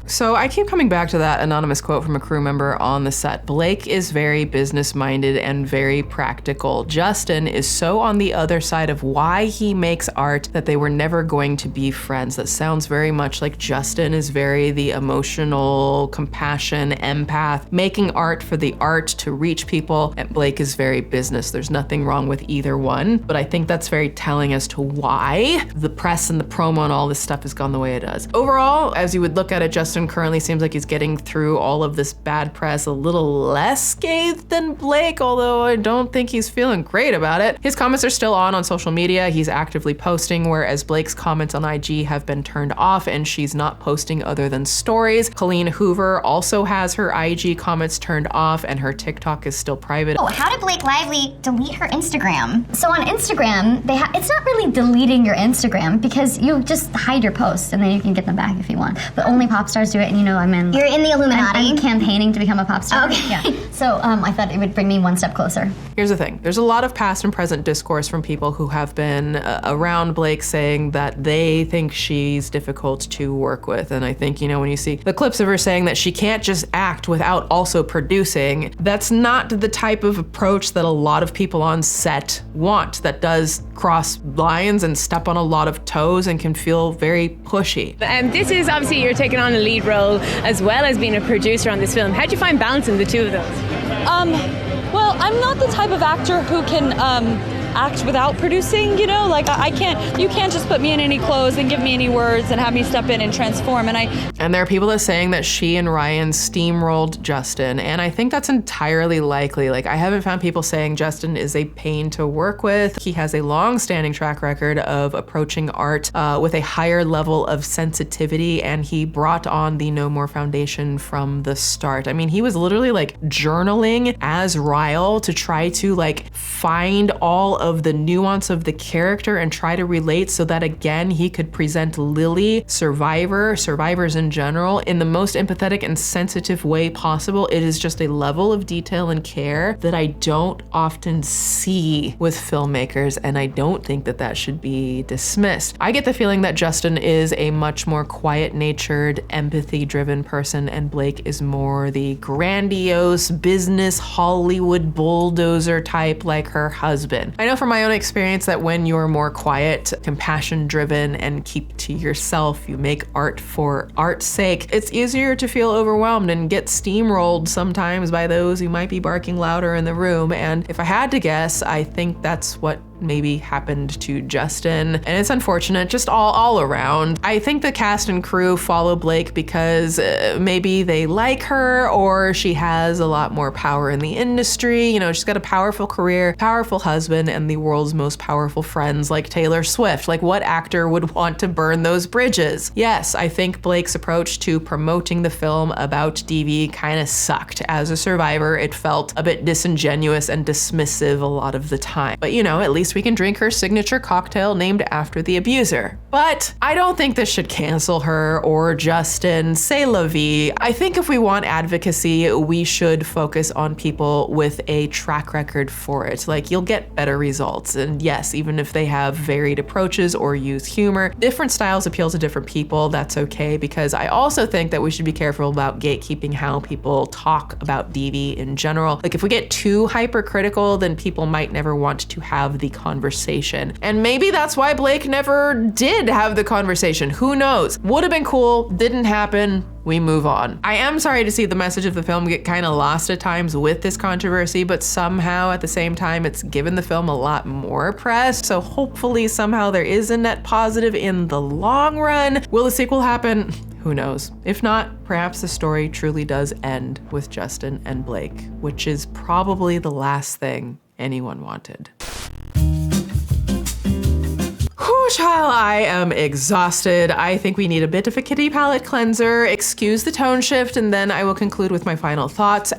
So I keep coming back to that anonymous quote from a crew member on the set. Blake is very business-minded and very practical. Justin is so on the other side of why he makes art that they were never going to be friends. That sounds very much like Justin is very the emotional, compassion, empath, making art for the art to reach people, and Blake is very business. There's nothing wrong with either one, but I think that's very telling as to why the press and the promo and all this stuff has gone the way it does. Overall, as you would look at it, Justin currently seems like he's getting through all of this bad press a little less scathed than Blake, although I don't think he's feeling great about it. His comments are still on social media. He's actively posting, whereas Blake's comments on IG have been turned off and she's not posting other than stories. Colleen Hoover also has her IG comments turned off and her TikTok is still private. Oh, how did Blake Lively delete her Instagram? So on Instagram, it's not really deleting your Instagram because you just hide your posts and then you can get them back if you want. But only pop stars do it, and You're in the Illuminati. I'm campaigning to become a pop star. Okay. Yeah. So I thought it would bring me one step closer. Here's the thing. There's a lot of past and present discourse from people who have been around Blake saying that they think she's difficult to work with. And I think, when you see the clips of her saying that she can't just act without also producing, that's not the type of approach that a lot of people on set want. That does cross lines and step on a lot of toes and can feel very pushy. This is obviously you're taking on a lead role as well as being a producer on this film. How do you find balancing the two of those? Well, I'm not the type of actor who can act without producing, you can't just put me in any clothes and give me any words and have me step in and transform. And there are people that are saying that she and Ryan steamrolled Justin, and I think that's entirely likely. I haven't found people saying Justin is a pain to work with. He has a long-standing track record of approaching art with a higher level of sensitivity, and he brought on the No More Foundation from the start. I mean, he was literally journaling as Ryle to try to find all of the nuance of the character and try to relate so that again he could present Lily, survivors in general, in the most empathetic and sensitive way possible. It is just a level of detail and care that I don't often see with filmmakers, and I don't think that that should be dismissed. I get the feeling that Justin is a much more quiet-natured, empathy-driven person, and Blake is more the grandiose business Hollywood bulldozer type like her husband. I know from my own experience that when you're more quiet, compassion-driven, and keep to yourself, you make art for art's sake, it's easier to feel overwhelmed and get steamrolled sometimes by those who might be barking louder in the room. And if I had to guess, I think that's what maybe happened to Justin, and it's unfortunate just all around. I think the cast and crew follow Blake because maybe they like her or she has a lot more power in the industry. She's got a powerful career, powerful husband, and the world's most powerful friends like Taylor Swift. What actor would want to burn those bridges? Yes, I think Blake's approach to promoting the film about DV kind of sucked. As a survivor, it felt a bit disingenuous and dismissive a lot of the time. But at least least we can drink her signature cocktail named after the abuser. But I don't think this should cancel her or Justin. C'est la vie. I think if we want advocacy, we should focus on people with a track record for it. Like, you'll get better results. And yes, even if they have varied approaches or use humor, different styles appeal to different people. That's okay, because I also think that we should be careful about gatekeeping how people talk about DV in general. Like, if we get too hypercritical, then people might never want to have the conversation. And maybe that's why Blake never did have the conversation. Who knows? Would have been cool, didn't happen. We move on. I am sorry to see the message of the film get kind of lost at times with this controversy, but somehow at the same time, it's given the film a lot more press. So hopefully somehow there is a net positive in the long run. Will the sequel happen? Who knows? If not, perhaps the story truly does end with Justin and Blake, which is probably the last thing anyone wanted. Whew, child, I am exhausted. I think we need a bit of a kitty palette cleanser. Excuse the tone shift, and then I will conclude with my final thoughts.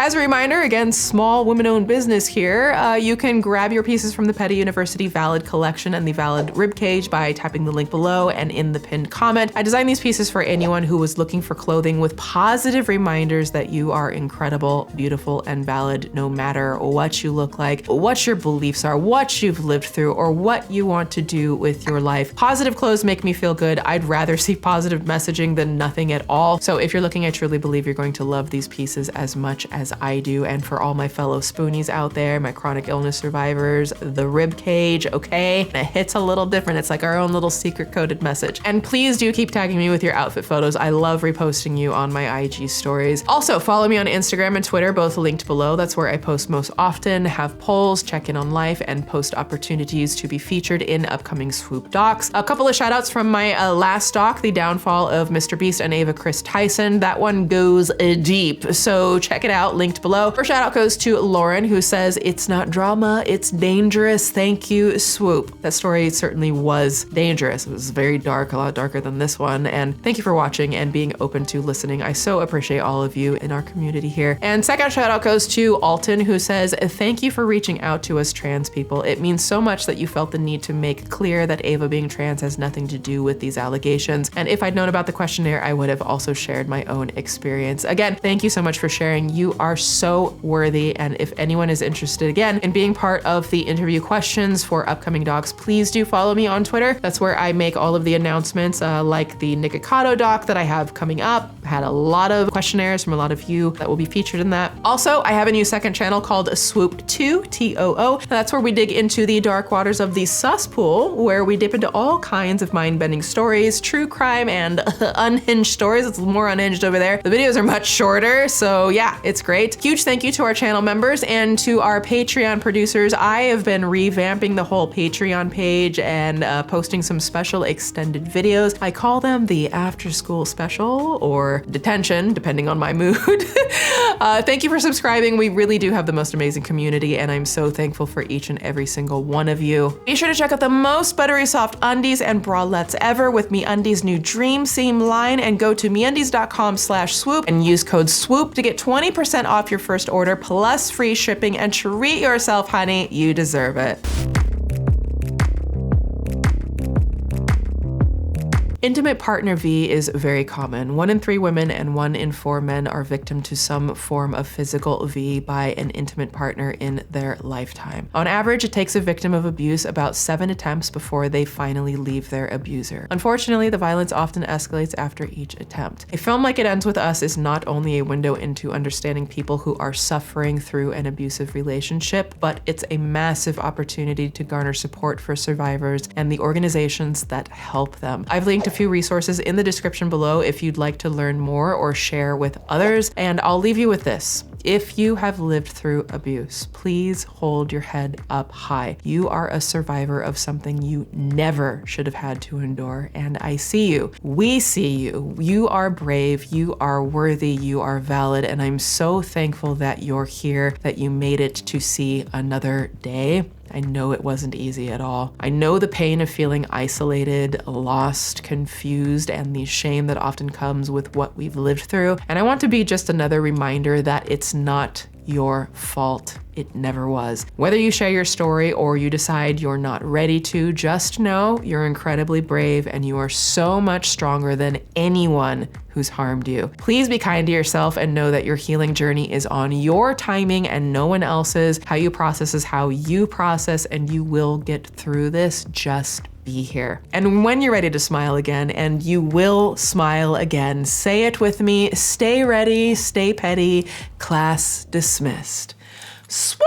As a reminder, again, small women-owned business here. You can grab your pieces from the Petty University Valid collection and the Valid ribcage by tapping the link below and in the pinned comment. I designed these pieces for anyone who was looking for clothing with positive reminders that you are incredible, beautiful, and valid no matter what you look like, what your beliefs are, what you've lived through, or what you want to do with your life. Positive clothes make me feel good. I'd rather see positive messaging than nothing at all. So if you're looking, I truly believe you're going to love these pieces as much as I do. And for all my fellow spoonies out there, my chronic illness survivors, the rib cage, okay? It hits a little different. It's like our own little secret coded message. And please do keep tagging me with your outfit photos. I love reposting you on my IG stories. Also, follow me on Instagram and Twitter, both linked below. That's where I post most often, have polls, check in on life, and post opportunities to be featured in upcoming Swoop docs. A couple of shout outs from my last doc, The Downfall of MrBeast and Ava Kris Tyson. That one goes deep, so check it out, linked below. First shout out goes to Lauren, who says, "It's not drama, it's dangerous. Thank you, Swoop." That story certainly was dangerous. It was very dark, a lot darker than this one. And thank you for watching and being open to listening. I so appreciate all of you in our community here. And second shout out goes to Alton, who says, "Thank you for reaching out to us trans people. It means so much that you felt the need to make clear that Ava being trans has nothing to do with these allegations. And if I'd known about the questionnaire, I would have also shared my own experience." Again, thank you so much for sharing. You are so worthy. And if anyone is interested, again, in being part of the interview questions for upcoming docs, please do follow me on Twitter. That's where I make all of the announcements, like the Nikocado doc that I have coming up. I had a lot of questionnaires from a lot of you that will be featured in that. Also, I have a new second channel called Swoop 2, TOO. That's where we dig into the dark waters of the sus pool, where we dip into all kinds of mind-bending stories, true crime, and unhinged stories. It's more unhinged over there. The videos are much shorter, so yeah, it's great. Huge thank you to our channel members and to our Patreon producers. I have been revamping the whole Patreon page and posting some special extended videos. I call them the after school special or detention, depending on my mood. Thank you for subscribing. We really do have the most amazing community, and I'm so thankful for each and every single one of you. Be sure to check out the most buttery soft undies and bralettes ever with MeUndies' new Dream Seam line, and go to MeUndies.com/swoop and use code SWOOP to get 20% off your first order plus free shipping, and treat yourself, honey. You deserve it. Intimate partner V is very common. 1 in 3 women and 1 in 4 men are victim to some form of physical V by an intimate partner in their lifetime. On average, it takes a victim of abuse about 7 attempts before they finally leave their abuser. Unfortunately, the violence often escalates after each attempt. A film like It Ends With Us is not only a window into understanding people who are suffering through an abusive relationship, but it's a massive opportunity to garner support for survivors and the organizations that help them. I've linked a few resources in the description below if you'd like to learn more or share with others. And I'll leave you with this. If you have lived through abuse, please hold your head up high. You are a survivor of something you never should have had to endure. And I see you. We see you. You are brave. You are worthy. You are valid. And I'm so thankful that you're here, that you made it to see another day. I know it wasn't easy at all. I know the pain of feeling isolated, lost, confused, and the shame that often comes with what we've lived through. And I want to be just another reminder that it's not your fault. It never was. Whether you share your story or you decide you're not ready to, just know you're incredibly brave and you are so much stronger than anyone who's harmed you. Please be kind to yourself and know that your healing journey is on your timing and no one else's. How you process is how you process, and you will get through this. Just be here. And when you're ready to smile again, and you will smile again, say it with me: stay ready, stay petty, class dismissed. Swoop!